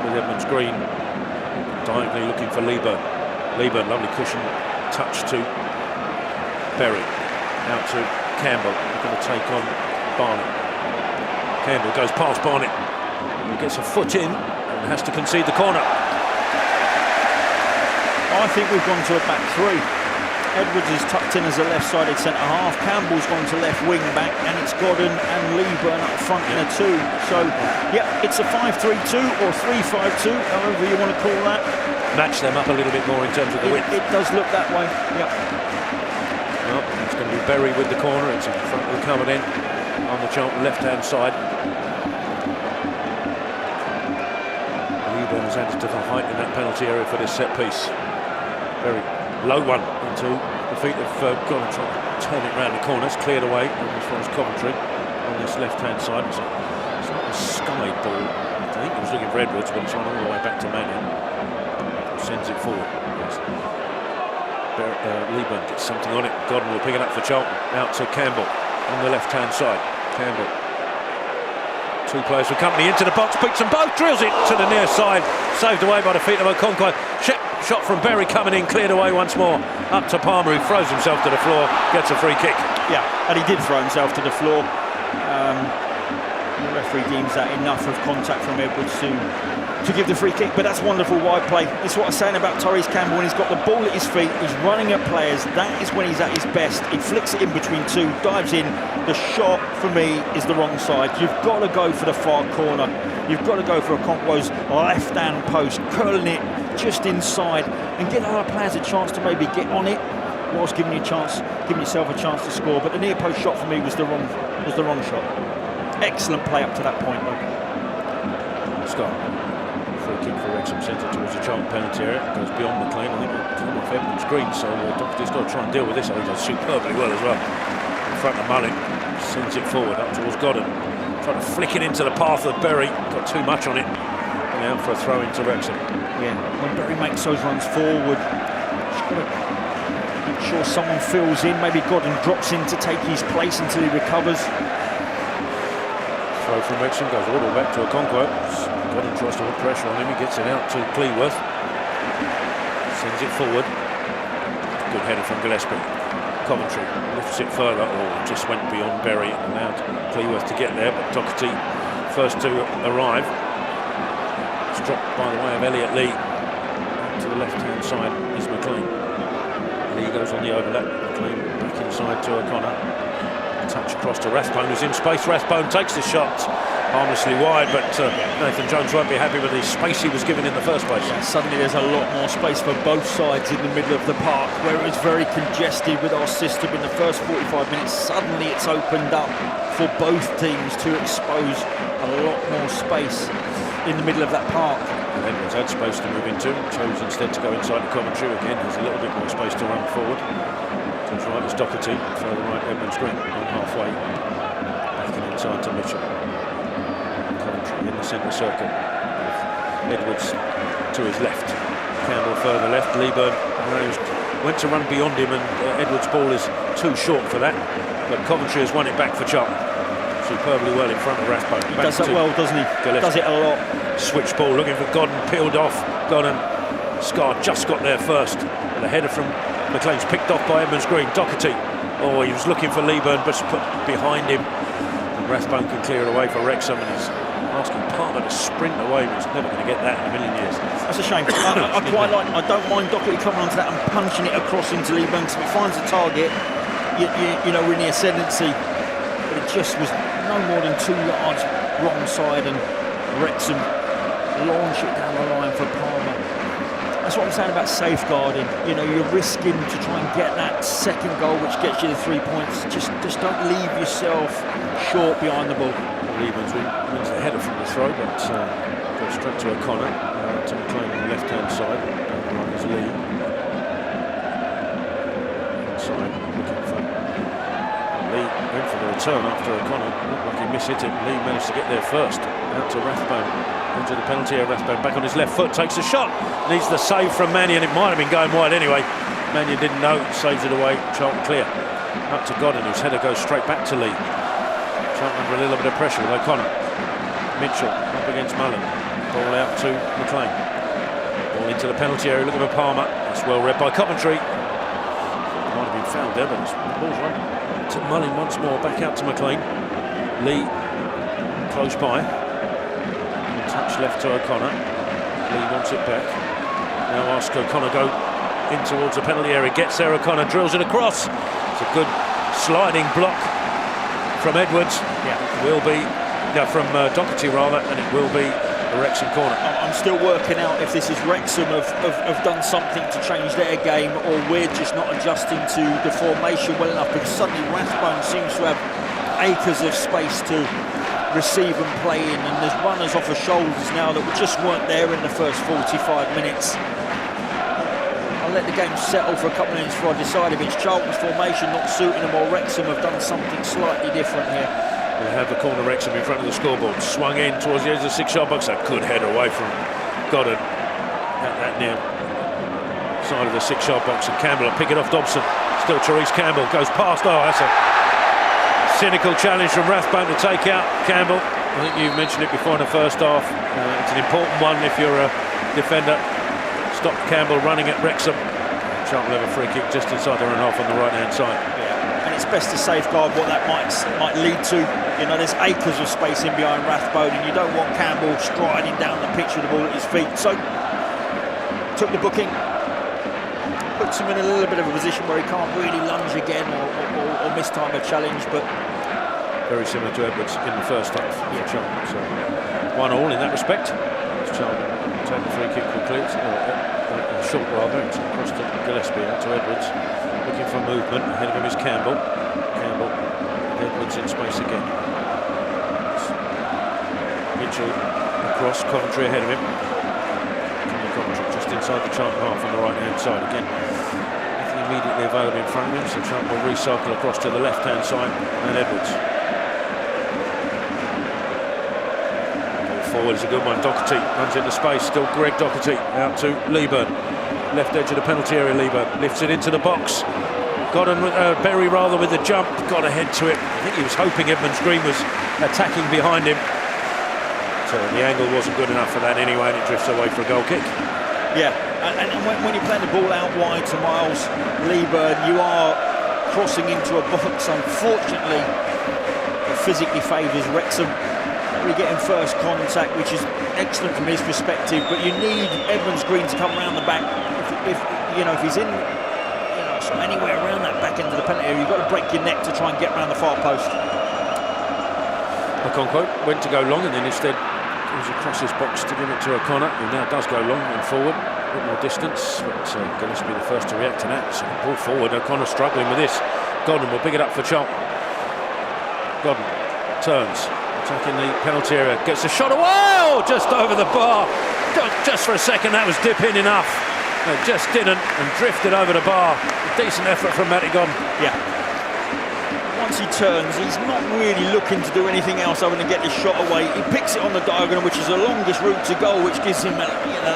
With Edmonds Green diagonally looking for Lieben. Lieben, lovely cushion touch to Berry. Out to Campbell, going to take on Barnett. Campbell goes past Barnett. He gets a foot in and has to concede the corner. I think we've gone to a back three. Edwards is tucked in as a left-sided centre-half. Campbell's gone to left wing-back, and it's Godden and Lieben up front in a two. So, yeah, it's a 5-3-2 or 3-5-2, however you want to call that. Match them up a little bit more in terms of the width. It does look that way, yeah. Well, it's going to be Berry with the corner. It's in front of coming in on the Charlton left-hand side. Lieben has added to the height in that penalty area for this set piece. Very low one into the feet of Godden, trying to turn it round the corner. It's cleared away as far as Coventry on this left-hand side. It's like a skied ball. I think he was looking for Edwards, but it's run all the way back to Manning. Sends it forward. Lieben gets something on it. Godden will pick it up for Charlton. Out to Campbell on the left-hand side. Campbell. Two players for company into the box, picks them both, drills it to the near side. Saved away by the feet of Okonkwo. Shot from Berry coming in, cleared away once more. Up to Palmer, who throws himself to the floor, gets a free kick. Yeah, and he did throw himself to the floor. The referee deems that enough of contact from Edwards to give the free kick, but that's wonderful wide play. It's what I was saying about Maurice Campbell. When he's got the ball at his feet, he's running at players. That is when he's at his best. He flicks it in between two, dives in. The shot, for me, is the wrong side. You've got to go for the far corner. You've got to go for Okonkwo's left-hand post, curling it just inside, and get other players a chance to maybe get on it, whilst giving yourself a chance to score. But the near post shot for me was the wrong shot. Excellent play up to that point, though. Scott. Free kick for Wrexham, sends it towards the Charlton penalty area. Goes beyond McLean. I think it'll come off Edmonds Green, so Doherty's got to try and deal with this. I think he does superbly well as well. In front of Mullin, sends it forward up towards Godden. Trying to flick it into the path of Berry. Got too much on it. And out for a throw into Wrexham. Yeah, when Berry makes those runs forward, just got to make sure someone fills in. Maybe Godden drops in to take his place until he recovers. Throw from Wrexham goes all the way back to Okonkwo. Godden tries to put pressure on him. He gets it out to Cleworth. Sends it forward. Good header from Gillespie. Coventry lifts it further. Oh, just went beyond Berry and allowed Cleworth to get there. But Doherty first to arrive. It's dropped by the way of Elliot Lee. To the left-hand side is McLean. Lee goes on the overlap. McLean back inside to O'Connor. Touch across to Rathbone, who's in space. Rathbone takes the shot harmlessly wide, but Nathan Jones won't be happy with the space he was given in the first place. Yeah, suddenly there's a lot more space for both sides in the middle of the park, where it was very congested with our system in the first 45 minutes. Suddenly it's opened up for both teams to expose a lot more space in the middle of that park. Edwards had space to move into, chose instead to go inside the Coventry. Again, there's a little bit more space to run forward. To his right is Doherty, further right Edmonds Green, on halfway. Backing inside to Mitchell. Coventry in the centre circle. Edwards to his left. Campbell further left. Lieben went to run beyond him, and Edwards' ball is too short for that. But Coventry has won it back for Charlton. Superbly well in front of Rathbone. He does that well, doesn't he? Gillespie. Does it a lot. Switch ball, looking for Godden, peeled off. Godden, Scar just got there first. And the header from McLean's picked off by Edmonds Green. Doherty, oh, he was looking for Lieben, but put behind him. And Rathbone can clear it away for Wrexham, and he's asking Palmer to sprint away, but he's never going to get that in a million years. That's a shame. I don't mind Doherty coming onto that and punching it across into Lieben, because if he finds the target, you know, we're in the ascendancy. But it just was no more than 2 yards wrong side, and Wrexham launch it down the line for Palmer. That's what I'm saying about safeguarding. You know, you're risking to try and get that second goal, which gets you the 3 points. Just don't leave yourself short behind the ball. Evans wins the header from the throw, but goes straight to O'Connor, to McLean on the left-hand side. There's Lee. Inside, looking for Lee. Went for the return after O'Connor. Looked like he mishit it. Lee managed to get there first. Out to Rathbone. Into the penalty area. Rathbone back on his left foot. Takes a shot. Needs the save from Mannion. It might have been going wide anyway. Mannion didn't know. Saves it away. Charlton clear. Up to Godden, whose header goes straight back to Lee. Charlton under a little bit of pressure with O'Connor. Mitchell up against Mullen. Ball out to McLean. Ball into the penalty area. Looking for Palmer. That's well read by Coventry. Might have been fouled there, but the ball's right to Mullen once more. Back out to McLean. Lee close by. Touch left to O'Connor. Lee wants it back. Now ask O'Connor go in towards the penalty area. Gets there. O'Connor drills it across. It's a good sliding block from Edwards. Yeah. It will be from Doherty rather, and it will be a Wrexham corner. I'm still working out if this is Wrexham have done something to change their game, or we're just not adjusting to the formation well enough, because suddenly Rathbone seems to have acres of space to receive and play in, and there's runners off the shoulders now that just weren't there in the first 45 minutes. I'll let the game settle for a couple of minutes before I decide if it's Charlton's formation not suiting them or Wrexham have done something slightly different here. They have the corner Wrexham in front of the scoreboard. Swung in towards the edge of the 6-yard box. A good header away from Godden at that near side of the 6-yard box, and Campbell will pick it off Dobson. Still Therese Campbell goes past. Oh, that's a cynical challenge from Rathbone to take out Campbell. I think you've mentioned it before in the first half. It's an important one if you're a defender. Stop Campbell running at Wrexham. Charlton have a free kick just inside their own half on the right-hand side. Yeah. And it's best to safeguard what that might lead to. You know, there's acres of space in behind Rathbone, and you don't want Campbell striding down the pitch with the ball at his feet. So, took the booking. Puts him in a little bit of a position where he can't really lunge again or mistime a challenge, but very similar to Edwards in the first half. Yeah, Charlton. So 1-1 in that respect. It's Charlton take the free kick quickly. It's short rather. It's across to Gillespie, out to Edwards. Looking for movement. Ahead of him is Campbell. Campbell. Edwards in space again. Mitchell across. Coventry ahead of him. Coventry just inside the Charlton half on the right-hand side again. Nothing immediately available in front of him, so Charlton will recycle across to the left-hand side, and Edwards. Ball forward is a good one. Doherty runs into space. Still Greg Doherty out to Lieburn. Left edge of the penalty area. Lieburn lifts it into the box. Berry rather with the jump. Got ahead to it. I think he was hoping Edmonds Green was attacking behind him. So the angle wasn't good enough for that anyway, and it drifts away for a goal kick. Yeah, and when you're playing the ball out wide to Miles Lieburn, you are crossing into a box. Unfortunately, it physically favours Wrexham. We're getting first contact, which is excellent from his perspective, but you need Edmonds Green to come around the back. If he's in anywhere around that back end of the penalty area, you've got to break your neck to try and get around the far post. Okonkwo went to go long, and then instead goes across his box to give it to O'Connor, who now does go long and forward, a bit more distance, but Gillespie be the first to react to that. So ball forward, O'Connor struggling with this. Godden will pick it up for Charlton. Godden turns, attacking the penalty area, gets a shot away, just over the bar. Just for a second, that was dip in enough. No, just didn't, and drifted over the bar. A decent effort from Matty Godden. Yeah. Once he turns, he's not really looking to do anything else other than get this shot away. He picks it on the diagonal, which is the longest route to goal, which gives him a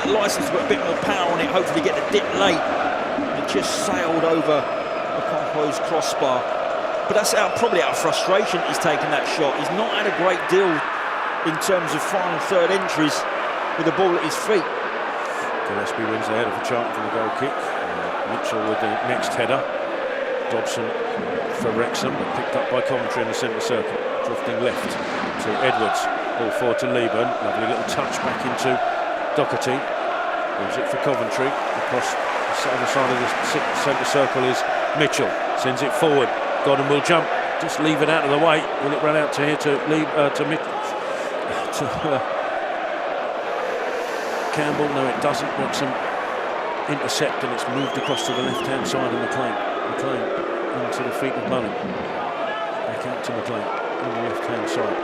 licence to put a bit more power on it, hopefully get the dip late. It just sailed over Okonkwo's crossbar. But that's probably out of frustration he's taken that shot. He's not had a great deal in terms of final third entries with the ball at his feet. Gillespie wins the header for Charlton for the goal kick. Mitchell with the next header. Dobson for Wrexham, but picked up by Coventry in the centre circle. Drifting left to Edwards. Ball forward to Lieburn. Lovely little touch back into Doherty. Leaves it for Coventry. Across the other side of the centre circle is Mitchell. Sends it forward. Godden will jump. Just leave it out of the way. Will it run out to here to Campbell? No, it doesn't. Wrexham intercept, and it's moved across to the left-hand side of McLean. McLean into the feet of Mullin. Back out to McLean on the left-hand side.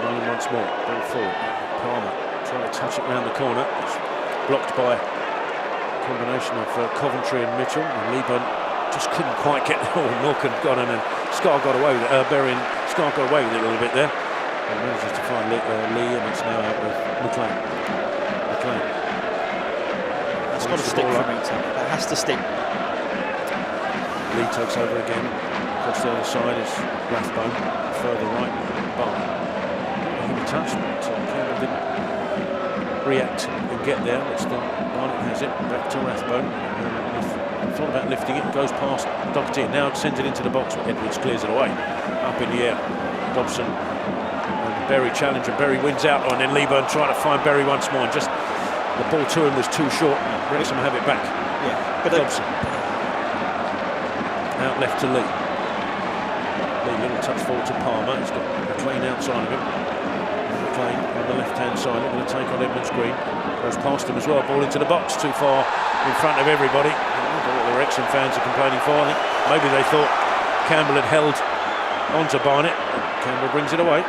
Mullin once more, ball forward. Palmer trying to touch it round the corner. It's blocked by a combination of Coventry and Mitchell. And Lieburn just couldn't quite get there. Milken got in, and Scar got away with it. Berry and Scar got away with it a little bit there. And manages to find Lee, and it's now out with McLean. McLean. That's got to stick for me, Tom. That has to stick. Lee takes over again. Across the other side is Rathbone. Further right, Barney. He touched, but Campbell didn't react and get there. But still, Barnett has it. Back to Rathbone. Thought about lifting it. Goes past Doherty. Now sends it into the box. Edwards clears it away. Up in the air. Dobson and Berry challenge, and Berry wins out. And then Lieburn trying to find Berry once more. And just the ball to him was too short. Wrexham have it back. Yeah, but Dobson. Out left to Lee. Lee, little touch forward to Palmer. He's got McLean outside of him. McLean on the left-hand side, looking to take on Edmonds Green. Goes past him as well. Ball into the box, too far in front of everybody. What the Wrexham fans are complaining for. I think maybe they thought Campbell had held onto Barnett. Campbell brings it away.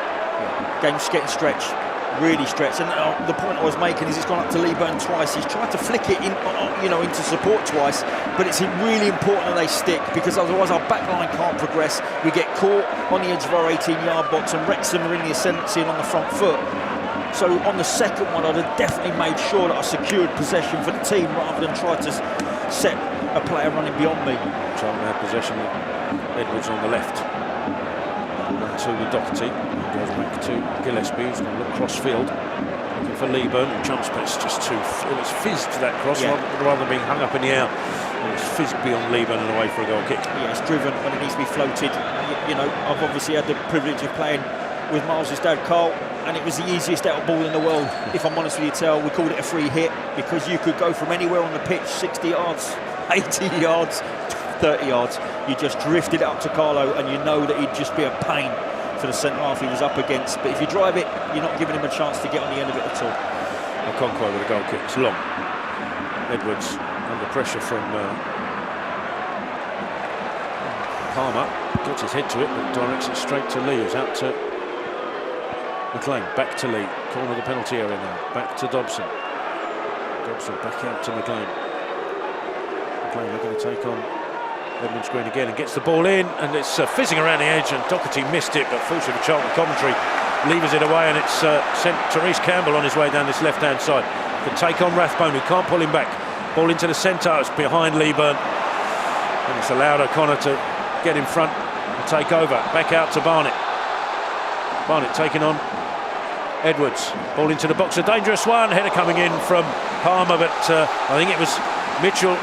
Game's getting stretched. Really stretched, and the point I was making is it's gone up to Lieburn twice. He's tried to flick it in, into support twice, but it's really important that they stick, because otherwise our back line can't progress. We get caught on the edge of our 18-yard box, and Wrexham are in the ascendancy and on the front foot. So on the second one, I'd have definitely made sure that I secured possession for the team rather than try to set a player running beyond me. Charlton had possession with Edwards on the left. 1-2 with Doherty. Goes back to Gillespie, who's going to look cross-field. Looking for Lieburn, who jumps, but it's just too... It was fizzed to that cross, rather than being hung up in the air. It was fizzed beyond Lieburn and away for a goal kick. Yeah, it's driven when it needs to be floated. I've obviously had the privilege of playing with Miles' dad, Carl, and it was the easiest out ball in the world. If I'm honest with you, Tel, we called it a free hit, because you could go from anywhere on the pitch, 60 yards, 80 yards, 30 yards. You just drifted it up to Carlo, and you know that he'd just be a pain for the centre half he was up against. But if you drive it, you're not giving him a chance to get on the end of it at all. Okonkwo with a goal kick. It's long. Edwards under pressure from Palmer. Gets his head to it, but directs it straight to Lee, who's out to McLean. Back to Lee. Corner of the penalty area now. Back to Dobson. Dobson back out to McLean. McLean looking to take on Edmonds Green again, and gets the ball in, and it's fizzing around the edge, and Doherty missed it, but fortunately for Charlton, Coventry levers it away, and it's sent Therese Campbell on his way down this left-hand side. Can take on Rathbone, who can't pull him back. Ball into the centre, it's behind Lieburn, and it's allowed O'Connor to get in front and take over. Back out to Barnett. Barnett taking on Edwards. Ball into the box, a dangerous one. Header coming in from Palmer, but I think it was Mitchell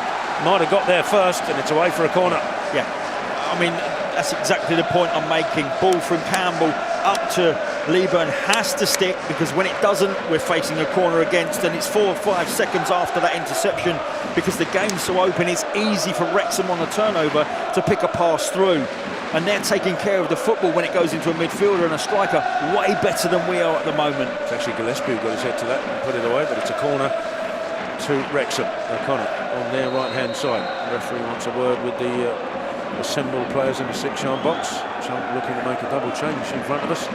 might have got there first, and it's away for a corner. Yeah, I mean, that's exactly the point I'm making. Ball from Campbell up to Lieburn has to stick, because when it doesn't, we're facing a corner against, and it's 4 or 5 seconds after that interception, because the game's so open, it's easy for Wrexham on the turnover to pick a pass through. And they're taking care of the football when it goes into a midfielder and a striker way better than we are at the moment. It's actually Gillespie who got his head to that and put it away, but it's a corner to Wrexham. O'Connor on their right-hand side. The referee wants a word with the assembled players in the 6-yard box. Charlton looking to make a double change in front of us.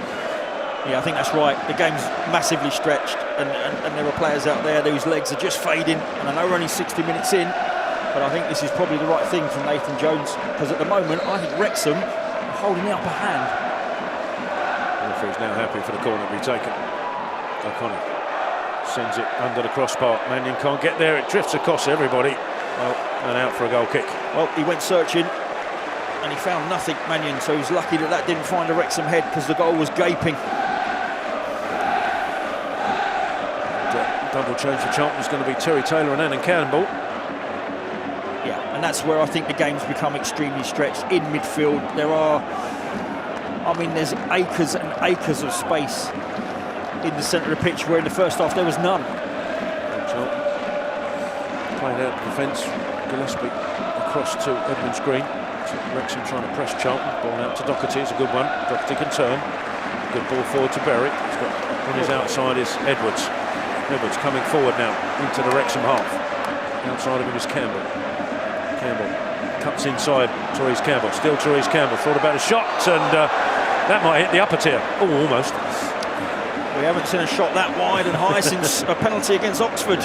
Yeah, I think that's right. The game's massively stretched, and there are players out there whose legs are just fading, and I know we're only 60 minutes in, but I think this is probably the right thing from Nathan Jones, because at the moment I think Wrexham are holding the upper hand. The referee's now happy for the corner to be taken. O'Connor sends it under the crossbar. Mannion can't get there, it drifts across everybody. Well, and out for a goal kick. Well, he went searching and he found nothing, Mannion, so he's lucky that didn't find a Wrexham head, because the goal was gaping. Double change for Charlton is going to be Terry Taylor and Annan Campbell. Yeah, and that's where I think the game's become extremely stretched in midfield. There's acres and acres of space in the centre of the pitch, where in the first half there was none. Charlton played out the defence. Gillespie across to Edmonds Green. Wrexham trying to press Charlton. Ball out to Doherty, it's a good one. Doherty can turn. Good ball forward to Berry. He's got on his outside is Edwards. Edwards coming forward now into the Wrexham half. Outside of him is Campbell. Campbell cuts inside Therese Campbell. Still Therese Campbell. Thought about a shot, and that might hit the upper tier. Oh, almost. We haven't seen a shot that wide and high since a penalty against Oxford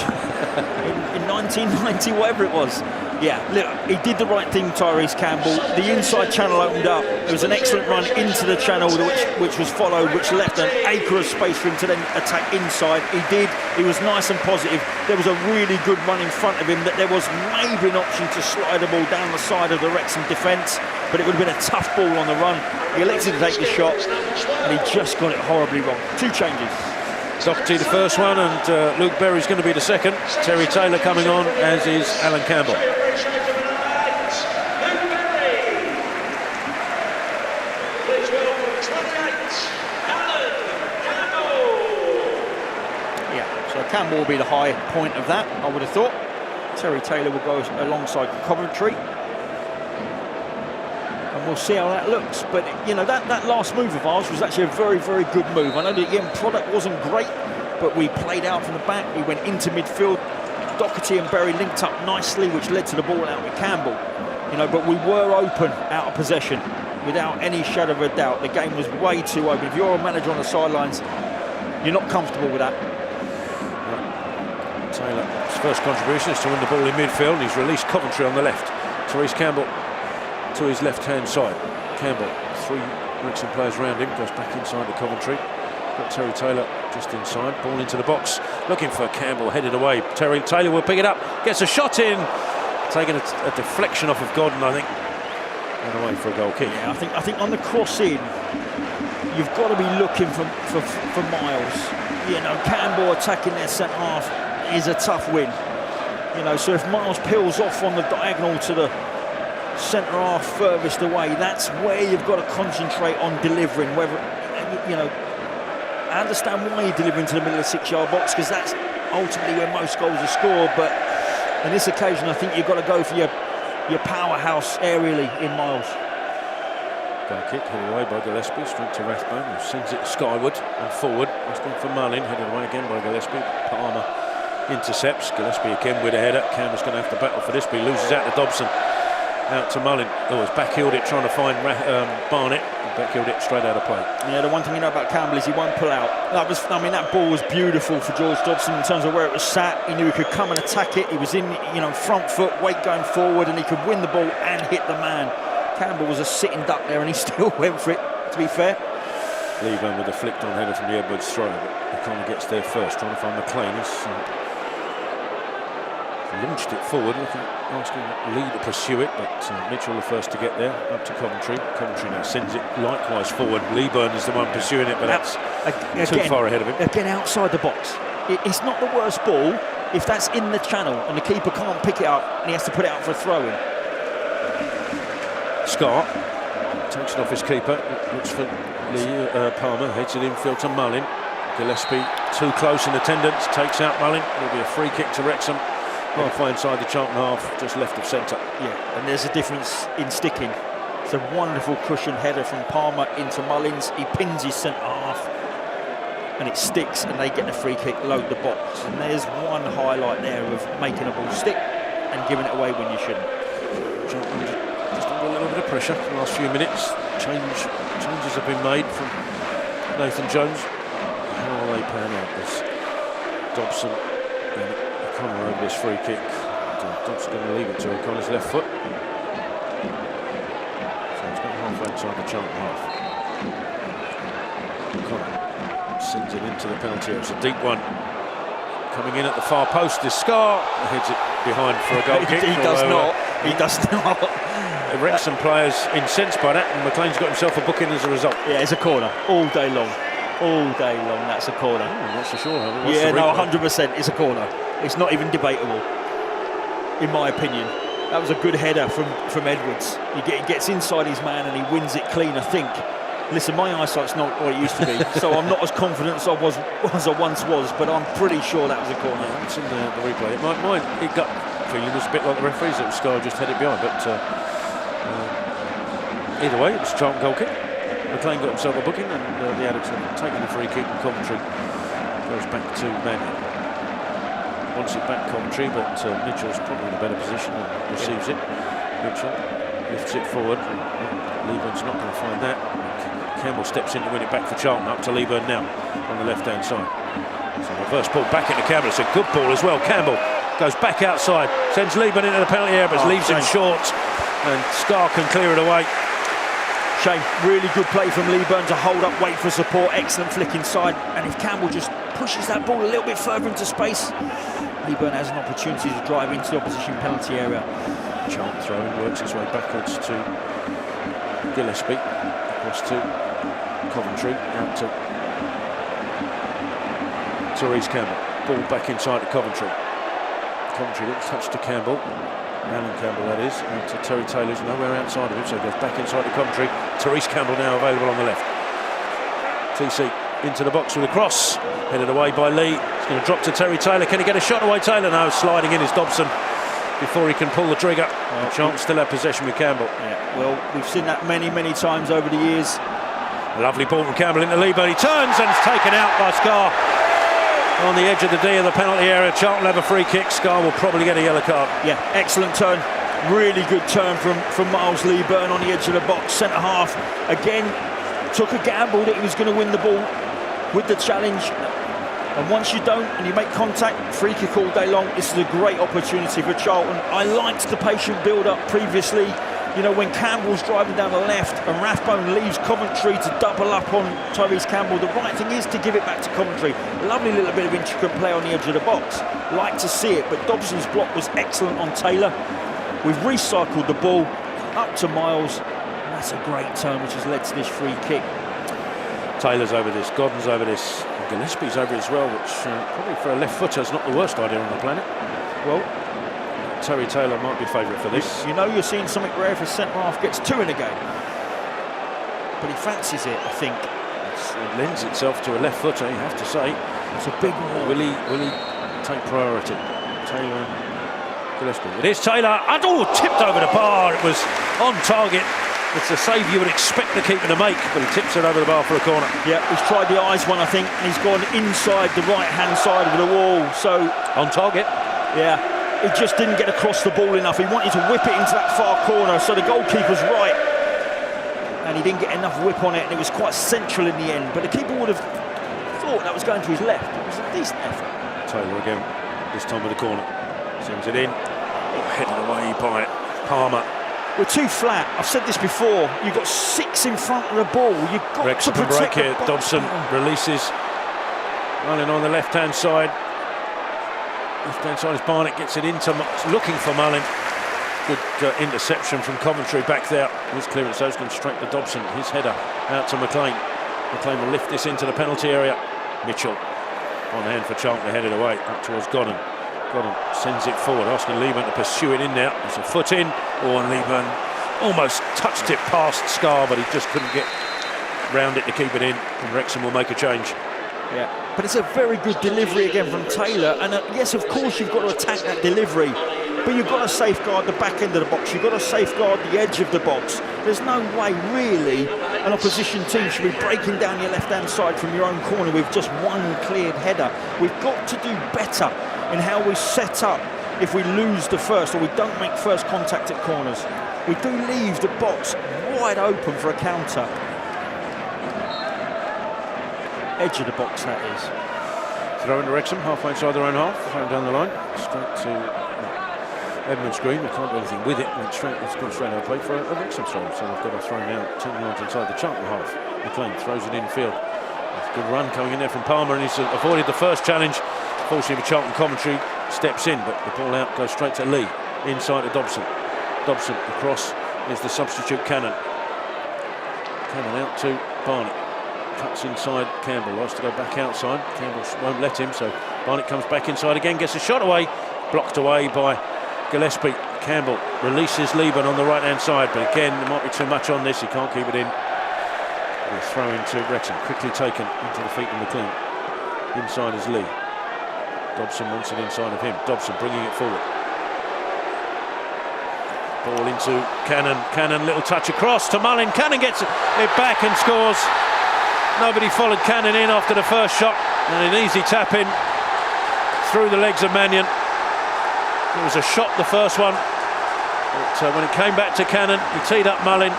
in 1990, whatever it was. Yeah, look, he did the right thing, Tyrese Campbell. The inside channel opened up. It was an excellent run into the channel, which was followed, which left an acre of space for him to then attack inside. He did. He was nice and positive. There was a really good run in front of him that there was maybe an option to slide the ball down the side of the Wrexham defence, but it would have been a tough ball on the run. He elected to take the shot, and he just got it horribly wrong. 2 changes. Doherty the first one, and Luke Berry's going to be the second. Terry Taylor coming on, as is Alan Campbell. Campbell will be the high point of that, I would have thought. Terry Taylor will go alongside Coventry. And we'll see how that looks. But, you know, that last move of ours was actually a very, very good move. I know the end product wasn't great, but we played out from the back. We went into midfield. Doherty and Berry linked up nicely, which led to the ball out with Campbell. You know, but we were open out of possession, without any shadow of a doubt. The game was way too open. If you're a manager on the sidelines, you're not comfortable with that. Taylor's first contribution is to win the ball in midfield. He's released Coventry on the left. Therese Campbell to his left-hand side. Campbell, 3 Wrexham players around him, goes back inside to Coventry. Got Terry Taylor just inside, ball into the box, looking for Campbell, headed away. Terry Taylor will pick it up, gets a shot in, taking a deflection off of Gordon, I think, and away for a goal kick. Yeah, I think on the cross in, you've got to be looking for Miles. You know, Campbell attacking their centre half is a tough win. You know, so if Miles peels off on the diagonal to the centre half furthest away, that's where you've got to concentrate on delivering. Whether, you know, I understand why you're delivering to the middle of the 6-yard box, because that's ultimately where most goals are scored. But on this occasion, I think you've got to go for your powerhouse aerially in Miles. Goal kick headed away by Gillespie, straight to Rathbone, who sends it skyward and forward. It's been for Mullin, headed away again by Gillespie. Palmer intercepts. Gillespie again with a header. Campbell's going to have to battle for this, but he loses out to Dobson. Out to Mullin. Oh, he's backheeled it, trying to find Barnett. Backheeled it straight out of play. Yeah, the one thing you know about Campbell is he won't pull out. That ball was beautiful for George Dobson in terms of where it was sat. He knew he could come and attack it. He was in, you know, front foot, weight going forward, and he could win the ball and hit the man. Campbell was a sitting duck there, and he still went for it, to be fair. Leeburn with a flicked on header from the Edwards throw, but he kind of gets there first, trying to find McLean. He's launched it forward, asking Lee to pursue it, but Mitchell the first to get there, up to Coventry. Coventry now sends it likewise forward. Leeburn is the one pursuing it, but that's too far ahead of him. Again, outside the box. It's not the worst ball if that's in the channel and the keeper can't pick it up and he has to put it out for a throw-in. Scott takes it off his keeper, looks for Lee Palmer, heads it infield to Mullin. Gillespie too close in attendance, takes out Mullin. There'll be a free kick to Wrexham. Halfway inside the Charlton half, just left of centre. Yeah, and there's a difference in sticking. It's a wonderful cushion header from Palmer into Mullins. He pins his centre half, and it sticks, and they get the free kick, load the box. And there's one highlight there of making a ball stick and giving it away when you shouldn't. Charlton just under a little bit of pressure the last few minutes. Changes have been made from Nathan Jones. How will they pan out? There's Dobson and O'Connor over this free kick. Dobson's going to leave it to O'Connor's left foot. So it's got halfway inside the Charlton half. O'Connor sends it into the penalty area. It's a deep one. Coming in at the far post is Scar. Heads it behind for a goal kick. He does not. He does not. The Wrexham players incensed by that, and McLean's got himself a booking as a result. Yeah, it's a corner all day long. All day long, that's a corner. I'm not so sure. Yeah, no, 100%. It's a corner. It's not even debatable, in my opinion. That was a good header from Edwards. He gets inside his man and he wins it clean, I think. Listen, my eyesight's not what it used to be, so I'm not as confident as I once was, but I'm pretty sure that was a corner. Yeah, it's in the replay. My gut feeling was a bit like the referees, that Sky just had it behind, but either way, it was a Charlton goal kick. McLean got himself a booking, and the Addicts have taken the free kick, and Coventry goes back to Manning. wants it back, Coventry, but Mitchell's probably in a better position and receives it. Mitchell lifts it forward. Leeburn's not going to find that. Campbell steps in to win it back for Charlton. Up to Leeburn now on the left-hand side. So reverse ball back into Campbell. It's a good ball as well. Campbell goes back outside, sends Leeburn into the penalty area, but leaves him short, and Scar can clear it away. Shame, really good play from Leeburn to hold up, wait for support, excellent flick inside, and if Campbell just pushes that ball a little bit further into space, Leeburn has an opportunity to drive into the opposition penalty area. Charlton throwing works his way backwards to Gillespie, across to Coventry, out to Therese Campbell. Ball back inside to Coventry. Coventry little touch to Campbell. Alan Campbell, that is, out to Terry Taylor's nowhere outside of him, so he goes back inside the Coventry. Therese Campbell now available on the left. TC into the box with a cross, headed away by Lee. It's going to drop to Terry Taylor. Can he get a shot away? Taylor, no, sliding in is Dobson before he can pull the trigger. Charlton still have possession with Campbell. Yeah, well, we've seen that many times over the years. A lovely ball from Campbell into Leeburn. He turns and it's taken out by Scar. On the edge of the D of the penalty area, Charlton have a free kick. Scar will probably get a yellow card. Yeah, excellent turn. Really good turn from Miles Leeburn on the edge of the box. Centre half, again, took a gamble that he was going to win the ball with the challenge. And once you don't and you make contact, free kick all day long. This is a great opportunity for Charlton. I liked the patient build-up previously. You know, when Campbell's driving down the left and Rathbone leaves Coventry to double up on Tyrese Campbell, the right thing is to give it back to Coventry. Lovely little bit of intricate play on the edge of the box. Like to see it, but Dobson's block was excellent on Taylor. We've recycled the ball up to Miles. And that's a great turn, which has led to this free kick. Taylor's over this, Godden's over this, and Gillespie's over it as well, which probably for a left footer is not the worst idea on the planet. Well, Terry Taylor might be favourite for this. You know you're seeing something rare if a centre-half gets two in a game. But he fancies it, I think. It lends itself to a left footer, you have to say. It's a big one. Will he take priority? Taylor and Gillespie. It is Taylor. Oh, tipped over the bar. It was on target. It's a save you would expect the keeper to make, but he tips it over the bar for a corner. Yeah, he's tried the eyes one, I think, and he's gone inside the right-hand side of the wall. So on target? Yeah. He just didn't get across the ball enough. He wanted to whip it into that far corner, so the goalkeeper's right. And he didn't get enough whip on it, and it was quite central in the end. But the keeper would have thought that was going to his left. It was a decent effort. Taylor again, this time with the corner. Sends it in. Headed away by Palmer. We're too flat. I've said this before. You've got 6 in front of the ball. You've got Wrexham to protect break here. Dobson releases. Running on the left-hand side. Left-hand side is Barnett, gets it into, looking for Mullin. Good interception from Coventry back there. His clearance goes straight to Dobson. His header out to McLean. McLean will lift this into the penalty area. Mitchell on hand for Charlton to head it away up towards Godden. Godden sends it forward, asking Leeburn to pursue it in there. It's a foot in. And Leeburn almost touched it past Scar, but he just couldn't get round it to keep it in. And Wrexham will make a change. Yeah, but it's a very good delivery again from Taylor, and yes, of course you've got to attack that delivery, but you've got to safeguard the back end of the box, you've got to safeguard the edge of the box. There's no way really an opposition team should be breaking down your left-hand side from your own corner with just one cleared header. We've got to do better in how we set up if we lose the first or we don't make first contact at corners. We do leave the box wide open for a counter. Edge of the box, that is. Throw into Wrexham, halfway inside their own half, thrown down the line, straight to Edmonds Green. They can't do anything with it, and it's gone straight out of play for a Wrexham throw. So they've got to throw now 10 yards inside the Charlton half. McLean throws it infield. Good run coming in there from Palmer, and he's avoided the first challenge. Fortunately for Charlton, Coventry steps in, but the ball out goes straight to Lee, inside to Dobson. Dobson across is the substitute Cannon. Cannon out to Barnett. Cuts inside Campbell, likes to go back outside. Campbell won't let him, so Barnett comes back inside again, gets a shot away, blocked away by Gillespie. Campbell releases Leeburn on the right-hand side, but again, there might be too much on this, he can't keep it in. We'll throw into Wrexham, quickly taken into the feet of McLean. Inside is Lee. Dobson wants it inside of him. Dobson bringing it forward. Ball into Cannon. Cannon, little touch across to Mullin. Cannon gets it back and scores. Nobody followed Cannon in after the first shot, and an easy tap in through the legs of Mannion. It was a shot, the first one. But when it came back to Cannon, he teed up Mullin.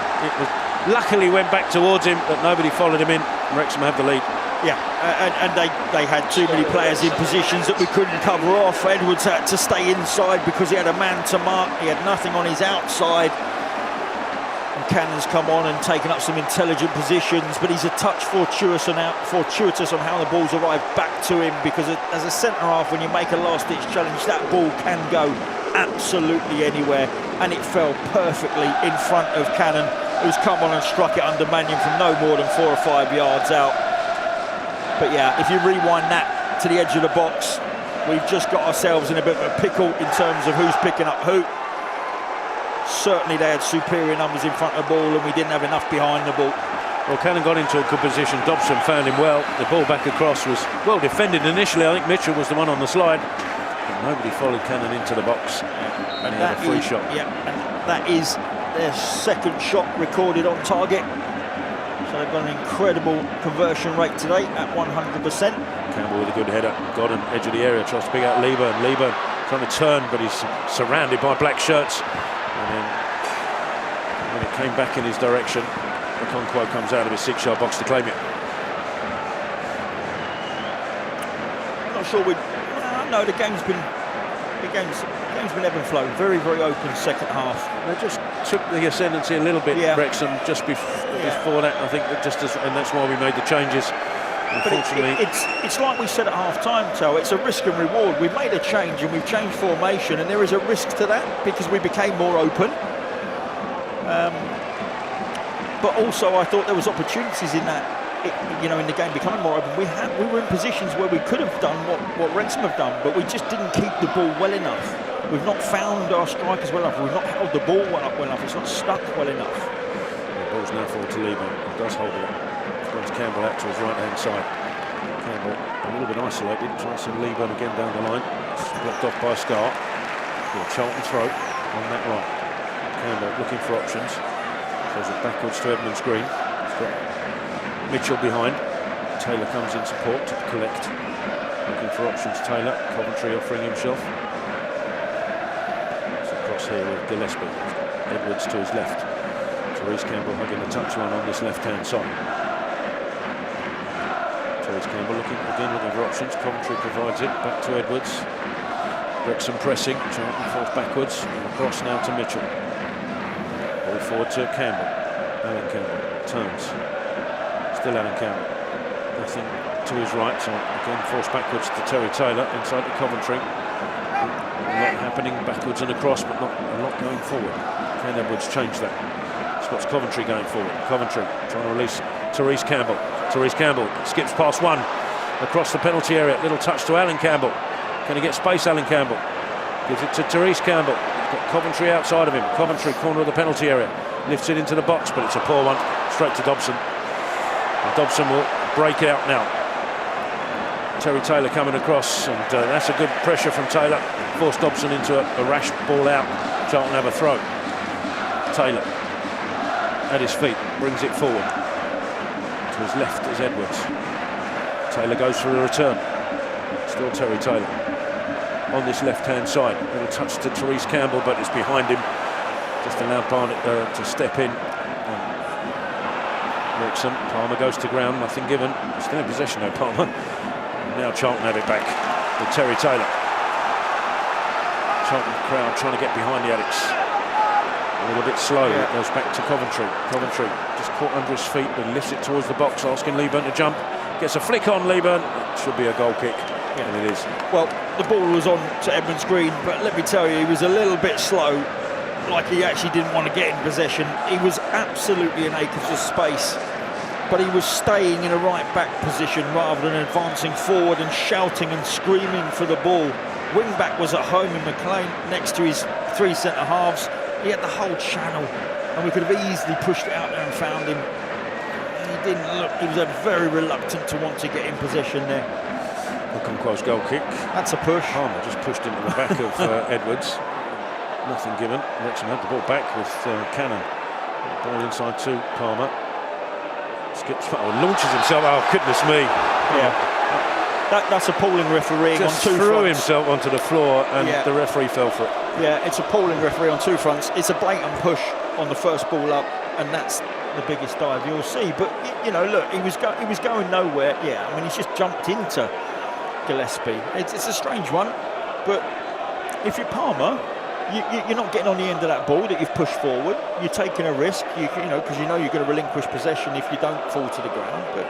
Luckily went back towards him, but nobody followed him in. Wrexham have the lead. Yeah, and they had too many players in positions that we couldn't cover off. Edwards had to stay inside because he had a man to mark. He had nothing on his outside. And Cannon's come on and taken up some intelligent positions, but he's a touch fortuitous on how the ball's arrived back to him, because as a centre-half, when you make a last-ditch challenge, that ball can go absolutely anywhere, and it fell perfectly in front of Cannon, who's come on and struck it under Mannion from no more than 4 or 5 yards out. But yeah, if you rewind that to the edge of the box, we've just got ourselves in a bit of a pickle in terms of who's picking up who. Certainly they had superior numbers in front of the ball, and we didn't have enough behind the ball. Well, Cannon got into a good position. Dobson found him well. The ball back across was well defended initially. I think Mitchell was the one on the slide. But nobody followed Cannon into the box. And he had a free shot. Yeah, and that is their second shot recorded on target. So they've got an incredible conversion rate today at 100%. Campbell with a good header. Got him edge of the area. Tries to pick out Lieber. Lieber trying to turn, but he's surrounded by black shirts. And then when it came back in his direction, Okonkwo comes out of his 6-yard box to claim it. I'm not sure no, the game's been ebb and flow. Very, very open second half. They just took the ascendancy a little bit, Wrexham, just before that. I think and that's why we made the changes. Unfortunately, it's like we said at half-time, Tal. It's a risk and reward. We've made a change and we've changed formation, and there is a risk to that because we became more open. But also, I thought there was opportunities in that. In the game becoming more open. We were in positions where we could have done what Wrexham have done, but we just didn't keep the ball well enough. We've not found our strikers well enough. We've not held the ball well enough. It's not stuck well enough. The ball's now forward to Lieber. He does hold it. Brings Campbell out to his right-hand side. Campbell a little bit isolated. Tries to Lieber again down the line. It's blocked off by Scar. Charlton throw on that right. Campbell looking for options. Throws it backwards to Edmonds Green. He's got Mitchell behind. Taylor comes in support to collect. Looking for options, Taylor. Coventry offering himself. It's across here with Gillespie. Edwards to his left. Therese Campbell hugging the touchline on this left-hand side. Therese Campbell looking for options. Coventry provides it. Back to Edwards. Wrexham pressing. Charlton falls backwards. And across now to Mitchell. Ball forward to Campbell. Alan Campbell turns. Still Alan Campbell. Nothing to his right, so again forced backwards to Terry Taylor inside the Coventry. A lot happening backwards and across, but not a lot going forward. Can Edwards change that? Spots Coventry going forward. Coventry trying to release Therese Campbell. Therese Campbell skips past one across the penalty area. Little touch to Alan Campbell. Can he get space, Alan Campbell? Gives it to Therese Campbell. He's got Coventry outside of him. Coventry corner of the penalty area. Lifts it into the box, but it's a poor one. Straight to Dobson. And Dobson will break out now. Terry Taylor coming across, and that's a good pressure from Taylor. Forced Dobson into a rash ball out. Charlton have a throw. Taylor at his feet, brings it forward. To his left is Edwards. Taylor goes for a return. Still Terry Taylor. On this left-hand side. Little touch to Therese Campbell, but it's behind him. Just allowed Barnett to step in. Wrexham, Palmer goes to ground, nothing given. Still in possession though, Palmer. Now Charlton have it back with Terry Taylor. Charlton crowd trying to get behind the Addicts. A little bit slow, it goes back to Coventry. Coventry just caught under his feet, but lifts it towards the box, asking Lieburn to jump. Gets a flick on Lieburn. It should be a goal kick, and it is. Well, the ball was on to Edmonds Green, but let me tell you, he was a little bit slow. Like he actually didn't want to get in possession. He was absolutely in acres of space, but he was staying in a right back position rather than advancing forward and shouting and screaming for the ball. Wing back was at home in McLean next to his 3 centre halves. He had the whole channel, and we could have easily pushed it out there and found him. He didn't look. He was very reluctant to want to get in possession there. Okonkwo's goal kick. That's a push. Palmer just pushed into the back of Edwards. Nothing given. Wrexham had the ball back with Cannon. Ball inside to Palmer. Skips, launches himself. Oh, goodness me. Yeah. That's appalling refereeing Just on two threw fronts. himself onto the floor, and Yeah. the referee fell for it. Yeah, it's appalling referee on two fronts. It's a blatant push on the first ball up, and that's the biggest dive you'll see. But you know, look, he was going nowhere. Yeah, I mean, he's just jumped into Gillespie. It's a strange one, but if you're Palmer, you're not getting on the end of that ball that you've pushed forward. You're taking a risk, you know, because you know you're going to relinquish possession if you don't fall to the ground. But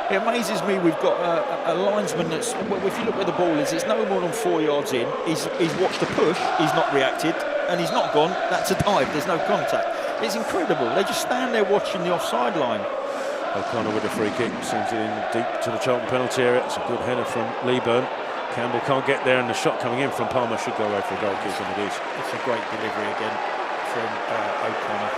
it amazes me. We've got a linesman that's, well, if you look where the ball is, it's no more than 4 yards in. He's watched the push, he's not reacted, and he's not gone. That's a dive, there's no contact. It's incredible. They just stand there watching the offside line. O'Connor with a free kick, sends it in deep to the Charlton penalty area. It's a good header from Leeburn. Campbell can't get there, and the shot coming in from Palmer should go away for a goal kick, and it is. It's a great delivery again from O'Connor.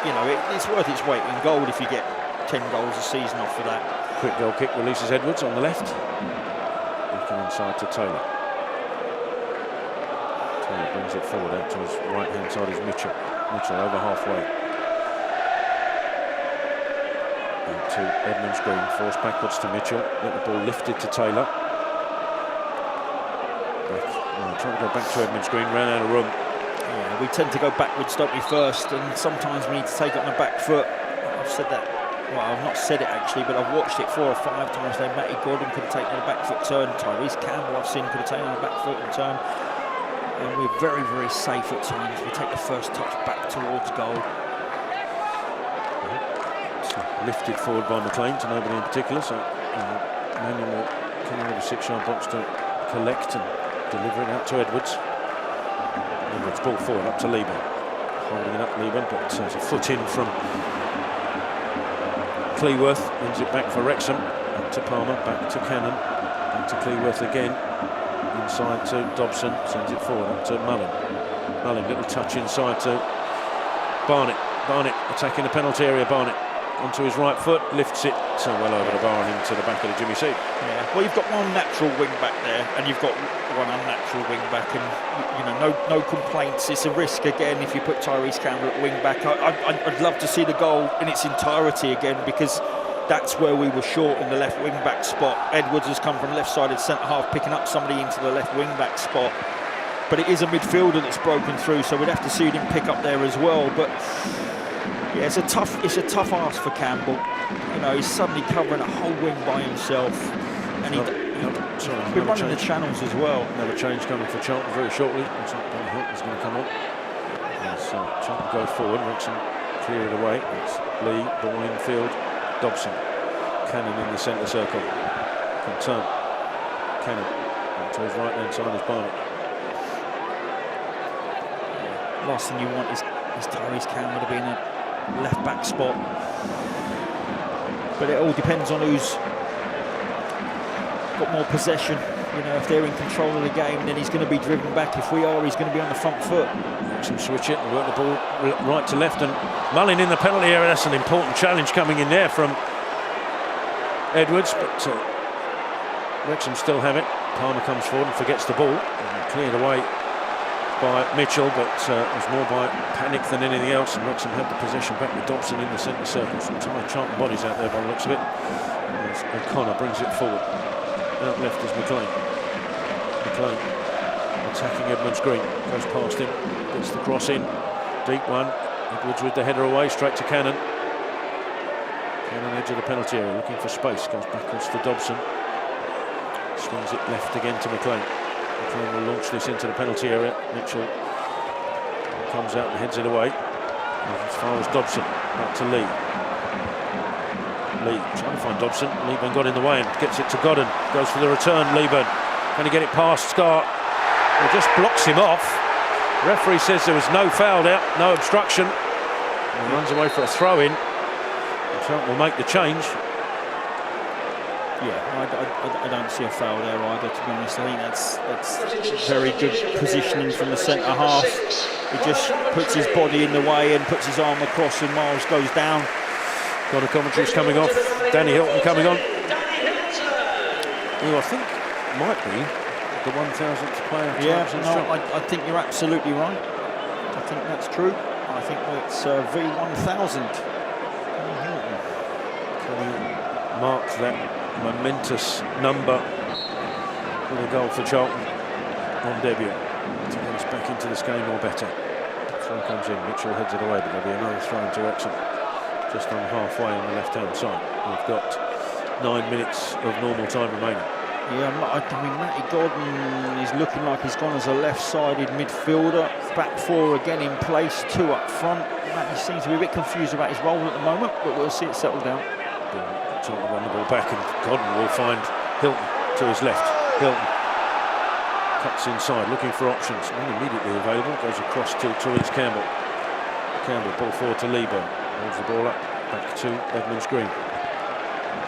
You know, it's worth its weight in gold if you get 10 goals a season off of that. Quick goal kick releases Edwards on the left. Looking inside to Taylor. Taylor brings it forward out to his right hand side is Mitchell. Mitchell over halfway. And to Edmonds Green, forced backwards to Mitchell. Let the ball lifted to Taylor. Trying to go back to Edmonds Green, ran out of room. Yeah, we tend to go backwards, don't we, first, and sometimes we need to take it on the back foot. I've said that. Well, I've not said it actually, but I've watched it 4 or 5 times. Now, Matty Gordon could have taken on the back foot turn. Tyrese Campbell, I've seen, could have taken on the back foot and turn. And we're very, very safe at times. We take the first touch back towards goal. It's lifted forward by McLean to nobody in particular, so Manuel will come out of the 6-yard box to collect and deliver it out to Edwards. Edwards ball forward up to Lieben. Holding it up, Lieben, but there's a foot in from Cleworth. Wins it back for Wrexham. Up to Palmer, back to Cannon. Back to Cleworth again. Inside to Dobson. Sends it forward up to Mullin. Mullin, little touch inside to Barnett. Barnett attacking the penalty area. Barnett onto his right foot, lifts it so well over the bar and into the back of the Jimmy Seed. Yeah. Well, you've got one natural wing back there, and you've got one unnatural wing back, and you know, no complaints. It's a risk again if you put Tyrese Campbell at wing back. I'd love to see the goal in its entirety again, because that's where we were short in the left wing back spot. Edwards has come from left-sided centre half, picking up somebody into the left wing back spot. But it is a midfielder that's broken through, so we'd have to see him pick up there as well. But yeah, it's a tough ask for Campbell. You know, he's suddenly covering a whole wing by himself, and he's been running the channels as well. Another change coming for Charlton very shortly. Looks like Ben Hilton's going to come on. As Charlton go forward, Wrexham clear it away. It's Lee, ball infield, Dobson. Cannon in the centre circle. Can turn. Cannon back to his right hand side is Barnett. Last thing you want is Tyrese Campbell to be in a left back spot, but it all depends on who's got more possession. You know, if they're in control of the game, then he's going to be driven back. If we are, he's going to be on the front foot. Wrexham switch it and work the ball right to left, and Mullin in the penalty area. That's an important challenge coming in there from Edwards, but Wrexham still have it. Palmer comes forward and forgets the ball, cleared away by Mitchell, but it was more by panic than anything else, and Wrexham had the possession back with Dobson in the centre circle. Some tired Charlton bodies out there by the looks of it. As O'Connor brings it forward. Out left is McLean. McLean attacking Edmonds Green. Goes past him, gets the cross in. Deep one. Edwards with the header away, straight to Cannon. Cannon edge of the penalty area, looking for space. Goes backwards to Dobson. Swings it left again to McLean. McLean will launch this into the penalty area. Mitchell comes out and heads it away. As far as Dobson, back to Lee. Lee trying to find Dobson. Leeburn got in the way and gets it to Godden. Goes for the return. Leeburn can he get it past Scar? Well, just blocks him off. Referee says there was no foul there, no obstruction. And runs away for a throw in. Charlton will make the change. Yeah, I don't see a foul there either, to be honest. I think that's very good positioning from the centre half. He just puts his body in the way and puts his arm across, and Miles goes down. Got a commentary's coming off. Danny Hilton coming on. Who I think might be the 1,000th player. Yeah, no, I think you're absolutely right. I think that's true. I think it's V1000. Can he mark that momentous number with a goal for Charlton on debut to get us back into this game or better. Throw comes in, Mitchell heads it away, but there'll be another throw into Wrexham just on halfway on the left-hand side. We've got 9 minutes of normal time remaining. Yeah, I mean, Matty Gordon is looking like he's gone as a left-sided midfielder. Back four again in place, 2 up front. Matty seems to be a bit confused about his role at the moment, but we'll see it settle down. Charlton run the ball back, and Gordon will find Hilton to his left. Hilton cuts inside, looking for options. Not immediately available, goes across to Therese Campbell. Campbell, ball forward to Lieber. Holds the ball up, back to Edmonds Green.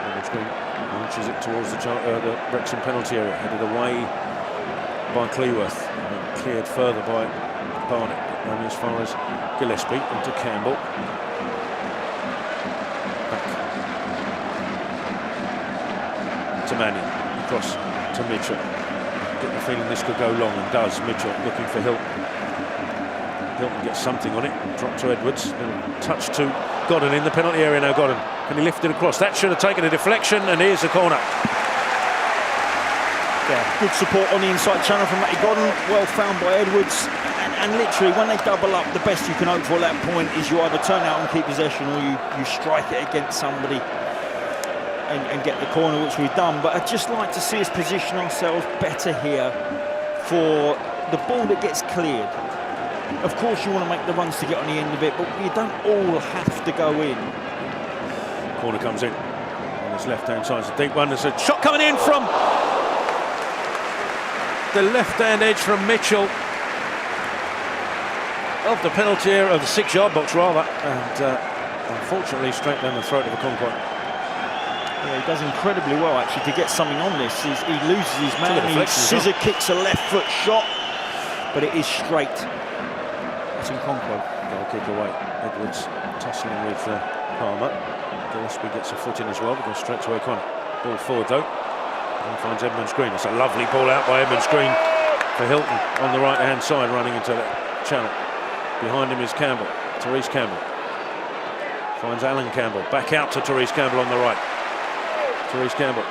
Edmonds Green launches it towards the Wrexham penalty area, headed away by Cleworth, and cleared further by Barnett, only as far as Gillespie, into Campbell. Back to Manning, across to Mitchell. Get the feeling this could go long, and does. Mitchell looking for Hilton. Hilton gets something on it, drop to Edwards, and touch to Godden in the penalty area now. Godden, can he lift it across? That should have taken a deflection, and here's the corner. Yeah, good support on the inside channel from Matty Godden, well found by Edwards, and literally when they double up, the best you can hope for at that point is you either turn out and keep possession, or you strike it against somebody and get the corner, which we've done. But I'd just like to see us position ourselves better here for the ball that gets cleared. Of course you want to make the runs to get on the end of it, but you don't all have to go in. Corner comes in on this left-hand side. It's a deep one. There's a shot coming in from the left-hand edge from Mitchell of the penalty area, of the 6-yard box rather, and unfortunately straight down the throat of a Conquer. Yeah, he does incredibly well actually to get something on this. He loses his man, he scissor kicks a left foot shot, but it is straight. That's in Conquer. Goal kick away. Edwards tussling with Palmer. Gillespie gets a foot in as well, but goes straight to O'Connor. Ball forward though, and finds Edmonds Green. It's a lovely ball out by Edmonds Green for Hilton on the right-hand side, running into that channel. Behind him is Campbell, Therese Campbell. Finds Alan Campbell, back out to Therese Campbell on the right. Therese Campbell.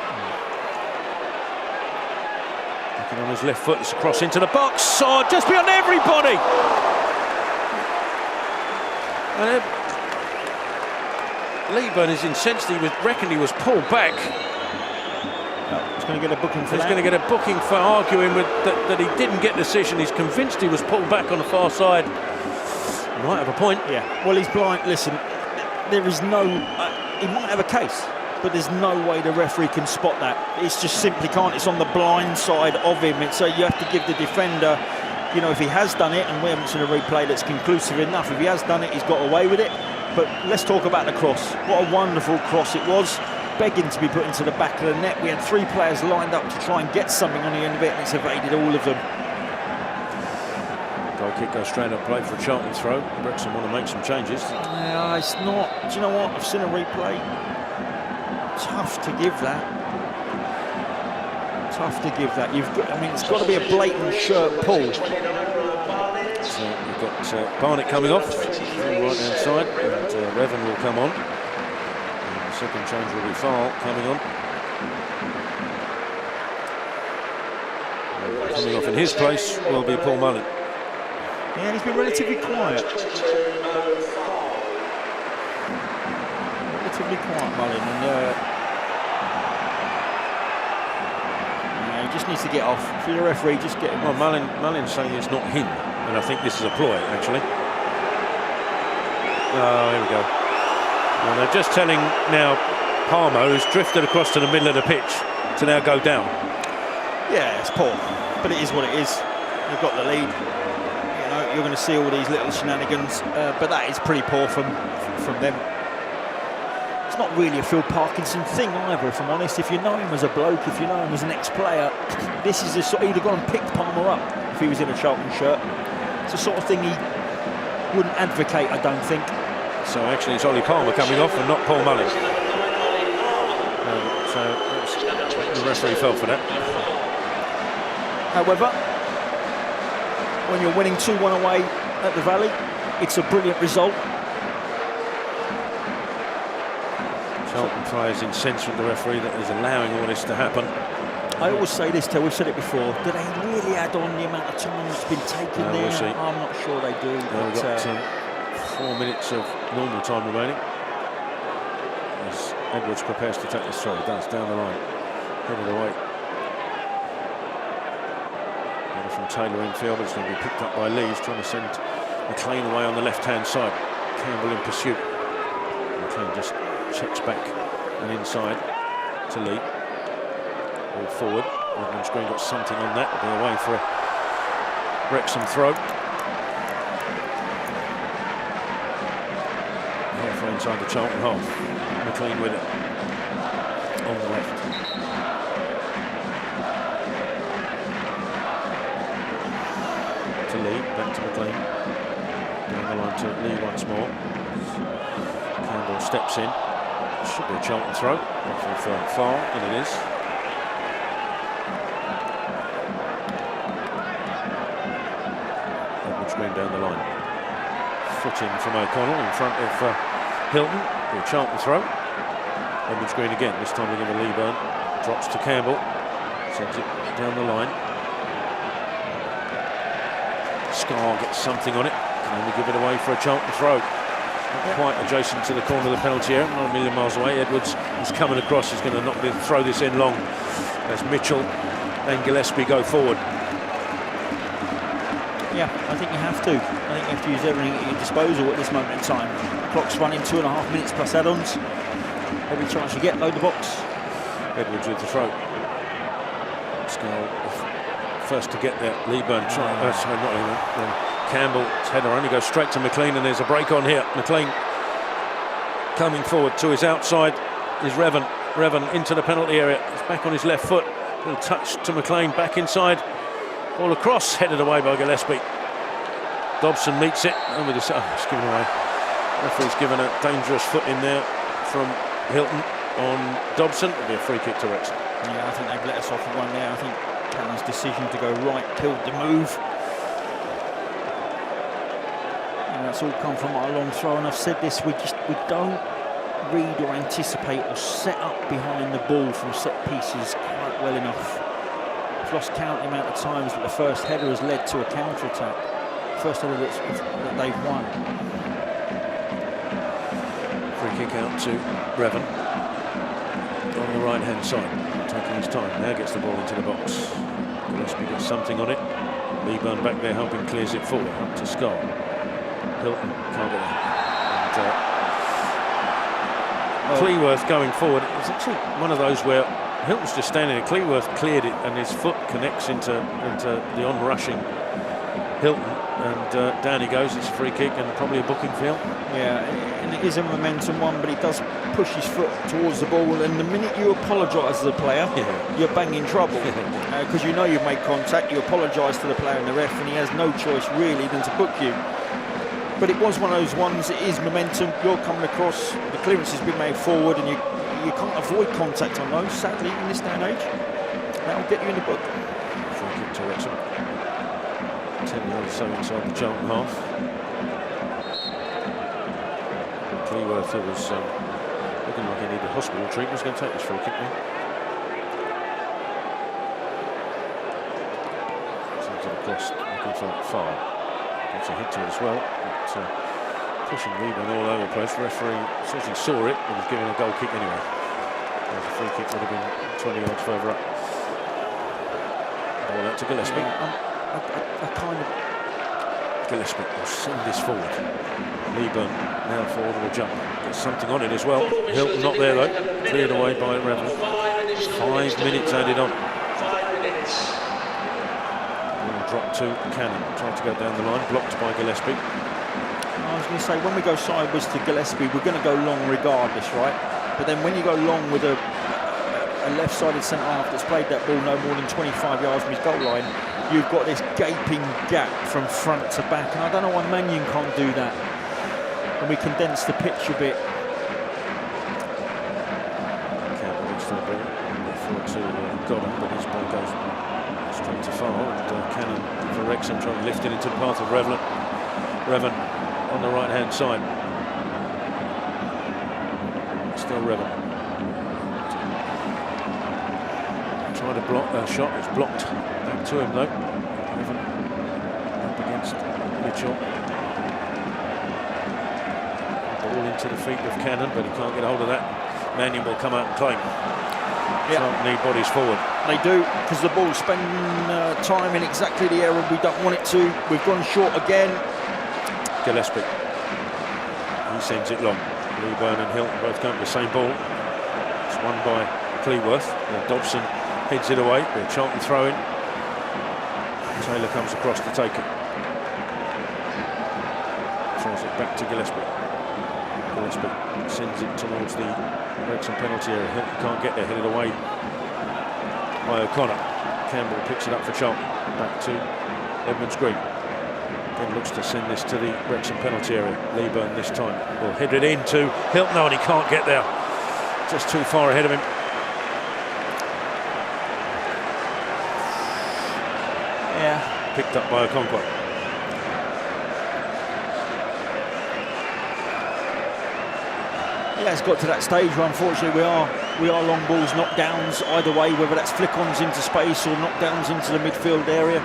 Looking on his left foot, it's a cross into the box. Oh, just beyond everybody! And Lieber is incensed. He reckoned he was pulled back. He's going to get a booking for that. He's going to get a booking for arguing with that he didn't get decision. He's convinced he was pulled back on the far side. He might have a point. Yeah. Well, he's blind. Listen, there is no. He might have a case, but there's no way the referee can spot that. It's just simply can't. It's on the blind side of him. So you have to give the defender. You know, if he has done it, and we haven't seen a replay that's conclusive enough, if he has done it, he's got away with it. But let's talk about the cross. What a wonderful cross it was, begging to be put into the back of the net. We had 3 players lined up to try and get something on the end of it, and it's evaded all of them. Goal kick goes straight up play for a Charlton throw. Wrexham want to make some changes. Yeah, it's not. Do you know what? I've seen a replay. Tough to give that. Tough to give that. You've got. I mean, it's got to be a blatant shirt pull. So we've got Barnett coming off from right hand side, and Revan will come on. And the second change will be Farl coming on. And coming off in his place will be Paul Mullin. Yeah, he's been relatively quiet. Relatively quiet, Mullin, and yeah, he just needs to get off. For the referee, just get him off. Mullin's saying it's not him, and I think this is a ploy, actually. Oh, here we go. And they're just telling now Palmer, who's drifted across to the middle of the pitch, to now go down. Yeah, it's poor, but it is what it is. They've got the lead. You're going to see all these little shenanigans, but that is pretty poor from them. It's not really a Phil Parkinson thing either, if I'm honest. If you know him as a bloke, if you know him as an ex-player, this is the sort. He'd have gone and picked Palmer up if he was in a Charlton shirt. It's the sort of thing he wouldn't advocate, I don't think. So actually, it's Ollie Palmer coming off and not Paul Mullin. So the referee fell for that. However, when you're winning 2-1 away at the Valley, it's a brilliant result. Charlton players incensed with the referee that is allowing all this to happen. I always say this, Tel, we've said it before. Do they really add on the amount of time that's been taken there? We'll see. I'm not sure they do. We've got 4 minutes of normal time remaining. As Edwards prepares to take this throw, he does, down the line. Headed away. Headed from Taylor infield, but it's going to be picked up by Lee. He's trying to send McLean away on the left-hand side. Campbell in pursuit. McLean just checks back and inside to Lee. All forward. Redmond's Green got something on that. It'll be away for a Wrexham throw. Halfway inside the Charlton half. McLean with it. On the left. To Lee. Back to McLean. Down the line to Lee once more. Campbell steps in. Should be a Charlton throw. For far, and it is. Green down the line. Foot in from O'Connell in front of Hilton. A Charlton throw. Edwards Green again. This time we're going to Leeburn. Drops to Campbell. Sends it down the line. Scar gets something on it. Can only give it away for a Charlton throw. Not quite adjacent to the corner of the penalty area. Not a million miles away. Edwards is coming across. He's going to throw this in long as Mitchell and Gillespie go forward. Yeah, I think you have to. I think you have to use everything at your disposal at this moment in time. The clock's running 2.5 minutes plus add-ons. Every chance you get, load the box. Edwards with the throw. Scar first to get there. Leeburn trying. Sorry, not even. Campbell's header only goes straight to McLean, and there's a break on here. McLean coming forward to his outside is Revan. Revan into the penalty area. He's back on his left foot. Little touch to McLean, back inside. Ball across, headed away by Gillespie. Dobson meets it, and with his, it's given away. Referee's given a dangerous foot in there from Hilton on Dobson. It'll be a free kick to Wrexham. Yeah, I think they've let us off with one there. I think Cannon's decision to go right killed the move. And that's all come from a long throw, and I've said this, we don't read or anticipate or set up behind the ball from set pieces quite well enough. Lost count the amount of times that the first header has led to a counter-attack. First header that they've won. Free kick out to Revan on the right-hand side, taking his time. Now gets the ball into the box. Gillespie gets something on it. Leeburn back there helping, clears it forward up to Skull. Hilton can't get there. And Cleworth going forward. It's actually one of those where Hilton's just standing there. Cleworth cleared it, and his foot connects into the on-rushing Hilton, and down he goes. It's a free kick and probably a booking field. Yeah, and it is a momentum one, but he does push his foot towards the ball, and the minute you apologise as a player, you're banging trouble. Because you know you've made contact, you apologise to the player and the ref, and he has no choice really than to book you. But it was one of those ones, it is momentum, you're coming across, the clearance has been made forward, and you can't avoid contact on those, sadly, in this day and age. That'll get you in the book. Free kick to Wrexham. 10 yards or so inside the Charlton half. Cleworth, who was looking like he needed hospital treatment, is going to take this free kick now. Sends it across, looking for far. Gets a hit to it as well. But, pushing Leeburn all over the place. The referee says he saw it, but he's giving a goal kick anyway. There's a free kick would have been 20 yards further up. Ball out to Gillespie. I kind of... Gillespie will send this forward. Leeburn now forward with a jump. Gets something on it as well. Hilton not there though. Cleared away by Revan. 5 minutes added on. 5 minutes. Drop to Cannon. Trying to go down the line. Blocked by Gillespie. I was going to say, when we go sideways to Gillespie, we're going to go long regardless, right? But then when you go long with a left-sided centre-half that's played that ball no more than 25 yards from his goal line, you've got this gaping gap from front to back. And I don't know why Mannion can't do that. And we condense the pitch a bit. Campbell needs to bring it forward to Godden, but his ball goes straight to far. And Cannon for Wrexham trying to lift it into the path of Revan on the right-hand side. go Revan. Trying to block a shot, it's blocked back to him though. Revan up against Mitchell. Ball into the feet of Cannon, but he can't get hold of that. Mannion will come out and claim. Charlton need bodies forward. They do, because the ball's spending time in exactly the area we don't want it to. We've gone short again. Gillespie. He sends it long. Leeburn and Hilton both come to the same ball. It's won by Cleworth. Dobson heads it away. The Charlton throw in. Taylor comes across to take it. Throws it back to Gillespie. Gillespie sends it towards the Wrexham penalty area. Hilton can't get there, headed away by O'Connor. Campbell picks it up for Charlton. Back to Edmonds Green. Then looks to send this to the Wrexham penalty area. Leeburn this time will head it into Hilton. No, and he can't get there. Just too far ahead of him. Yeah. Picked up by Okonkwo. Yeah, it's got to that stage where unfortunately we are long balls, knockdowns either way, whether that's flick-ons into space or knockdowns into the midfield area.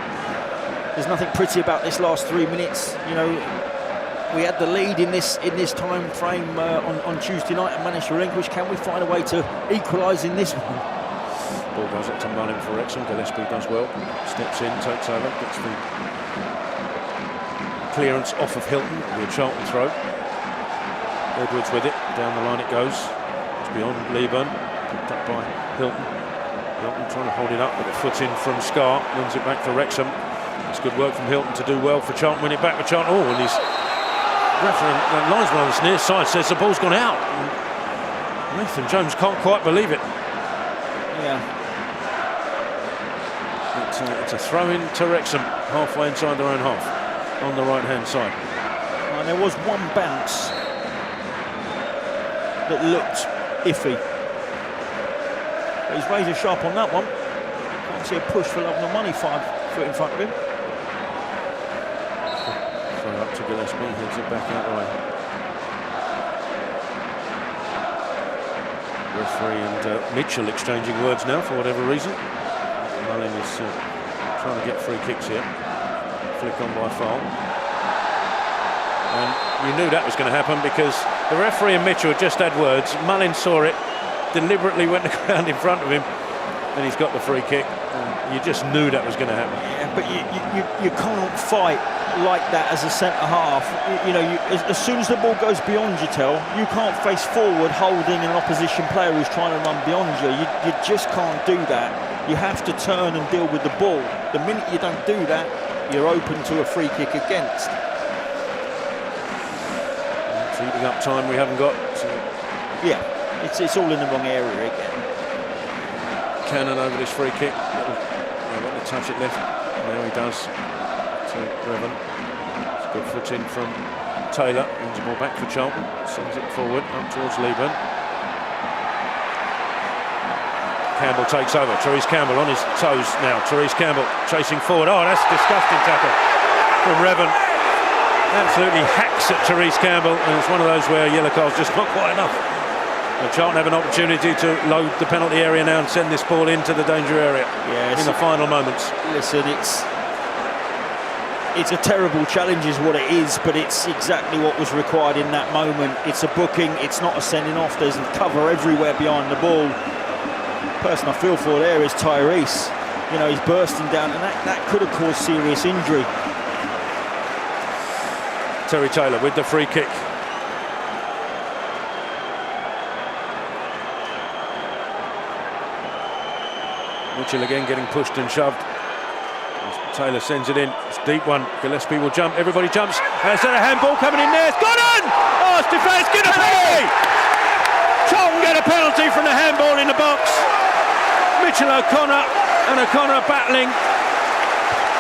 There's nothing pretty about this last 3 minutes. You know, we had the lead in this time frame on Tuesday night and managed to relinquish. Can we find a way to equalise in this one? Ball goes up to Mullin for Wrexham. Gillespie does well. Steps in, takes over, gets the clearance off of Hilton. It'll be a Charlton throw. Edwards with it. Down the line it goes. It's beyond Leeburn. Picked up by Hilton. Hilton trying to hold it up with a foot in from Scar. Wins it back for Wrexham. It's good work from Hilton to do well for Charlton. Win it back for Charlton. Oh, and his referee, the linesman on the near side says the ball's gone out. And Nathan Jones can't quite believe it. Yeah. It's a throw in to Wrexham, halfway inside their own half, on the right-hand side. And there was one bounce that looked iffy. But he's razor sharp on that one. Can't see a push for love nor money 5 foot in front of him. Throw up to Gillespie, heads it back out the way. Referee and Mitchell exchanging words now for whatever reason. Mullin is trying to get free kicks here. Flick on by foul. And you knew that was going to happen because the referee and Mitchell just had words. Mullin saw it, deliberately went the ground in front of him, and he's got the free kick. And you just knew that was going to happen. Yeah, but you can't fight like that as a centre half. You know, as soon as the ball goes beyond you, you can't face forward holding an opposition player who's trying to run beyond you. You just can't do that. You have to turn and deal with the ball. The minute you don't do that, you're open to a free kick against. Eating up time we haven't got. So. Yeah, it's all in the wrong area again. Cannon over this free kick. He'll want to touch it left. Now he does to Revan. It's a good foot in from Taylor. Wins the ball back for Charlton. Sends it forward up towards Leeburn. Campbell takes over. Therese Campbell on his toes now. Therese Campbell chasing forward. Oh, that's a disgusting tackle from Revan. Absolutely hacks at Therese Campbell, and it's one of those where yellow card's just not quite enough. And Charlton have an opportunity to load the penalty area now and send this ball into the danger area in the final moments. Listen, it's a terrible challenge is what it is, but it's exactly what was required in that moment. It's a booking, it's not a sending off. There's cover everywhere behind the ball. The person I feel for there is Tyrese. You know, he's bursting down, and that could have caused serious injury. Terry Taylor with the free kick. Mitchell again getting pushed and shoved. Taylor sends it in. It's a deep one. Gillespie will jump. Everybody jumps. Is that a handball coming in there? It's gone in! Oh, Stefan's get a penalty! Charlton get a penalty from the handball in the box. Mitchell O'Connor and O'Connor battling.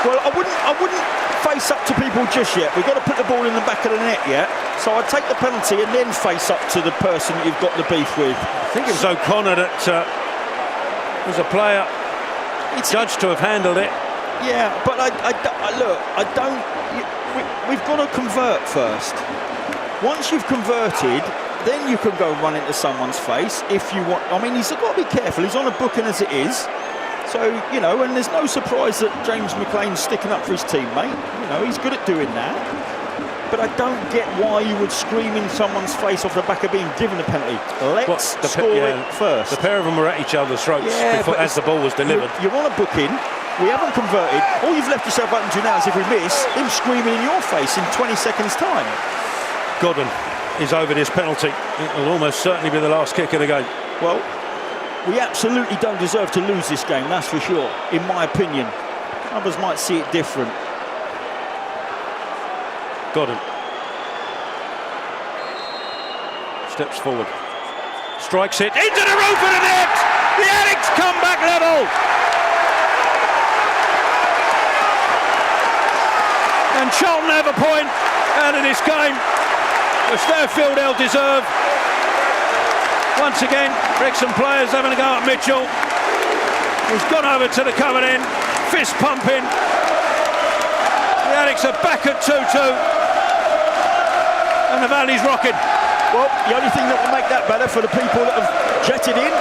Well, I wouldn't face up to people just yet. We've got to put the ball in the back of the net yet. So I'd take the penalty and then face up to the person that you've got the beef with. I think it was O'Connor that was a player judged to have handled it. Yeah, but we've got to convert first. Once you've converted, then you can go run into someone's face if you want. I mean, he's got to be careful. He's on a booking as it is. So, you know, and there's no surprise that James McLean's sticking up for his teammate. You know, he's good at doing that. But I don't get why you would scream in someone's face off the back of being given a penalty. Let's score it first. The pair of them were at each other's throats as the ball was delivered. You're on a booking. We haven't converted. All you've left yourself open to now is if we miss, him screaming in your face in 20 seconds' time. Godden is over this penalty. It will almost certainly be the last kick of the game. Well, we absolutely don't deserve to lose this game, that's for sure, in my opinion. Others might see it different. Godden steps forward, strikes it into the roof of the net. The Addicts come back level. And Charlton have a point out of this game, which they feel they'll deserve. Once again, Wrexham players having a go at Mitchell, who's gone over to the covered end, fist pumping. The Addicts are back at 2-2, and the Valley's rocking. Well, the only thing that will make that better for the people that have jetted in,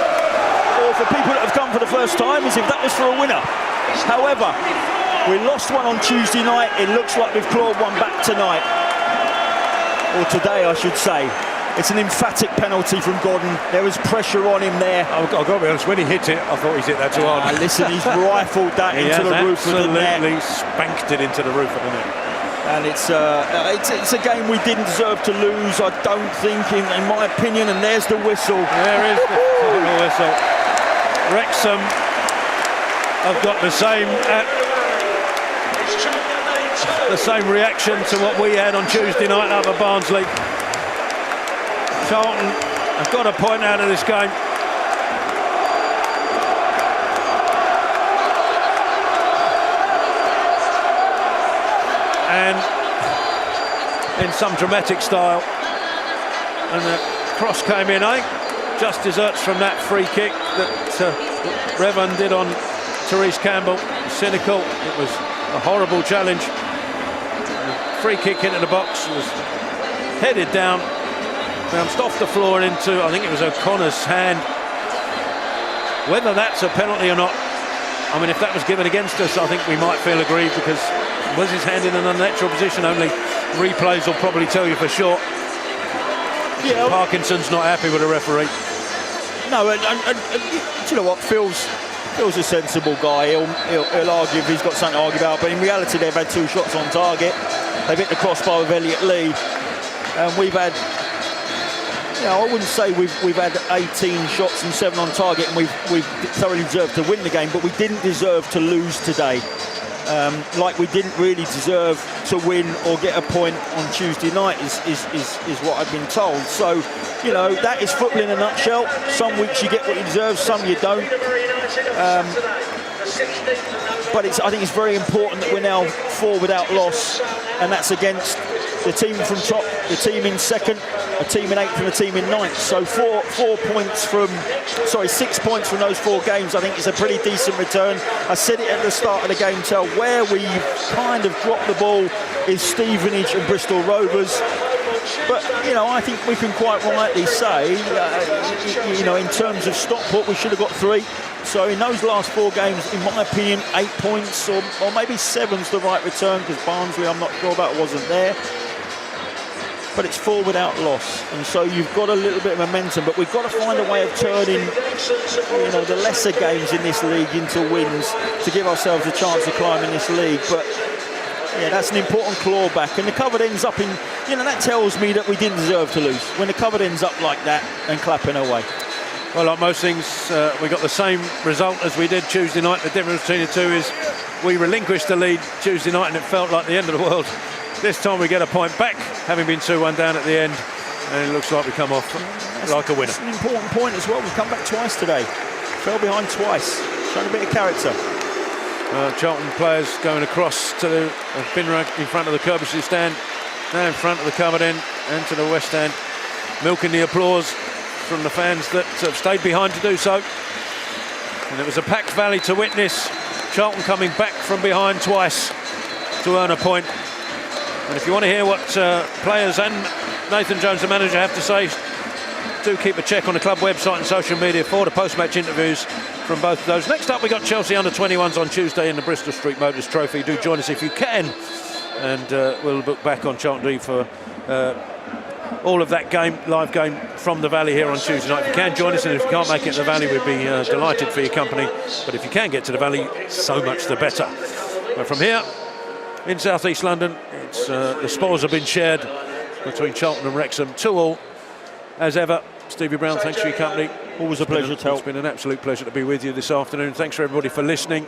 or for people that have come for the first time, is if that was for a winner. However, we lost one on Tuesday night. It looks like we've clawed one back tonight, or today, I should say. It's an emphatic penalty from Godden. There was pressure on him there. I've got to be honest, when he hit it, I thought he's hit that too hard. Listen, he's rifled that into the roof of the net. Absolutely spanked it into the roof of the net. And it's a game we didn't deserve to lose, I don't think, in my opinion. And there's the whistle. There is the final whistle. Wrexham have got the same reaction to what we had on Tuesday night up at Barnsley. Charlton have got a point out of this game. And in some dramatic style. And the cross came in, I think, just deserts from that free kick that Revan did on Therese Campbell. Cynical. It was a horrible challenge. The free kick into the box was headed down, bounced off the floor and into, I think it was O'Connor's hand. Whether that's a penalty or not, I mean, if that was given against us, I think we might feel aggrieved, because was his hand in an unnatural position? Only replays will probably tell you for sure. Yeah, Parkinson's not happy with the referee. No, and you know what, Phil's a sensible guy. He'll argue if he's got something to argue about, but in reality they've had 2 shots on target. They've hit the crossbar with Elliot Lee, and we've had, you know, I wouldn't say we've had 18 shots and 7 on target, and we've thoroughly deserved to win the game, but we didn't deserve to lose today. Like we didn't really deserve to win or get a point on Tuesday night is what I've been told. So, you know, that is football in a nutshell. Some weeks you get what you deserve, some you don't. But I think it's very important that we're now 4 without loss, and that's against the team from top, the team in second, a team in 8th and a team in 9th. So 6 points from those 4 games, I think is a pretty decent return. I said it at the start of the game, where we kind of dropped the ball is Stevenage and Bristol Rovers. But, you know, I think we can quite rightly say, you know, in terms of Stockport, we should have got 3. So in those last 4 games, in my opinion, 8 points or maybe 7's the right return, because Barnsley, I'm not sure about, wasn't there. But it's 4 without loss, and so you've got a little bit of momentum, but we've got to find a way of turning, you know, the lesser games in this league into wins to give ourselves a chance to climb in this league. But yeah, that's an important clawback, and the covered ends up in, you know, that tells me that we didn't deserve to lose when the covered ends up like that and clapping away. Well, like most things, we got the same result as we did Tuesday night. The difference between the two is we relinquished the lead Tuesday night and it felt like the end of the world. This time we get a point back, having been 2-1 down at the end, and it looks like we come off like a winner. That's an important point as well. We've come back twice today. Fell behind twice. Showing a bit of character. Charlton players going across to the Finrag in front of the Kirbyshley stand, now in front of the covered end and to the west end, milking the applause from the fans that have stayed behind to do so. And it was a packed Valley to witness. Charlton coming back from behind twice to earn a point. And if you want to hear what players and Nathan Jones, the manager, have to say, Do keep a check on the club website and social media for the post-match interviews from both of those. Next up, we got Chelsea under-21s on Tuesday in the Bristol Street Motors Trophy. Do join us if you can, and we'll look back on Charlton D for all of that game, live game from the Valley here on Tuesday night. If you can join us, and if you can't make it to the Valley, we'd be delighted for your company. But if you can get to the Valley, so much the better. But from here in South East London, it's the spoils have been shared between Charlton and Wrexham, 2-2. As ever, Stevie Brown, thanks for your company. Always a pleasure, Tel. It's been an absolute pleasure to be with you this afternoon. Thanks for everybody for listening.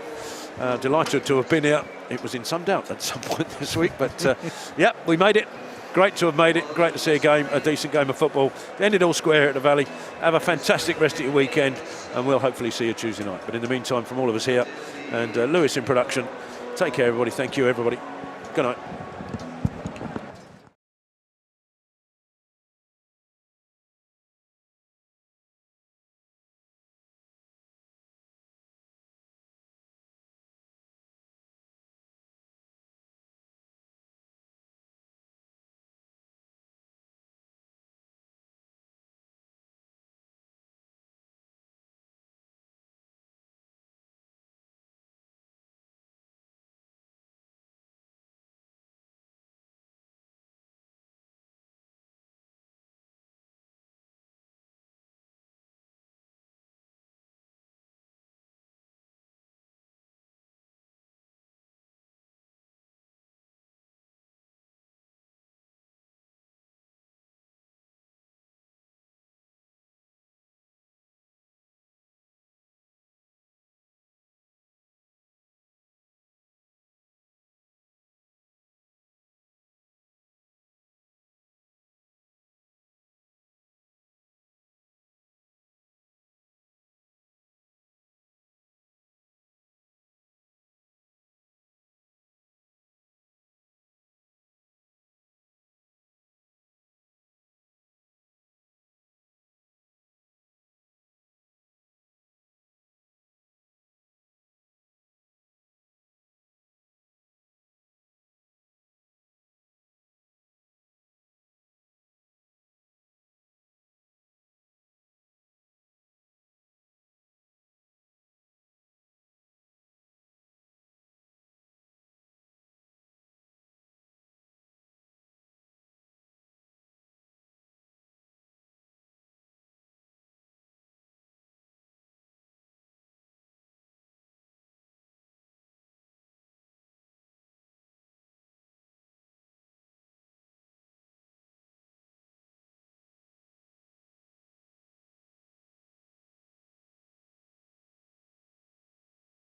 Delighted to have been here. It was in some doubt at some point this week, but yeah, we made it. Great to have made it. Great to see a decent game of football. Ended all square here at the Valley. Have a fantastic rest of your weekend, and we'll hopefully see you Tuesday night. But in the meantime, from all of us here and Lewis in production, take care, everybody. Thank you, everybody. Good night.